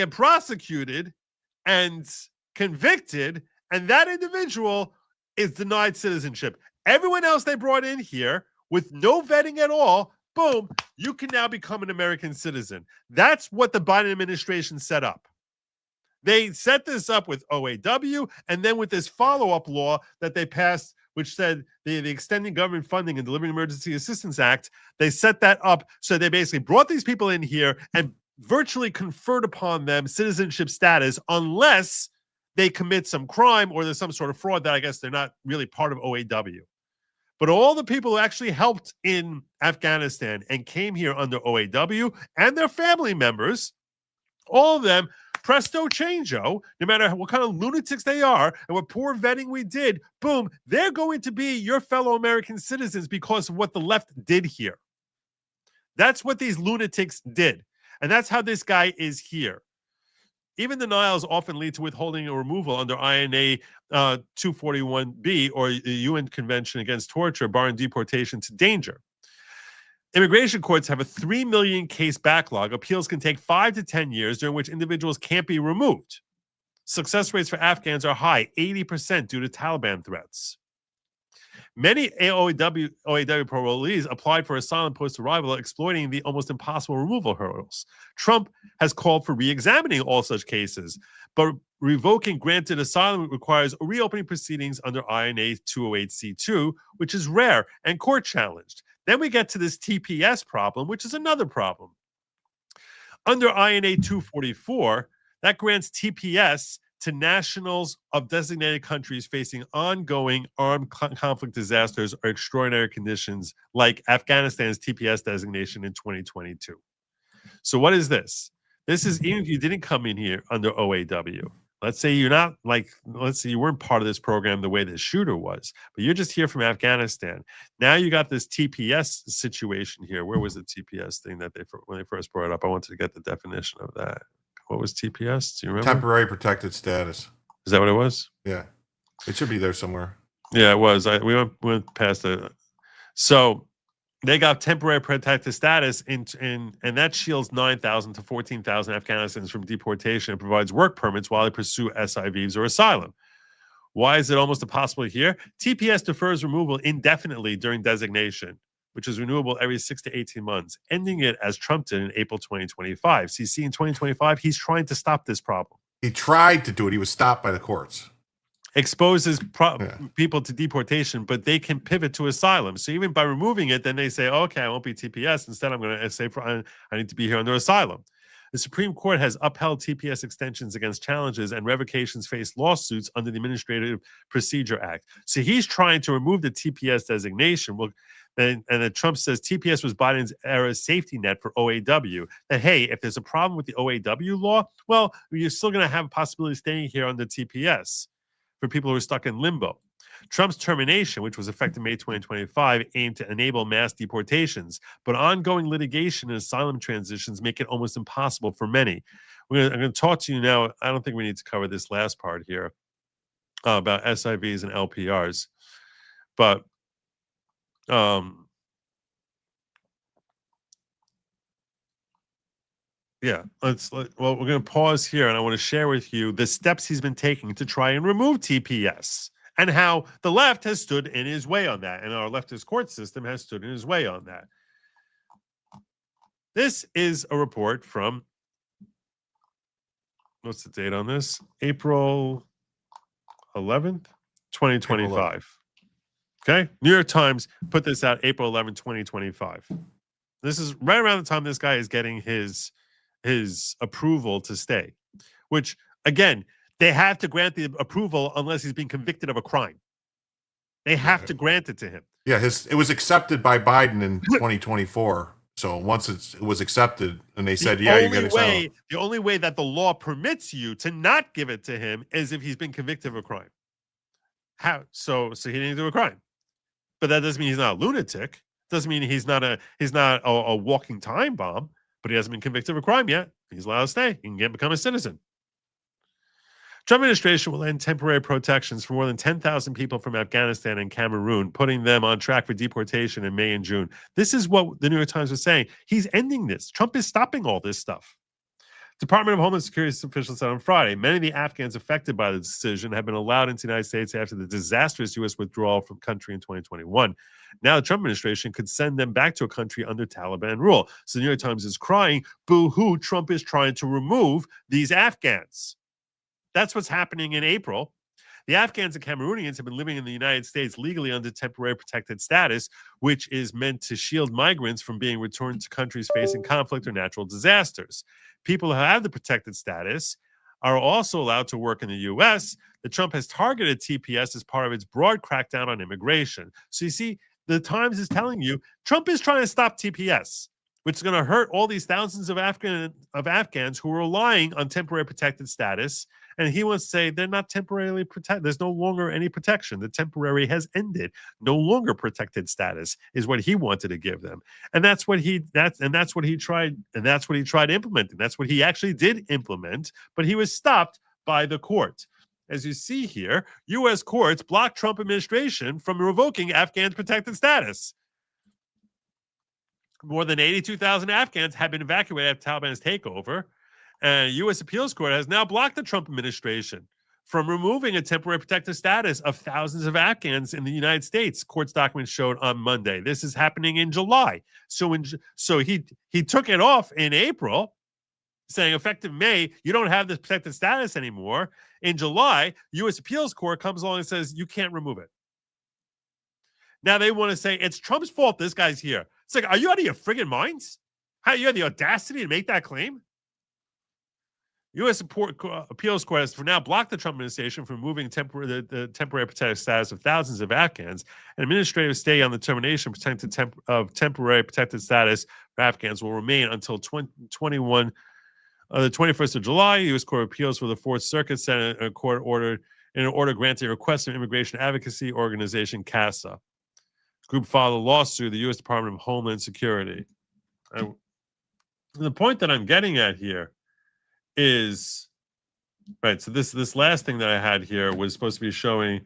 prosecuted and convicted, and that individual is denied citizenship. Everyone else they brought in here with no vetting at all, boom, you can now become an American citizen. That's what the Biden administration set up. They set this up with OAW and then with this follow-up law that they passed, which said the Extending Government Funding and Delivering Emergency Assistance Act. They set that up. So they basically brought these people in here and virtually conferred upon them citizenship status unless they commit some crime or there's some sort of fraud that I guess they're not really part of OAW. But all the people who actually helped in Afghanistan and came here under OAW and their family members, all of them, presto changeo, no matter what kind of lunatics they are and what poor vetting we did, boom, they're going to be your fellow American citizens because of what the left did here. That's what these lunatics did. And that's how this guy is here. Even denials often lead to withholding or removal under INA 241B or the UN Convention Against Torture, barring deportation to danger. Immigration courts have a 3 million case backlog. Appeals can take 5 to 10 years, during which individuals can't be removed. Success rates for Afghans are high, 80% due to Taliban threats. Many OAW parolees applied for asylum post-arrival, exploiting the almost impossible removal hurdles. Trump has called for re-examining all such cases, but revoking granted asylum requires reopening proceedings under INA 208C2, which is rare and court-challenged. Then we get to this TPS problem, which is another problem. Under INA 244, that grants TPS to nationals of designated countries facing ongoing armed conflict disasters or extraordinary conditions, like Afghanistan's TPS designation in 2022. So what is this? This is even if you didn't come in here under OAW. Let's say you're not let's say you weren't part of this program the way this shooter was, but you're just here from Afghanistan. Now you got this TPS situation here. Where was the TPS thing that when they first brought it up? I wanted to get the definition of that. What was TPS? Do you remember? Temporary protected status. Is that what it was? Yeah. It should be there somewhere. Yeah, it was. We went past it. So they got temporary protected status and that shields 9,000 to 14,000 Afghanistans from deportation and provides work permits while they pursue SIVs or asylum. Why is it almost impossible here? TPS defers removal indefinitely during designation, which is renewable every 6 to 18 months, ending it as Trump did in April 2025. So you see, in 2025, he's trying to stop this problem. He tried to do it. He was stopped by the courts. Exposes people to deportation, but they can pivot to asylum. So even by removing it, then they say, okay, I won't be TPS. Instead, I'm going to say I need to be here under asylum. The Supreme Court has upheld TPS extensions against challenges, and revocations face lawsuits under the Administrative Procedure Act. So he's trying to remove the TPS designation. Well, and then Trump says TPS was Biden's era safety net for OAW. That, hey, if there's a problem with the OAW law, well, you're still going to have a possibility of staying here under TPS for people who are stuck in limbo. Trump's termination, which was effective May 2025, aimed to enable mass deportations, but ongoing litigation and asylum transitions make it almost impossible for many. I'm going to talk to you now. I don't think we need to cover this last part here about SIVs and LPRs, but yeah, well, we're going to pause here, and I want to share with you the steps he's been taking to try and remove TPS and how the left has stood in his way on that, and our leftist court system has stood in his way on that. This is a report from, what's the date on this? April 11th, 2025. Okay? New York Times put this out April 11, 2025. This is right around the time this guy is getting his approval to stay, which, again, they have to grant the approval unless he's been convicted of a crime. They have to grant it to him. Yeah, it was accepted by Biden in 2024. So once it was accepted and they said, yeah, you're going to the only way that the law permits you to not give it to him is if he's been convicted of a crime. How? So he didn't do a crime. But that doesn't mean he's not a lunatic. Doesn't mean he's not a walking time bomb. But he hasn't been convicted of a crime yet. He's allowed to stay. He can become a citizen. Trump administration will end temporary protections for more than 10,000 people from Afghanistan and Cameroon, putting them on track for deportation in May and June. This is what the New York Times was saying. He's ending this. Trump is stopping all this stuff. Department of Homeland Security officials said on Friday, many of the Afghans affected by the decision have been allowed into the United States after the disastrous U.S. withdrawal from the country in 2021. Now the Trump administration could send them back to a country under Taliban rule. So the New York Times is crying, boo-hoo, Trump is trying to remove these Afghans. That's what's happening in April. The Afghans and Cameroonians have been living in the United States legally under temporary protected status, which is meant to shield migrants from being returned to countries facing conflict or natural disasters. People who have the protected status are also allowed to work in the U.S. The Trump has targeted TPS as part of its broad crackdown on immigration. So you see, the Times is telling you Trump is trying to stop TPS, which is going to hurt all these thousands of Afghans who are relying on temporary protected status. And he wants to say they're not temporarily protected. There's no longer any protection. The temporary has ended. No longer protected status is what he wanted to give them. And that's what he tried implementing. That's what he actually did implement, but he was stopped by the court. As you see here, U.S. courts blocked Trump administration from revoking Afghans' protected status. More than 82,000 Afghans have been evacuated after Taliban's takeover. And U.S. appeals court has now blocked the Trump administration from removing a temporary protected status of thousands of Afghans in the United States. Court's documents showed on Monday. This is happening in July. So he took it off in April, saying effective May, you don't have this protected status anymore. In July, U.S. appeals court comes along and says you can't remove it. Now they want to say it's Trump's fault this guy's here. It's like, are you out of your friggin' minds? How you have the audacity to make that claim? U.S. appeals court has for now blocked the Trump administration from removing the temporary protected status of thousands of Afghans. An administrative stay on the termination of temporary protected status for Afghans will remain until the 21st of July. U.S. Court of Appeals for the Fourth Circuit sent a court order in an order granting a request from immigration advocacy organization CASA. The group filed a lawsuit to the U.S. Department of Homeland Security. The point that I'm getting at here is right. So this last thing that I had here was supposed to be showing.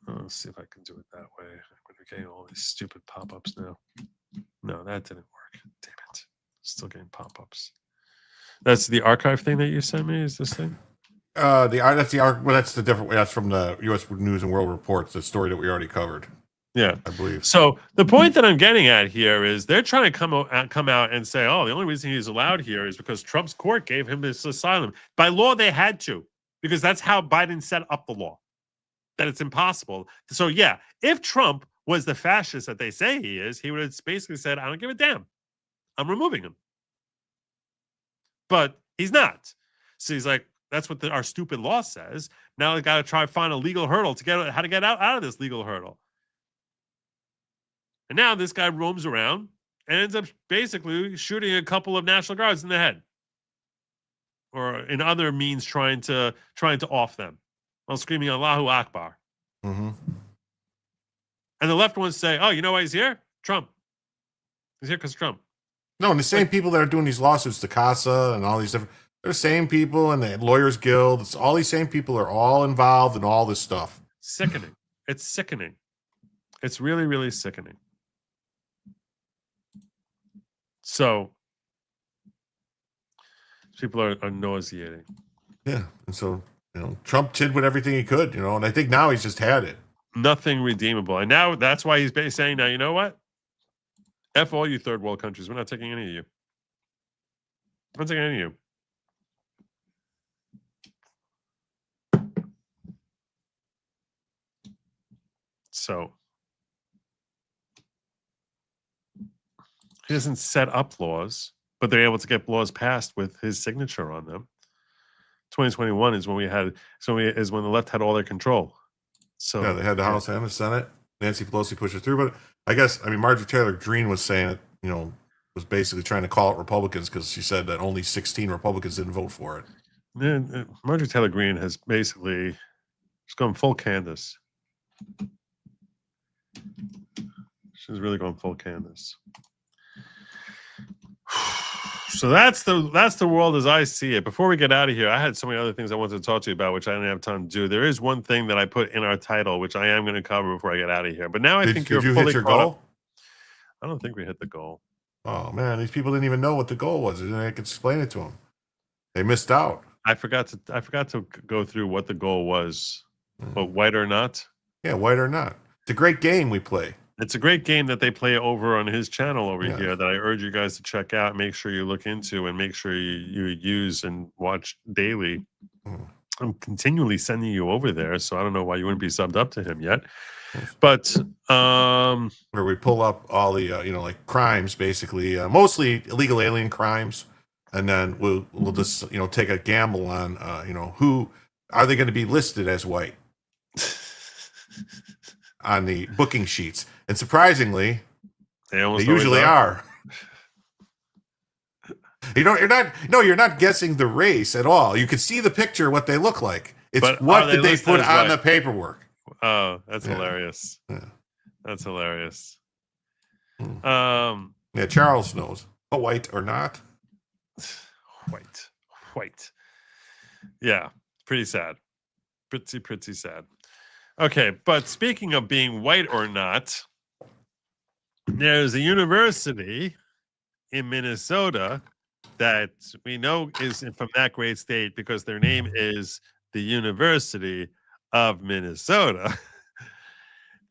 Let's see if I can do it that way. I'm getting all these stupid pop-ups now. No, that didn't work. Damn it! Still getting pop-ups. That's the archive thing that you sent me. Is this thing? That's the different way. That's from the U.S. News and World Reports, the story that we already covered. Yeah, I believe. So the point that I'm getting at here is they're trying to come out and say, oh, the only reason he's allowed here is because Trump's court gave him this asylum. By law, they had to, because that's how Biden set up the law, that it's impossible. So yeah, if Trump was the fascist that they say he is, he would have basically said, I don't give a damn. I'm removing him. But he's not. So he's like, that's what our stupid law says. Now they got to try to find a legal hurdle to get how to get out of this legal hurdle. And now this guy roams around and ends up basically shooting a couple of National Guards in the head, or in other means trying to off them while screaming Allahu Akbar. Mm-hmm. And the left ones say, "Oh, you know why he's here? Trump. He's here because Trump." No, and the same people that are doing these lawsuits to CASA and all these different, they're the same people, and the Lawyers Guild. It's all these same people are all involved in all this stuff. Sickening. It's sickening. It's really, really sickening. So people are nauseating. Yeah. And so, Trump did with everything he could, and I think now he's just had it. Nothing redeemable. And now that's why he's saying, now, you know what? F all you third world countries. We're not taking any of you. We're not taking any of you. So he doesn't set up laws, but they're able to get laws passed with his signature on them. 2021 is when when the left had all their control. So yeah, they had the House and the Senate. Nancy Pelosi pushed it through, but I guess Marjorie Taylor Greene was saying it. Was basically trying to call it Republicans because she said that only 16 Republicans didn't vote for it. Marjorie Taylor Greene has basically gone full Candace. She's really gone full Candace. So that's the world as I see it. Before we get out of here, I had so many other things I wanted to talk to you about, which I didn't have time to do. There is one thing that I put in our title, which I am going to cover before I get out of here. But now I think you're fully hit your caught goal? up. I don't think we hit the goal. Oh man, these people didn't even know what the goal was, and I could explain it to them. They missed out. I forgot to go through what the goal was. But white or not? Yeah, white or not. It's a great game we play. It's a great game that they play over on his channel over Yeah. here that I urge you guys to check out. Make sure you look into and make sure you use and watch daily. I'm continually sending you over there, so I don't know why you wouldn't be subbed up to him yet. But where we pull up all the like crimes, basically, mostly illegal alien crimes, and then we'll just take a gamble on who are they going to be listed as white on the booking sheets, and surprisingly, they usually are. You're not guessing the race at all. You can see the picture, what they look like. It's But what are did they listed put as on white? the paperwork. Oh, that's Yeah. hilarious. Yeah. That's hilarious. Yeah, Charles knows. Oh, white or not? White. Yeah, pretty sad. Pretty sad. Okay, but speaking of being white or not, there's a university in Minnesota that we know is from that great state because their name is the University of Minnesota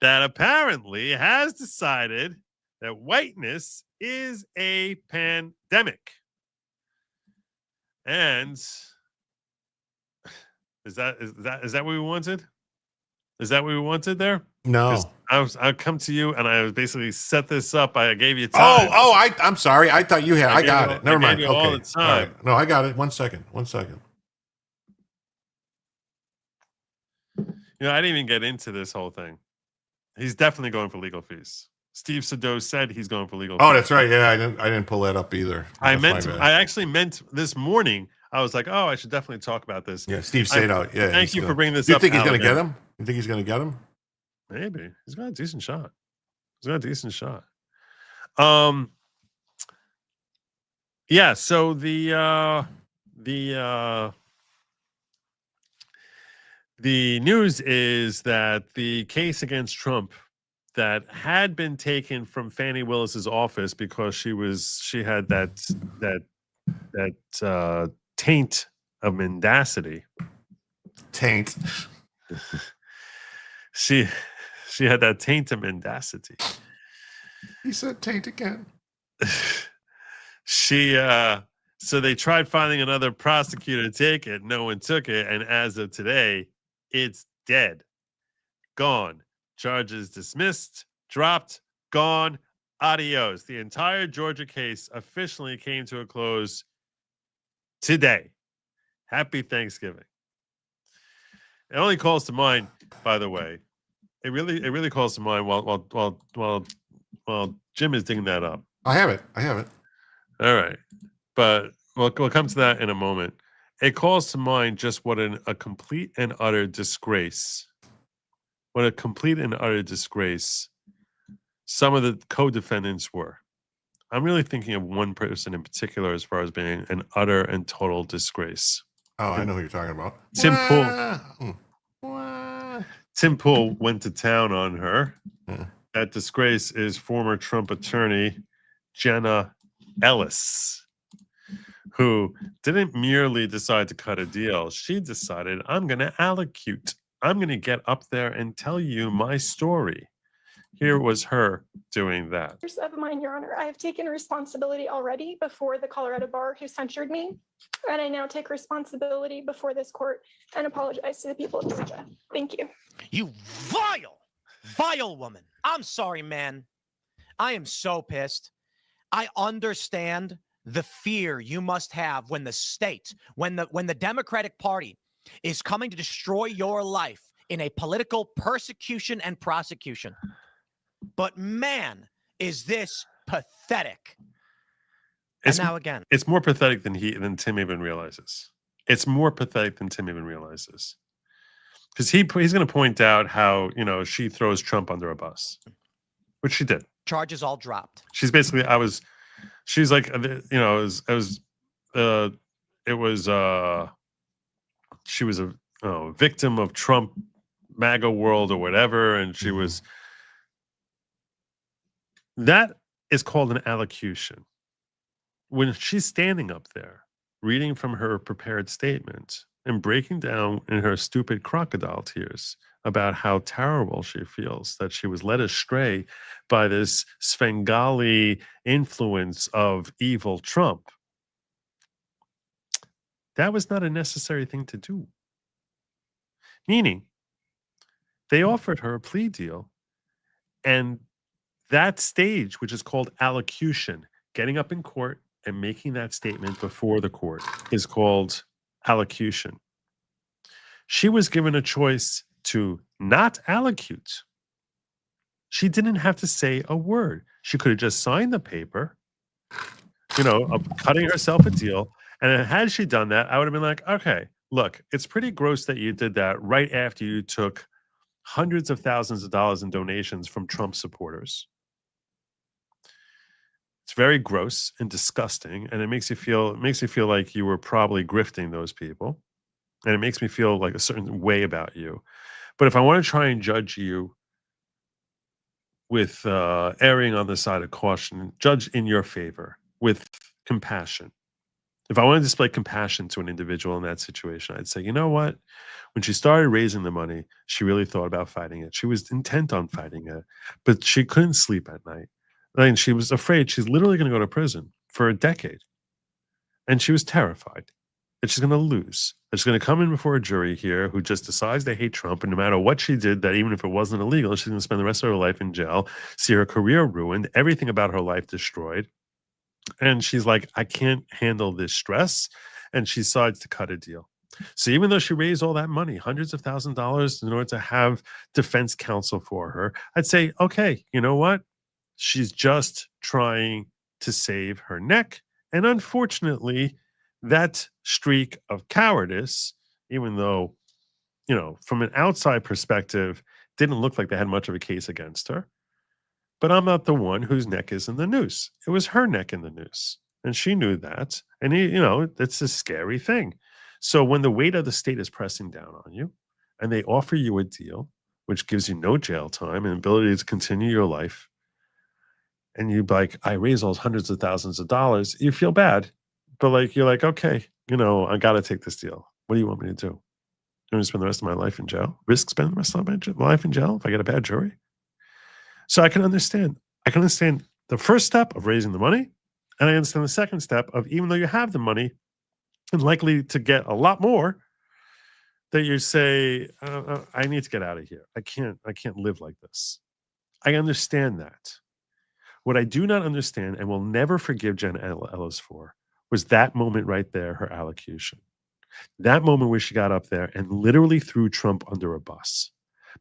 that apparently has decided that whiteness is a pandemic. And is that what we wanted? Is that what we wanted there? No. I come to you and I basically set this up. I gave you time. I'm sorry. I thought you had. I got it. Never mind. You all Okay. the time. Right. No, I got it. One second. I didn't even get into this whole thing. He's definitely going for legal fees. Steve Sado said he's going for legal fees. Oh, that's right. Yeah, I didn't pull that up either. I actually meant this morning. I was like, oh, I should definitely talk about this. Yeah, Steve Sado. Yeah. Thank you for bringing this You up. think he's going to get him? You think he's going to get him? Maybe. He's got a decent shot. Yeah, so the news is that the case against Trump that had been taken from Fannie Willis's office because she had that taint of mendacity. Taint. She had that taint of mendacity. He said taint again. So they tried finding another prosecutor to take it. No one took it. And as of today, it's dead. Gone. Charges dismissed, dropped, gone, adios. The entire Georgia case officially came to a close today. Happy Thanksgiving. It only calls to mind, by the way. It really calls to mind while Jim is digging that up. I have it. All right. But we'll come to that in a moment. It calls to mind just what a complete and utter disgrace. What a complete and utter disgrace some of the co-defendants were. I'm really thinking of one person in particular as far as being an utter and total disgrace. Oh, I know who you're talking about. Tim Pool went to town on her. Yeah. That disgrace is former Trump attorney Jenna Ellis, who didn't merely decide to cut a deal. She decided, I'm going to allocute. I'm going to get up there and tell you my story. Here was her doing that. Of mine, Your Honor, I have taken responsibility already before the Colorado bar who censured me, and I now take responsibility before this court and apologize to the people of Georgia. Thank you. You vile woman. I'm sorry, man. I am so pissed. I understand the fear you must have when the state, when the Democratic Party is coming to destroy your life in a political persecution and prosecution. But man, is this pathetic. And now again. It's more pathetic than Tim even realizes. It's more pathetic than Tim even realizes. Because he's going to point out how, she throws Trump under a bus, which she did. Charges all dropped. She's basically, she's like, she was a victim of Trump MAGA world or whatever. And she was, that is called an allocution. When she's standing up there reading from her prepared statement and breaking down in her stupid crocodile tears about how terrible she feels that she was led astray by this Svengali influence of evil Trump. That was not a necessary thing to do. Meaning, they offered her a plea deal, and that stage, which is called allocution, getting up in court and making that statement before the court, is called allocution. She was given a choice to not allocute. She didn't have to say a word. She could have just signed the paper, cutting herself a deal. And had she done that, I would have been like, okay, look, it's pretty gross that you did that right after you took hundreds of thousands of dollars in donations from Trump supporters. It's very gross and disgusting, and it makes you feel like you were probably grifting those people, and it makes me feel like a certain way about you. But if I want to try and judge you with erring on the side of caution, judge in your favor with compassion. If I want to display compassion to an individual in that situation, I'd say, you know what? When she started raising the money, she really thought about fighting it. She was intent on fighting it, but she couldn't sleep at night. I mean, she was afraid she's literally going to go to prison for a decade. And she was terrified that she's going to lose. That she's going to come in before a jury here who just decides they hate Trump. And no matter what she did, that even if it wasn't illegal, she's going to spend the rest of her life in jail, see her career ruined, everything about her life destroyed. And she's like, I can't handle this stress. And she decides to cut a deal. So even though she raised all that money, hundreds of thousands of dollars in order to have defense counsel for her, I'd say, okay, you know what? She's just trying to save her neck. And unfortunately, that streak of cowardice, even though, from an outside perspective, didn't look like they had much of a case against her. But I'm not the one whose neck is in the noose. It was her neck in the noose. And she knew that. And, it's a scary thing. So when the weight of the state is pressing down on you and they offer you a deal, which gives you no jail time and ability to continue your life, and you're like, I raised those hundreds of thousands of dollars, you feel bad. But you're like, okay, I got to take this deal. What do you want me to do? I'm going to spend the rest of my life in jail? Risk spending the rest of my life in jail if I get a bad jury? So I can understand. I can understand the first step of raising the money. And I understand the second step of, even though you have the money and likely to get a lot more, that you say, I need to get out of here. I can't live like this. I understand that. What I do not understand and will never forgive Jen Ellis for was that moment right there, her allocution. That moment where she got up there and literally threw Trump under a bus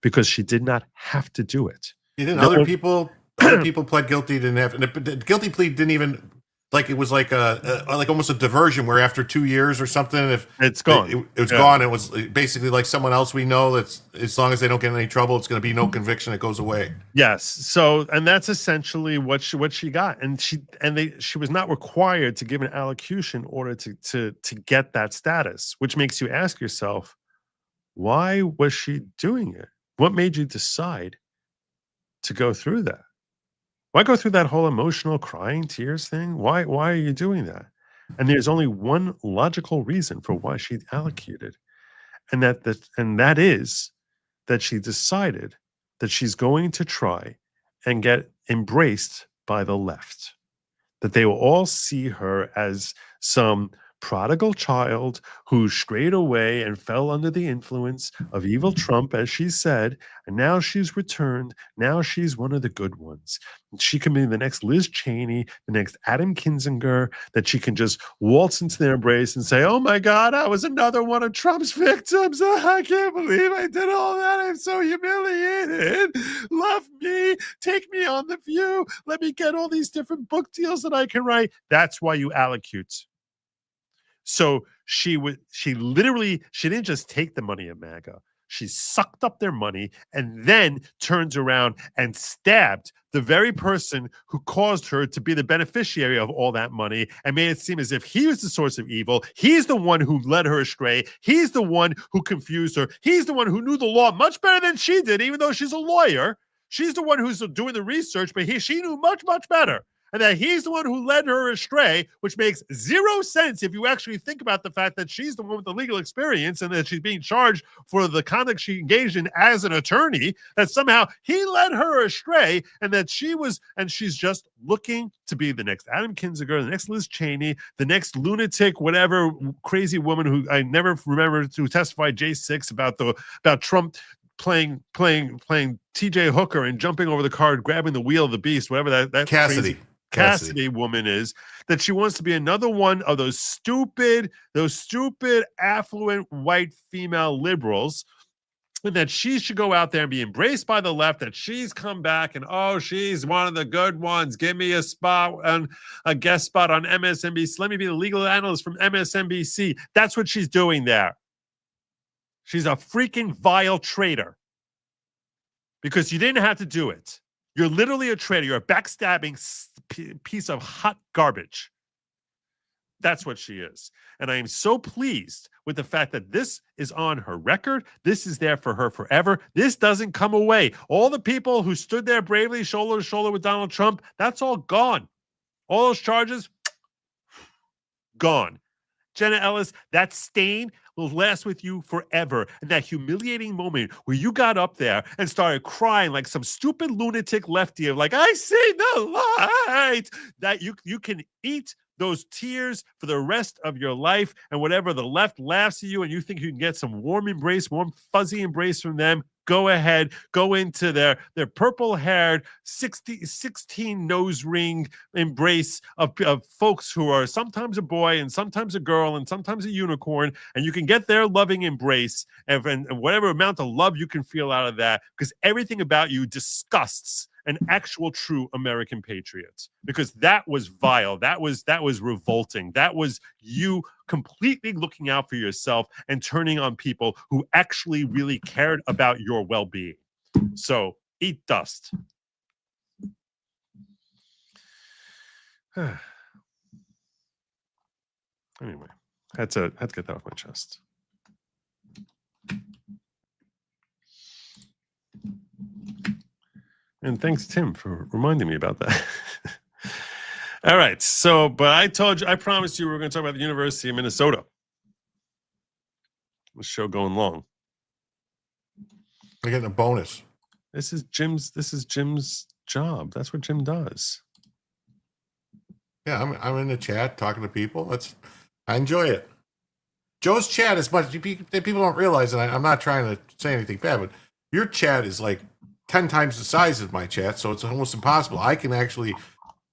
because she did not have to do it. You didn't. Other people pled guilty. Didn't have. And the guilty plea didn't even it was like almost a diversion where after 2 years or something, if it's gone, it was gone. It was basically like someone else we know that's, as long as they don't get in any trouble, it's going to be no conviction. It goes away. Yes. So, and that's essentially what she got. And she was not required to give an allocution in order to get that status, which makes you ask yourself, why was she doing it? What made you decide to go through that? Why go through that whole emotional crying tears thing? Why are you doing that? And there's only one logical reason for why she allocated. And that is that she decided that she's going to try and get embraced by the left. That they will all see her as some prodigal child who strayed away and fell under the influence of evil Trump, as she said, and now she's returned. Now she's one of the good ones. She can be the next Liz Cheney, the next Adam Kinzinger, that she can just waltz into their embrace and say, oh my God, I was another one of Trump's victims. I can't believe I did all that. I'm so humiliated. Love me. Take me on The View. Let me get all these different book deals that I can write. That's why you allocute. So she didn't just take the money of MAGA. She sucked up their money and then turns around and stabbed the very person who caused her to be the beneficiary of all that money and made it seem as if he was the source of evil. He's the one who led her astray. He's the one who confused her. He's the one who knew the law much better than she did, even though she's a lawyer. She's the one who's doing the research, but she knew much, much better. and that he's the one who led her astray, which makes zero sense if you actually think about the fact that she's the one with the legal experience and that she's being charged for the conduct she engaged in as an attorney, that somehow he led her astray and that she's just looking to be the next Adam Kinzinger, the next Liz Cheney, the next lunatic, whatever crazy woman who I never remember to testify J6 about Trump playing TJ Hooker and jumping over the car, grabbing the wheel of the beast, whatever that Cassidy woman is, that she wants to be another one of those stupid affluent white female liberals, and that she should go out there and be embraced by the left, that she's come back and, oh, she's one of the good ones. Give me a spot on a guest spot on MSNBC. Let me be the legal analyst from MSNBC. That's what she's doing there. She's a freaking vile traitor because you didn't have to do it. You're literally a traitor. You're a backstabbing piece of hot garbage. That's what she is. And I am so pleased with the fact that this is on her record. This is there for her forever. This doesn't come away. All the people who stood there bravely shoulder to shoulder with Donald Trump, that's all gone. All those charges, gone. Jenna Ellis, that stain will last with you forever. And that humiliating moment where you got up there and started crying like some stupid lunatic lefty of like, I see the light, that you can eat those tears for the rest of your life, and whatever the left laughs at you and you think you can get some warm fuzzy embrace from them, go ahead, go into their purple-haired 16 nose ring embrace of folks who are sometimes a boy and sometimes a girl and sometimes a unicorn, and you can get their loving embrace and whatever amount of love you can feel out of that, because everything about you disgusts an actual true American patriot, because that was vile. That was revolting. That was you completely looking out for yourself and turning on people who actually really cared about your well-being. So eat dust. Anyway, had to get that off my chest. And thanks, Tim, for reminding me about that. All right. So, but I promised you we were going to talk about the University of Minnesota. The show going long. We're getting a bonus. This is Jim's job. That's what Jim does. Yeah, I'm in the chat talking to people. I enjoy it. Joe's chat is much people don't realize, and I'm not trying to say anything bad, but your chat is like 10 times the size of my chat, so it's almost impossible. I can actually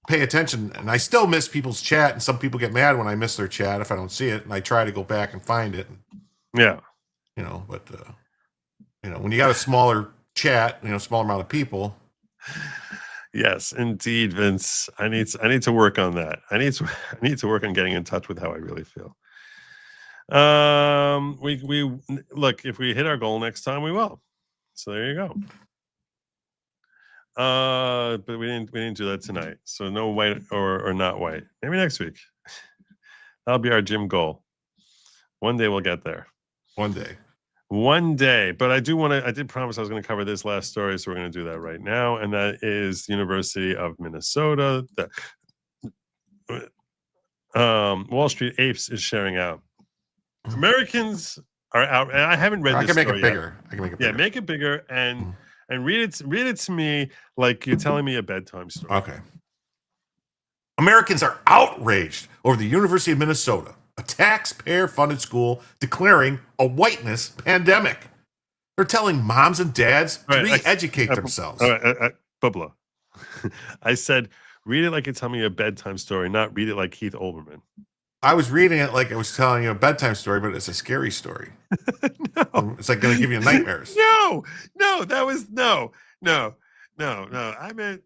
pay attention, and I still miss people's chat, and some people get mad when I miss their chat if I don't see it, and I try to go back and find it. Yeah. But when you got a smaller chat, smaller amount of people. Yes, indeed, Vince. I need to work on that. I need to work on getting in touch with how I really feel. We look, if we hit our goal next time, we will. So there you go. But we didn't do that tonight. So no white or not white. Maybe next week. That'll be our gym goal. One day we'll get there. One day. But I did promise I was going to cover this last story, so we're going to do that right now. And that is University of Minnesota. Wall Street Apes is sharing out. Americans are out, and I haven't read this story. I can make it bigger. Yeah, make it bigger and read it to me like you're telling me a bedtime story. Okay. Americans are outraged over the University of Minnesota, a taxpayer-funded school, declaring a whiteness pandemic. They're telling moms and dads to re-educate themselves. Bubla. I said, read it like you're telling me a bedtime story, not read it like Keith Olbermann. I was reading it like I was telling you a bedtime story, but it's a scary story. No. It's like going to give you nightmares. No. I meant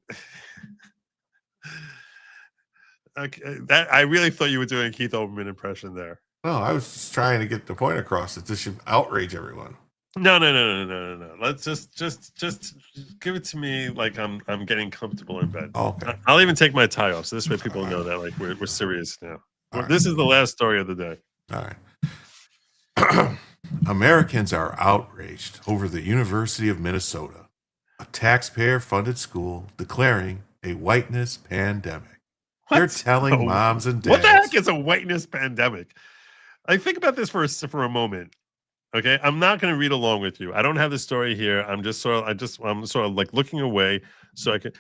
okay, that I really thought you were doing a Keith Olbermann impression there. No, I was just trying to get the point across that this should outrage everyone. No. Let's just give it to me like I'm getting comfortable in bed. Oh, okay. I'll even take my tie off, so this way people know that like we're serious now. This is the last story of the day. All right. Americans are outraged over the University of Minnesota, a taxpayer-funded school declaring a whiteness pandemic. They're telling moms and dads. What the heck is a whiteness pandemic? I think about this for a moment. Okay, I'm not going to read along with you. I don't have the story here. I'm sort of like looking away so I can.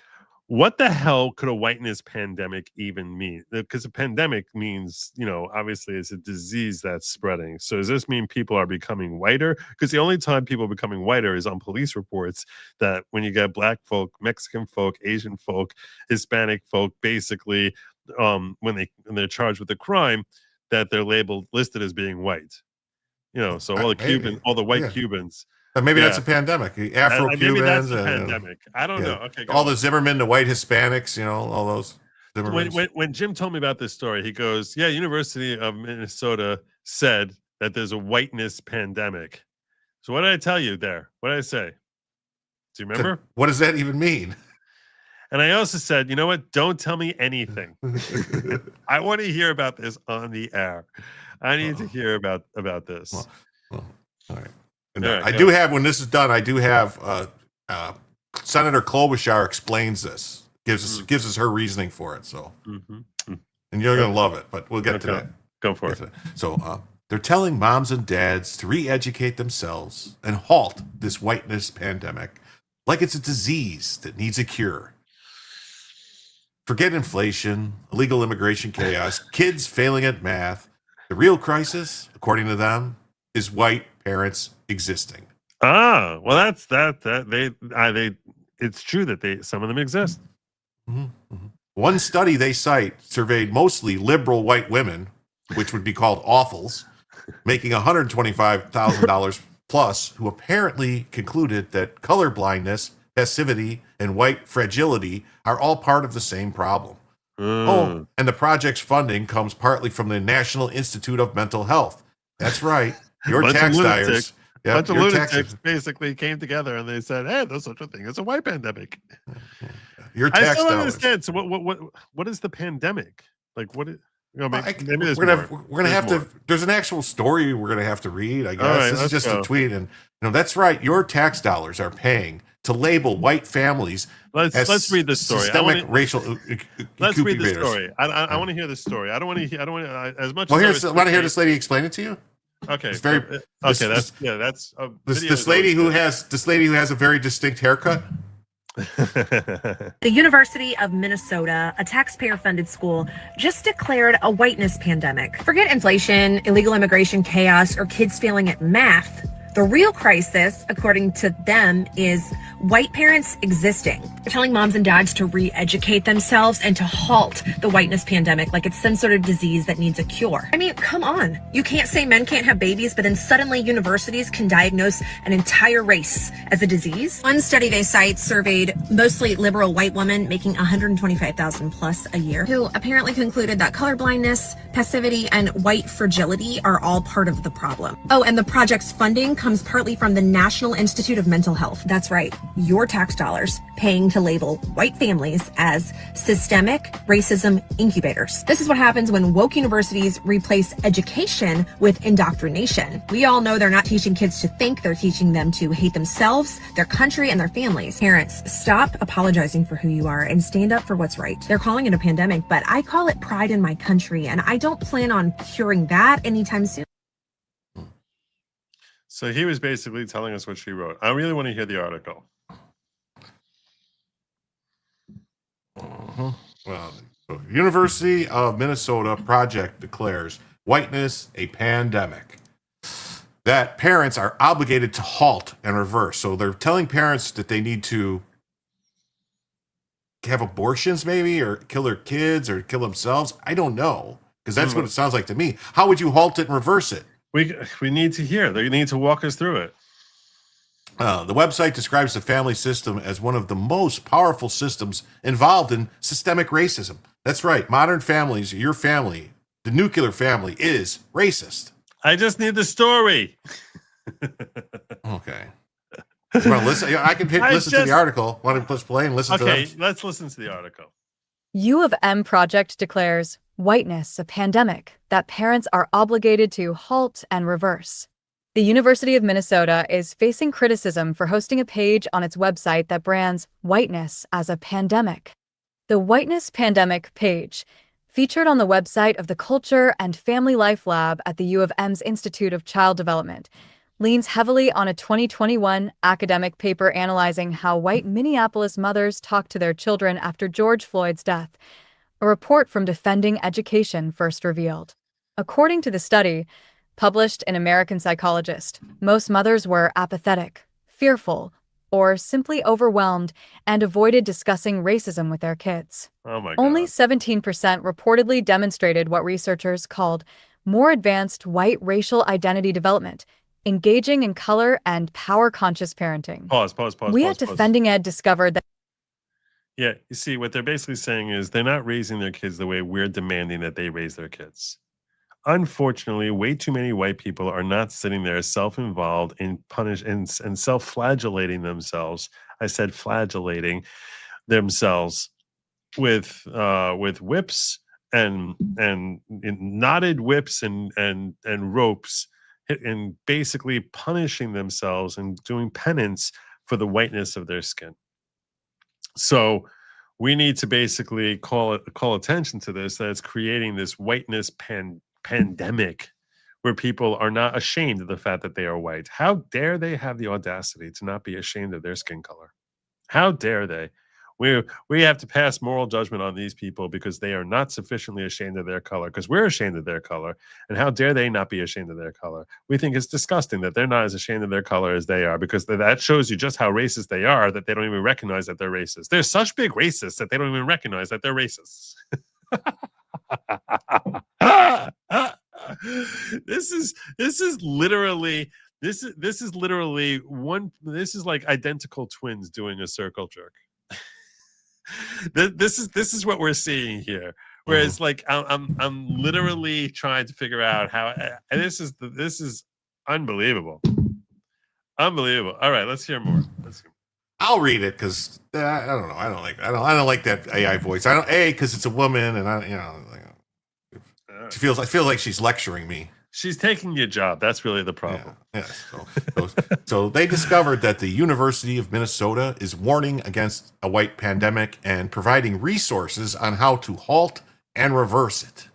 What the hell could a whiteness pandemic even mean? Because a pandemic means, obviously it's a disease that's spreading. So does this mean people are becoming whiter? Because the only time people are becoming whiter is on police reports that when you get black folk, Mexican folk, Asian folk, Hispanic folk, basically, when they're charged with a crime, that they're listed as being white. So all the white Cubans. Maybe that's a pandemic. Afro-Cubans. Maybe that's a pandemic. I don't know. Okay, all the Zimmerman, the white Hispanics, all those. When Jim told me about this story, he goes, "Yeah, University of Minnesota said that there's a whiteness pandemic." So what did I tell you there? What did I say? Do you remember? What does that even mean? And I also said, you know what? Don't tell me anything. I want to hear about this on the air. I need to hear about this. All right. I do have, when this is done, I do have Senator Klobuchar explains this, gives us her reasoning for it. So, and you're going to love it, but we'll get to that. Go for it. So, they're telling moms and dads to re-educate themselves and halt this whiteness pandemic like it's a disease that needs a cure. Forget inflation, illegal immigration chaos, kids failing at math. The real crisis, according to them, is white parents existing. Well, that's it's true that some of them exist. One study they cite surveyed mostly liberal white women, which would be called awfuls, making $125,000 plus, who apparently concluded that colorblindness, passivity, and white fragility are all part of the same problem. And the project's funding comes partly from the National Institute of Mental Health. That's right. Your tax dollars. A bunch of lunatics basically came together and they said, "Hey, there's such a thing as a white pandemic." Your tax I still don't dollars. understand. So what is the pandemic? Like what is maybe there's we're gonna have to. There's an actual story we're gonna have to read. I guess right, this is just a tweet, and that's right. Your tax dollars are paying to label white families. Let's read this story. Systemic racial. Let's read the story. I want to hear the story. I don't want to. As much. Well, want to hear this lady explain it to you? Okay. It's very. That's this lady who has a very distinct haircut. The University of Minnesota, a taxpayer-funded school, just declared a whiteness pandemic. Forget inflation, illegal immigration chaos, or kids failing at math. The real crisis, according to them, is white parents existing. They're telling moms and dads to re-educate themselves and to halt the whiteness pandemic like it's some sort of disease that needs a cure. I mean, come on. You can't say men can't have babies, but then suddenly universities can diagnose an entire race as a disease. One study they cite surveyed mostly liberal white women making $125,000 plus a year, who apparently concluded that colorblindness, passivity, and white fragility are all part of the problem. Oh, and the project's funding comes partly from the National Institute of Mental Health. That's right, your tax dollars paying to label white families as systemic racism incubators. This is what happens when woke universities replace education with indoctrination. We all know they're not teaching kids to think, they're teaching them to hate themselves, their country, and their families. Parents, stop apologizing for who you are and stand up for what's right. They're calling it a pandemic, but I call it pride in my country, and I don't plan on curing that anytime soon. So he was basically telling us what she wrote. I really want to hear the article. Well, so University of Minnesota project declares whiteness a pandemic that parents are obligated to halt and reverse. So they're telling parents that they need to have abortions maybe, or kill their kids or kill themselves. I don't know, because that's what it sounds like to me. How would you halt it and reverse it? We need to hear. They need to walk us through it. The website describes the family system as one of the most powerful systems involved in systemic racism. That's right. Modern families, your family, the nuclear family, is racist. I just need the story. Okay. You want to listen? I can listen to the article. Want to push play and listen to them? Okay, let's listen to the article. U of M project declares whiteness a pandemic that parents are obligated to halt and reverse. The University of Minnesota is facing criticism for hosting a page on its website that brands whiteness as a pandemic. The Whiteness Pandemic page, featured on the website of the Culture and Family Life Lab at the U of M's Institute of Child Development, leans heavily on a 2021 academic paper analyzing how white Minneapolis mothers talk to their children after George Floyd's death, a report from Defending Education first revealed. According to the study, published in American Psychologist, most mothers were apathetic, fearful, or simply overwhelmed and avoided discussing racism with their kids. Oh my God. Only 17% reportedly demonstrated what researchers called more advanced white racial identity development, engaging in color and power-conscious parenting. Pause. We at Defending Ed discovered that. Yeah, you see, what they're basically saying is they're not raising their kids the way we're demanding that they raise their kids. Unfortunately, way too many white people are not sitting there self-involved in and self-flagellating themselves. I said flagellating themselves with whips and knotted whips and ropes, and basically punishing themselves and doing penance for the whiteness of their skin. So we need to basically call attention to this, that it's creating this whiteness pandemic where people are not ashamed of the fact that they are white. How dare they have the audacity to not be ashamed of their skin color? How dare they? We have to pass moral judgment on these people because they are not sufficiently ashamed of their color, because we're ashamed of their color. And how dare they not be ashamed of their color? We think it's disgusting that they're not as ashamed of their color as they are, because that shows you just how racist they are, that they don't even recognize that they're racist. They're such big racists that they don't even recognize that they're racists. This is literally like identical twins doing a circle jerk. This is what we're seeing here. Whereas, like, I'm literally trying to figure out how. And this is unbelievable, unbelievable. All right, let's hear more. I'll read it because I don't know. I don't like that AI voice. I don't because it's a woman, and it feels like she's lecturing me. She's taking your job. That's really the problem. Yeah. So they discovered that the University of Minnesota is warning against a white pandemic and providing resources on how to halt and reverse it.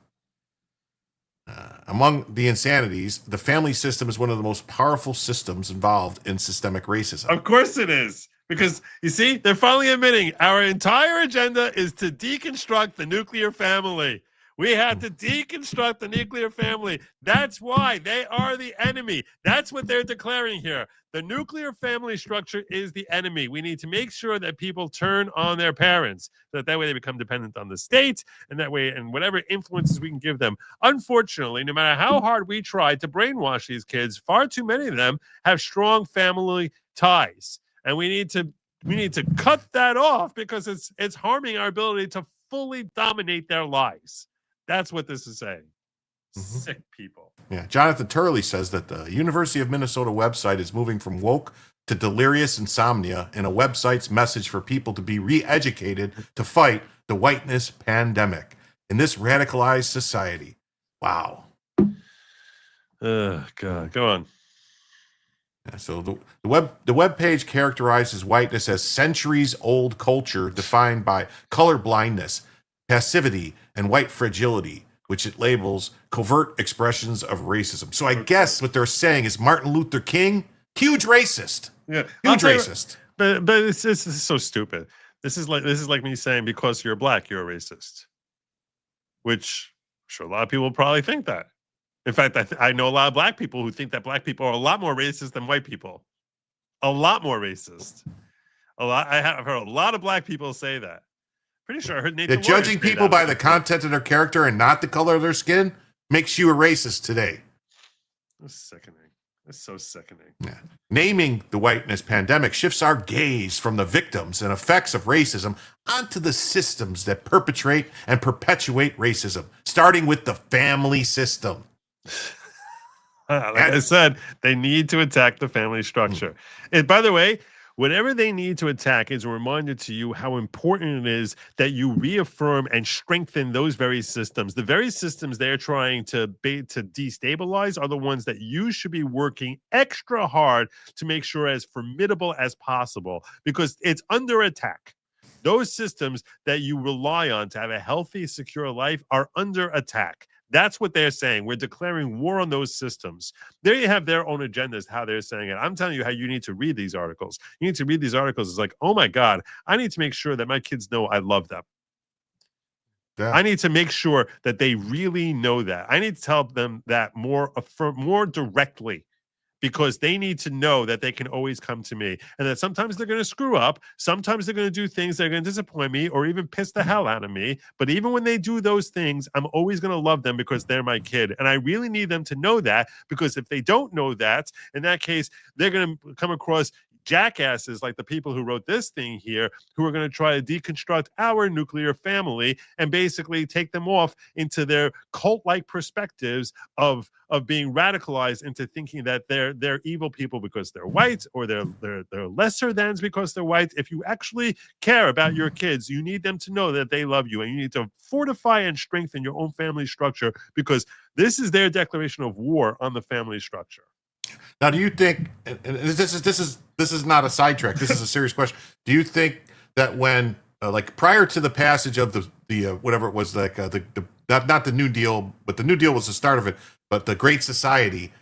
Among the insanities, the family system is one of the most powerful systems involved in systemic racism. Of course it is. Because, you see, they're finally admitting our entire agenda is to deconstruct the nuclear family. We have to deconstruct the nuclear family. That's why they are the enemy. That's what they're declaring here. The nuclear family structure is the enemy. We need to make sure that people turn on their parents, so that way they become dependent on the state, and that way, and whatever influences we can give them. Unfortunately, no matter how hard we try to brainwash these kids, far too many of them have strong family ties. And we need to cut that off because it's harming our ability to fully dominate their lives. That's what this is saying. Sick people. Yeah, Jonathan Turley says that the University of Minnesota website is moving from woke to delirious insomnia in a website's message for people to be re-educated to fight the whiteness pandemic in this radicalized society. Wow. Oh, God. Go on. Yeah, so the web page characterizes whiteness as centuries-old culture defined by color blindness, passivity, and white fragility, which it labels covert expressions of racism. So I guess what they're saying is Martin Luther King, huge racist. Yeah, huge racist. But this is so stupid. This is like me saying because you're black, you're a racist. Which I'm sure a lot of people will probably think that. In fact, I know a lot of black people who think that black people are a lot more racist than white people. A lot more racist. I've heard a lot of black people say that. Pretty sure I heard Nathan. That judging people by the content of their character and not the color of their skin makes you a racist today. That's sickening. That's so sickening. Yeah. Naming the whiteness pandemic shifts our gaze from the victims and effects of racism onto the systems that perpetrate and perpetuate racism, starting with the family system. I said, they need to attack the family structure. And by the way, whatever they need to attack is a reminder to you how important it is that you reaffirm and strengthen those very systems. The very systems they're trying to destabilize are the ones that you should be working extra hard to make sure as formidable as possible, because it's under attack. those systems that you rely on to have a healthy, secure life are under attack. That's what they're saying. We're declaring war on those systems. They have their own agendas, how they're saying it. I'm telling you how you need to read these articles. You need to read these articles. It's like, oh my God, I need to make sure that my kids know I love them. Yeah. I need to make sure that they really know that. I need to tell them that more directly, because they need to know that they can always come to me, and that sometimes they're going to screw up. Sometimes they're going to do things that are going to disappoint me or even piss the hell out of me. But even when they do those things, I'm always going to love them because they're my kid. And I really need them to know that, because if they don't know that, in that case, they're going to come across jackasses like the people who wrote this thing here, who are going to try to deconstruct our nuclear family and basically take them off into their cult-like perspectives of being radicalized into thinking that they're evil people because they're white, or they're lesser thans because they're white. If you actually care about your kids, you need them to know that they love you, and you need to fortify and strengthen your own family structure, because this is their declaration of war on the family structure. Now, do you think, and this is not a sidetrack, this is a serious question. Do you think that when, like prior to the passage of the whatever it was, like the not the New Deal, but the New Deal was the start of it, but the Great Society,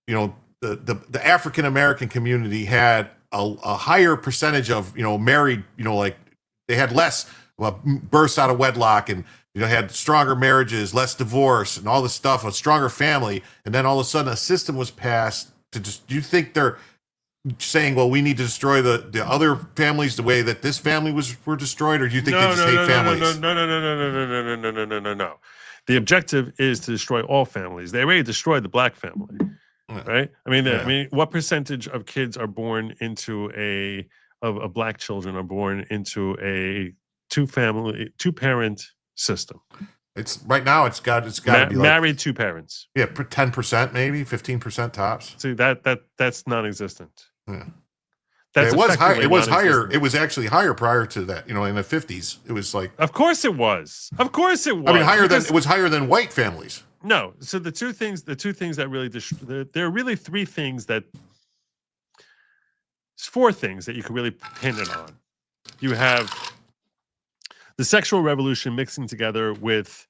you know, the African American community had a higher percentage of, you know, married, you know, like they had less births out of wedlock, and you know, had stronger marriages, less divorce, and all this stuff, a stronger family. And then all of a sudden a system was passed to just, do you think they're saying, well, we need to destroy the other families the way that this family were destroyed? Or do you think they just hate families? No. The objective is to destroy all families. They already destroyed the black family, right? I mean, what percentage of kids are born into of black children are born into a two-parent system? It's right now. It's got to be like, married two parents. Yeah, 10%, maybe 15% tops. See, that's non-existent. Yeah. That's it was high. It was higher. non-existent. It was actually higher prior to that. You know, in the 50s, it was like. Of course it was. Of course it was. I mean, it was higher than white families. No. So the two things that really there are really three things that. It's four things that you can really pin it on. You have the sexual revolution mixing together with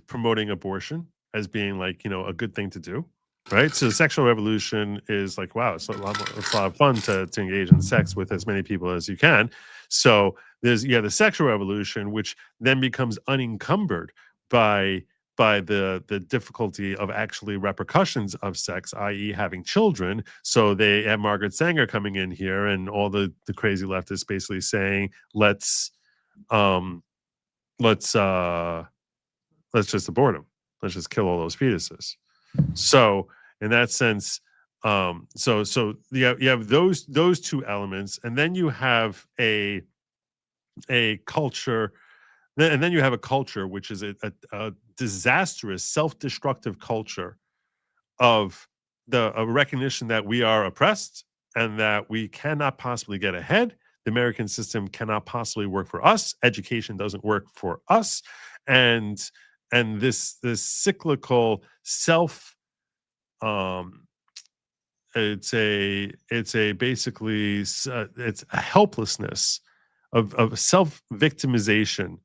promoting abortion as being like, you know, a good thing to do, right? So the sexual revolution is like, wow, it's a lot of fun to engage in sex with as many people as you can. So there's the sexual revolution, which then becomes unencumbered by the difficulty of actually repercussions of sex, i.e. having children. So they have Margaret Sanger coming in here, and all the crazy leftists basically saying, let's just abort them. Let's just kill all those fetuses. So in that sense, so you have those two elements, and then you have a culture, and then you have a culture which is a disastrous, self-destructive culture of a recognition that we are oppressed and that we cannot possibly get ahead. The American system cannot possibly work for us. Education doesn't work for us, and this cyclical self, it's a helplessness of self-victimization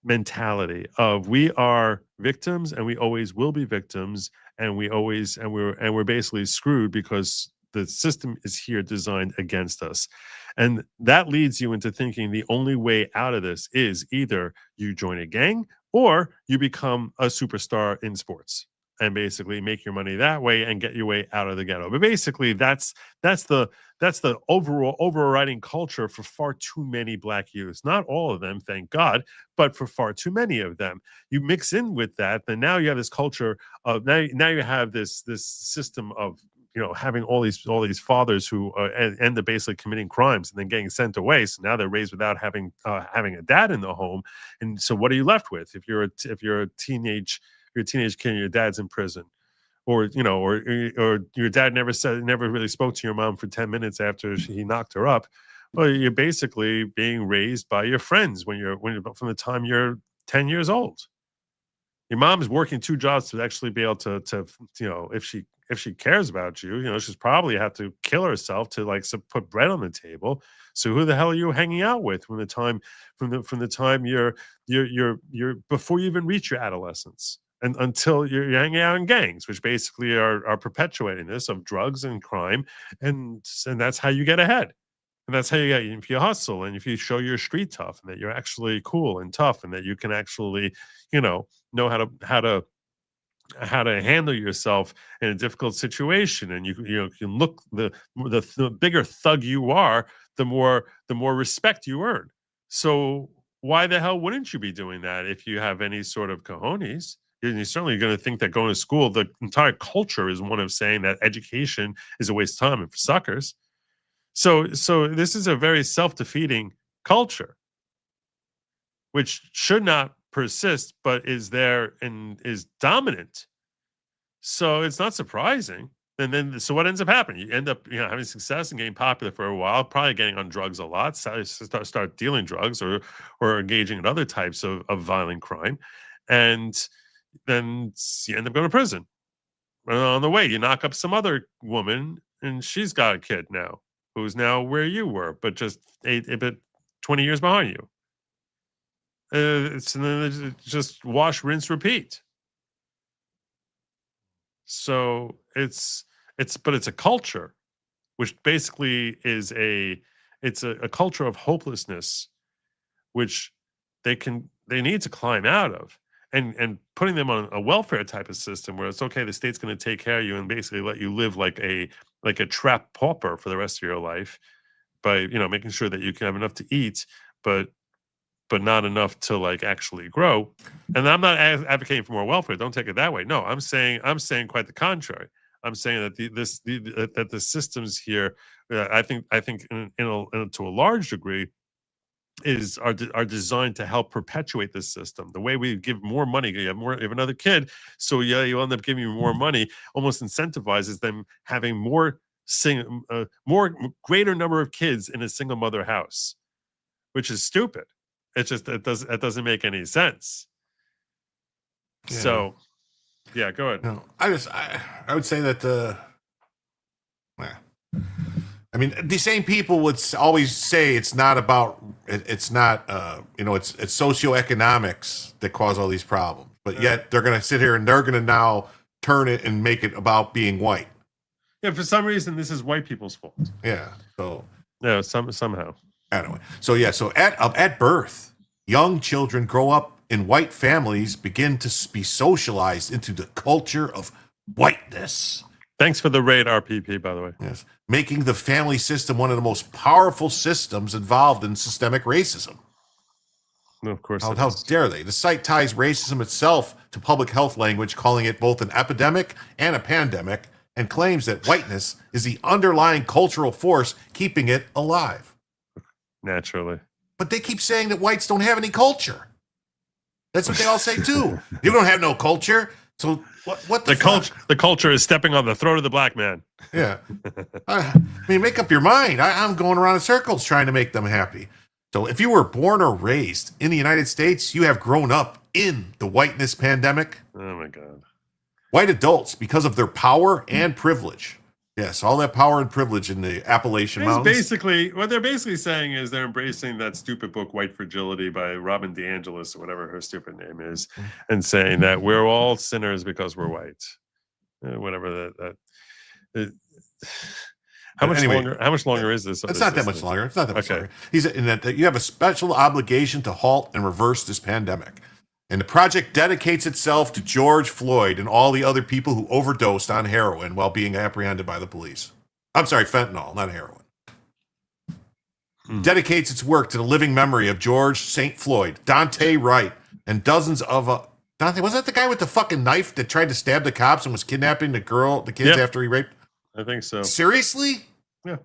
mentality of we are victims and we always will be victims, and we're basically screwed because the system is here designed against us. And that leads you into thinking the only way out of this is either you join a gang or you become a superstar in sports and basically make your money that way and get your way out of the ghetto. But basically that's the overall overriding culture for far too many black youths. Not all of them, thank God, but for far too many of them. You mix in with that, then now you have this culture of now you have this system of, you know, having all these fathers who end up basically committing crimes and then getting sent away. So now they're raised without having a dad in the home. And so what are you left with if you're a teenage kid and your dad's in prison, or your dad never really spoke to your mom for 10 minutes after he knocked her up? Well, you're basically being raised by your friends when you're from the time you're 10 years old. Your mom's working two jobs to actually be able to if if she cares about you, she's probably have to kill herself to put bread on the table. So who the hell are you hanging out with from the time you're before you even reach your adolescence and until you're hanging out in gangs, which basically are perpetuating this of drugs and crime, and that's how you get ahead. And that's how you get, if you hustle and if you show you're street tough and that you're actually cool and tough and that you can actually, know how to handle yourself in a difficult situation, and you can look the bigger thug you are, the more respect you earn. So why the hell wouldn't you be doing that if you have any sort of cojones? You're certainly going to think that going to school, the entire culture is one of saying that education is a waste of time and for suckers. So this is a very self-defeating culture, which should not persist, but is there and is dominant. So it's not surprising. And then, so what ends up happening? You end up, having success and getting popular for a while, probably getting on drugs a lot, start dealing drugs or engaging in other types of violent crime, and then you end up going to prison. And on the way, you knock up some other woman, and she's got a kid now, who's now where you were, but just a bit 20 years behind you. It's just wash, rinse, repeat. So it's a culture, which basically is a culture of hopelessness, which they need to climb out of, and putting them on a welfare type of system where it's okay, the state's going to take care of you and basically let you live like a trapped pauper for the rest of your life by making sure that you can have enough to eat, but not enough to actually grow. And I'm not advocating for more welfare. Don't take it that way. No, I'm saying quite the contrary. I'm saying that that the systems here, I think to a large degree, are designed to help perpetuate this system. The way we give more money, you have another kid, so you end up giving more money, almost incentivizes them having more greater number of kids in a single mother house, which is stupid. It doesn't make any sense. Yeah. So, yeah, go ahead. No, I would say that these same people would always say it's not socioeconomics that cause all these problems, but yet they're going to sit here and they're going to now turn it and make it about being white. Yeah, for some reason, this is white people's fault. Yeah. So yeah, somehow. Anyway, so at birth, young children grow up in white families, begin to be socialized into the culture of whiteness. Thanks for the raid, RPP, by the way. Yes, making the family system one of the most powerful systems involved in systemic racism. No, of course. How dare they? The site ties racism itself to public health language, calling it both an epidemic and a pandemic, and claims that whiteness is the underlying cultural force keeping it alive. Naturally. But they keep saying that whites don't have any culture. That's what they all say too. You don't have no culture. So what the culture? The culture is stepping on the throat of the black man. Yeah. Make up your mind. I'm going around in circles trying to make them happy. So if you were born or raised in the United States, you have grown up in the whiteness pandemic. Oh my God. White adults, because of their power and privilege. Yes, all that power and privilege in the Appalachian Mountains. Basically, what they're basically saying is they're embracing that stupid book, White Fragility, by Robin DeAngelis, or whatever her stupid name is, and saying that we're all sinners because we're white. Whatever that. How much longer is this? It's not that much longer. It's not that much longer. He's in that you have a special obligation to halt and reverse this pandemic. And the project dedicates itself to George Floyd and all the other people who overdosed on heroin while being apprehended by the police. I'm sorry, fentanyl, not heroin. Dedicates its work to the living memory of George St. Floyd, Dante Wright, and dozens of... Dante, was that the guy with the fucking knife that tried to stab the cops and was kidnapping the kids after he raped? I think so. Seriously? Yeah.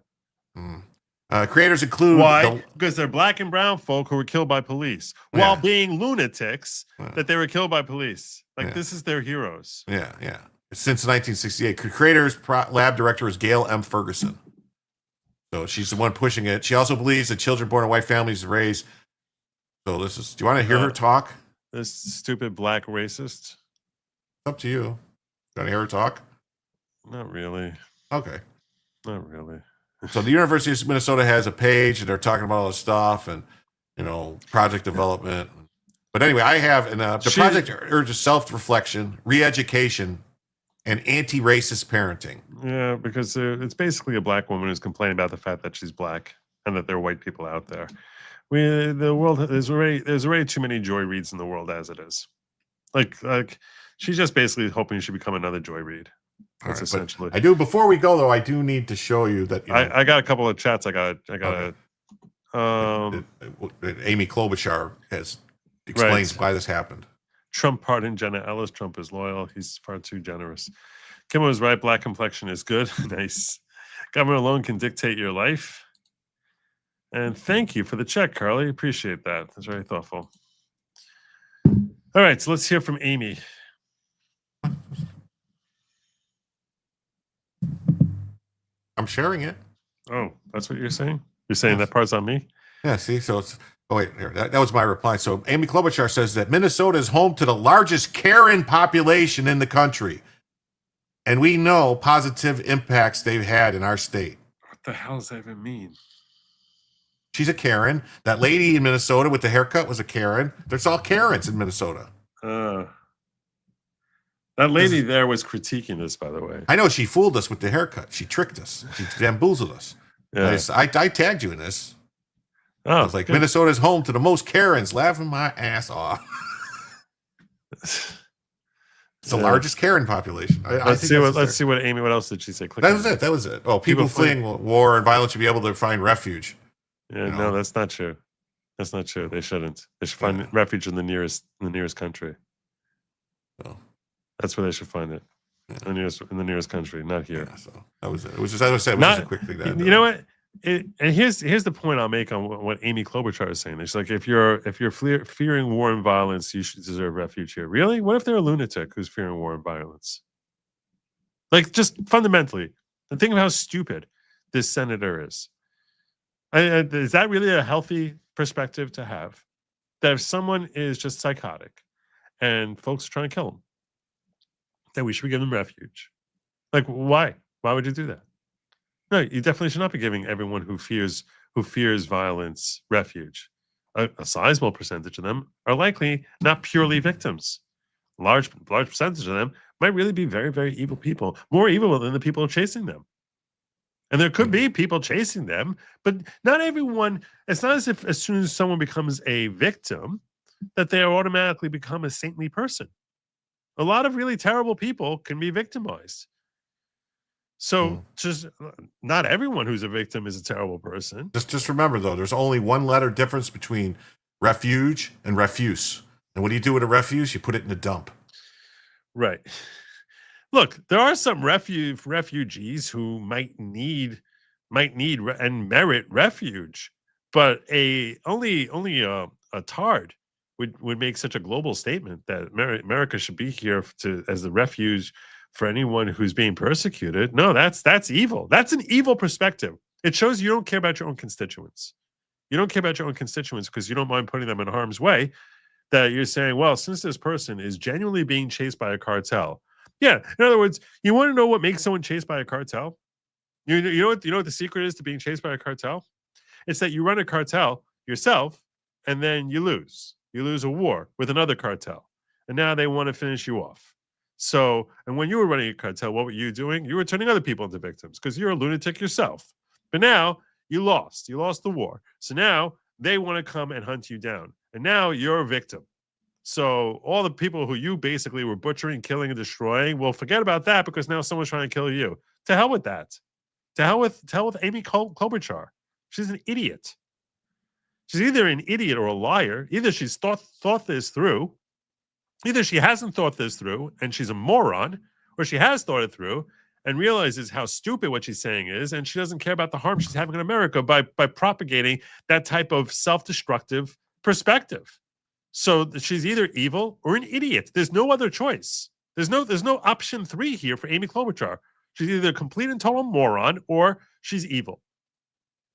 Creators include... Why? Because they're black and brown folk who were killed by police while being lunatics that they were killed by police. This is their heroes. Yeah. Since 1968. Creators lab director is Gail M. Ferguson. So she's the one pushing it. She also believes that children born in white families raised... So do you want to hear her talk? This stupid black racist? It's up to you. You want to hear her talk? Not really. Okay. Not really. So the University of Minnesota has a page, and they're talking about all this stuff, and project development. But anyway, I have the project urges self-reflection, re-education, and anti-racist parenting. Yeah, because it's basically a black woman who's complaining about the fact that she's black and that there are white people out there. The world there's already too many Joy Reids in the world as it is. Like she's just basically hoping she become another Joy Reid. That's essentially. I do. Before we go, though, I do need to show you that. I got a couple of chats. I got. Amy Klobuchar explains why this happened. Trump pardoned Jenna Ellis. Trump is loyal. He's far too generous. Kim was right. Black complexion is good. Nice. Government alone can dictate your life. And thank you for the check, Carly. Appreciate that. That's very thoughtful. All right, so let's hear from Amy. I'm sharing it. Oh, that's what you're saying? You're saying that part's on me? Yeah, see, so it's... Oh, wait, here, that was my reply. So Amy Klobuchar says that Minnesota is home to the largest Karen population in the country. And we know positive impacts they've had in our state. What the hell does that even mean? She's a Karen. That lady in Minnesota with the haircut was a Karen. There's all Karens in Minnesota. That lady there was critiquing this, by the way. I know she fooled us with the haircut. She tricked us. She bamboozled us. Yeah. I tagged you in this. Oh, I was like, Minnesota's home to the most Karens, laughing my ass off. It's the largest Karen population. Let's see what Amy. What else did she say? That was it. Oh, people fleeing war and violence should be able to find refuge. Yeah, no, that's not true. That's not true. They shouldn't. They should find refuge in the nearest country. Oh. That's where they should find it. In the nearest country, not here. Yeah, so that was it. It was just, as I said, it was just a quick thing. You know what? And here's the point I'll make on what Amy Klobuchar is saying. It's like if you're fearing war and violence, you should deserve refuge here. Really? What if they're a lunatic who's fearing war and violence? Like, just fundamentally, and think of how stupid this senator is. Is that really a healthy perspective to have? That if someone is just psychotic and folks are trying to kill him, that we should be giving them refuge. Like, why? Why would you do that? No, you definitely should not be giving everyone who fears violence refuge. A sizable percentage of them are likely not purely victims. Large percentage of them might really be very, very evil people, more evil than the people chasing them. And there could be people chasing them, but not everyone. It's not as if as soon as someone becomes a victim that they automatically become a saintly person. A lot of really terrible people can be victimized. So just not everyone who's a victim is a terrible person. Just remember, though, there's only one letter difference between refuge and refuse. And what do you do with a refuse? You put it in a dump. Right. Look, there are some refugees who might need and merit refuge, but only a tard would make such a global statement that America should be here as the refuge for anyone who's being persecuted. No, that's evil. That's an evil perspective. It shows you don't care about your own constituents. You don't care about your own constituents because you don't mind putting them in harm's way. That you're saying, well, since this person is genuinely being chased by a cartel. Yeah, in other words, you want to know what makes someone chased by a cartel? You know what the secret is to being chased by a cartel? It's that you run a cartel yourself, and then you lose. You lose a war with another cartel, and now they want to finish you off. So, and when you were running a cartel, what were you doing? You were turning other people into victims because you're a lunatic yourself. But now you lost. You lost the war. So now they want to come and hunt you down, and now you're a victim. So all the people who you basically were butchering, killing, and destroying, well, forget about that because now someone's trying to kill you. To hell with that. To hell with Amy Klobuchar. She's an idiot. She's either an idiot or a liar. Either she's thought this through. Either she hasn't thought this through and she's a moron, or she has thought it through and realizes how stupid what she's saying is, and she doesn't care about the harm she's having in America by propagating that type of self-destructive perspective. So she's either evil or an idiot. There's no other choice. There's no option 3 here for Amy Klobuchar. She's either a complete and total moron or she's evil.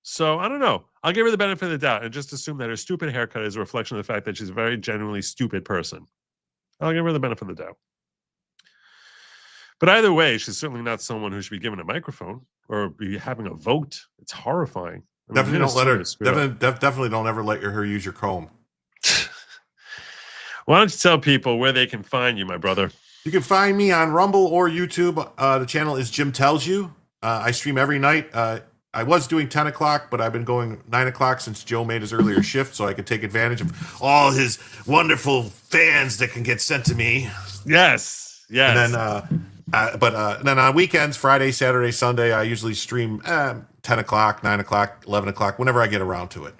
So I don't know. I'll give her the benefit of the doubt and just assume that her stupid haircut is a reflection of the fact that she's a very genuinely stupid person. I'll give her the benefit of the doubt. But either way, she's certainly not someone who should be given a microphone or be having a vote. It's horrifying. I mean, Definitely don't let her. Minnesota's screwed up. Definitely don't ever let her use your comb. Why don't you tell people where they can find you, my brother? You can find me on Rumble or YouTube. The channel is Jim Tells You. I stream every night. I was doing 10 o'clock, but I've been going 9 o'clock since Joe made his earlier shift, so I could take advantage of all his wonderful fans that can get sent to me. Yes. And then, then on weekends, Friday, Saturday, Sunday, I usually stream 10 o'clock, 9 o'clock, 11 o'clock, whenever I get around to it.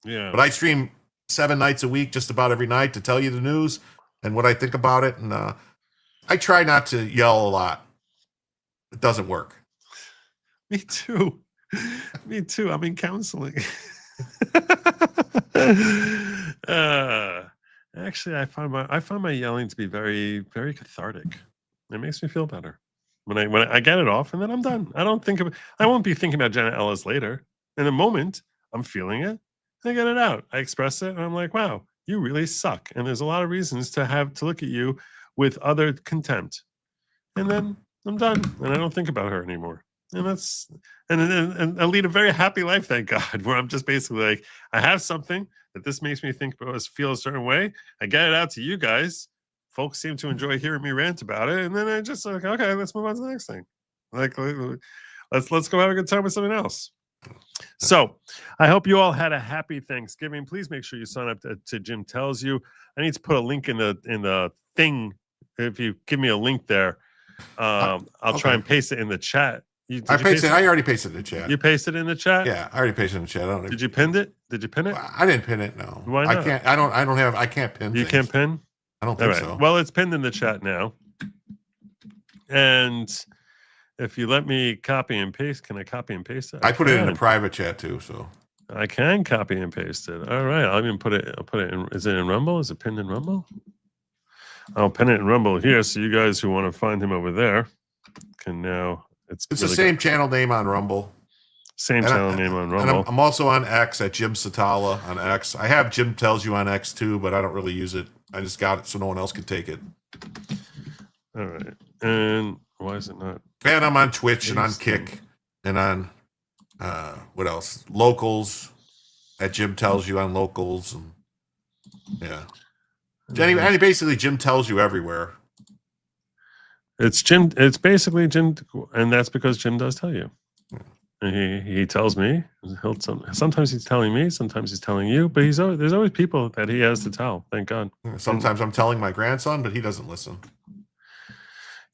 Yeah. But I stream 7 nights a week, just about every night, to tell you the news and what I think about it. And I try not to yell a lot. It doesn't work. Me too. Me too. I'm in counseling. Actually, I find my yelling to be very, very cathartic. It makes me feel better when I get it off, and then I'm done. I won't be thinking about Janet Ellis later. In a moment, I'm feeling it. I get it out. I express it, and I'm like, wow, you really suck. And there's a lot of reasons to look at you with utter contempt. And then I'm done, and I don't think about her anymore. And and I lead a very happy life, thank God, where I'm just basically like, I have something that this makes me feel a certain way. I get it out to you guys. Folks seem to enjoy hearing me rant about it, and then I just like, okay, let's move on to the next thing. Like, let's go have a good time with something else. So I hope you all had a happy Thanksgiving. Please make sure you sign up to Jim Tells You. I need to put a link in the thing. If you give me a link there, I'll try and paste it in the chat. I already pasted it in the chat. You pasted it in the chat? Yeah, I already pasted it in the chat. Did you pin it? Did you pin it? I didn't pin it. No. Why not? I can't. I can't pin. You can't pin? I don't think so. Well, it's pinned in the chat now. And if you let me copy and paste, can I copy and paste it? I put it in a private chat too, so I can copy and paste it. All right, I'll put it in. Is it in Rumble? Is it pinned in Rumble? I'll pin it in Rumble here, so you guys who want to find him over there can now. It's really the same channel name on Rumble. Same channel name on Rumble. And I'm also on X at Jim Satala on X. I have Jim Tells You on X too, but I don't really use it. I just got it so no one else can take it. All right. And why is it not? And I'm on Twitch and on Kick and on what else? Locals at Jim Tells You on Locals. And yeah. And basically Jim Tells You everywhere. It's Jim. It's basically Jim, and that's because Jim does tell you. And he tells me. Sometimes he's telling me. Sometimes he's telling you. But there's always people that he has to tell. Thank God. Sometimes I'm telling my grandson, but he doesn't listen.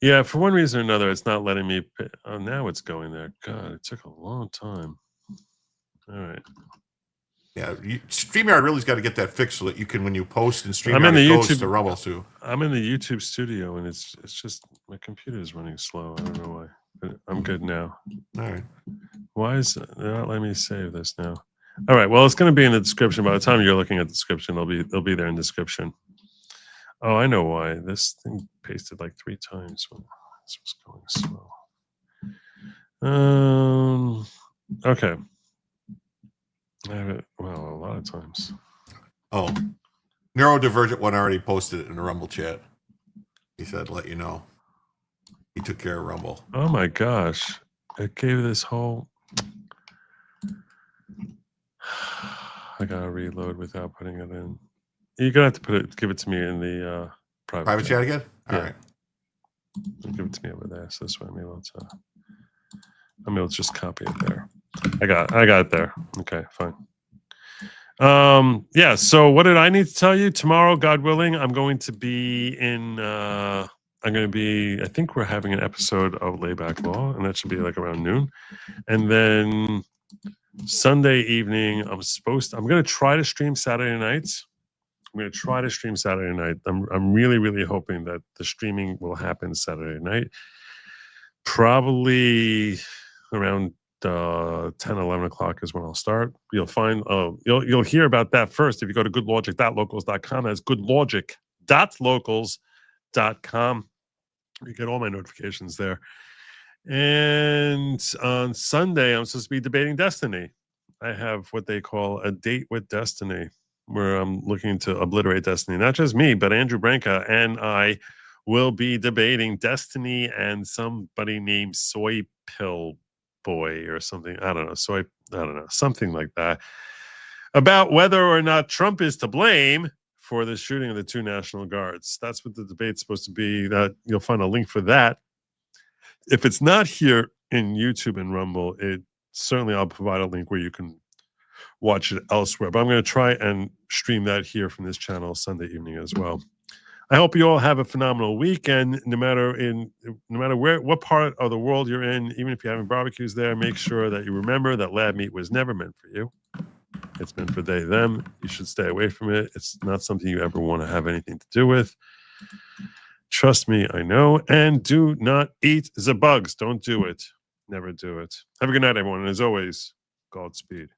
Yeah, for one reason or another, it's not letting me. Oh, now it's going there. God, it took a long time. All right. Yeah, StreamYard really's got to get that fixed so that you can, when you post and StreamYard, I'm in the it goes YouTube to Rumble too. I'm in the YouTube studio, and it's just my computer is running slow. I don't know why. But I'm good now. All right. Why is it not letting me save this now? All right. Well, it's going to be in the description. By the time you're looking at the description, they'll be there in the description. Oh, I know why. This thing pasted like 3 times when this was going slow. Okay. I have it, well, a lot of times. Oh, Neurodivergent one already posted it in the Rumble chat. He said, let you know. He took care of Rumble. Oh my gosh. It gave this whole... I gotta reload without putting it in. You're gonna have to give it to me in the private chat again? All right. Give it to me over there. So this way I'm able to just copy it there. I got it there. Okay, fine. Yeah, so what did I need to tell you? Tomorrow, God willing, I'm going to be I think we're having an episode of Layback Law, and that should be like around noon. And then Sunday evening, I'm going to try to stream Saturday nights. I'm going to try to stream Saturday night. I'm really, really hoping that the streaming will happen Saturday night. Probably around 10, 11 o'clock is when I'll start. You'll find, you'll hear about that first if you go to goodlogic.locals.com. That's goodlogic.locals.com. You get all my notifications there. And on Sunday, I'm supposed to be debating Destiny. I have what they call a date with Destiny, where I'm looking to obliterate Destiny. Not just me, but Andrew Branca and I will be debating Destiny and somebody named Soy Pill Boy or something. I don't know, something like that, about whether or not Trump is to blame for the shooting of the 2 National Guards. That's what the debate's supposed to be. That you'll find a link for that. If it's not here in YouTube and Rumble, certainly I'll provide a link where you can watch it elsewhere. But I'm going to try and stream that here from this channel Sunday evening as well. I hope you all have a phenomenal weekend. No matter what part of the world you're in, even if you're having barbecues there, make sure that you remember that lab meat was never meant for you. It's meant for they, them. You should stay away from it. It's not something you ever want to have anything to do with. Trust me, I know. And do not eat the bugs. Don't do it. Never do it. Have a good night, everyone. And as always, Godspeed.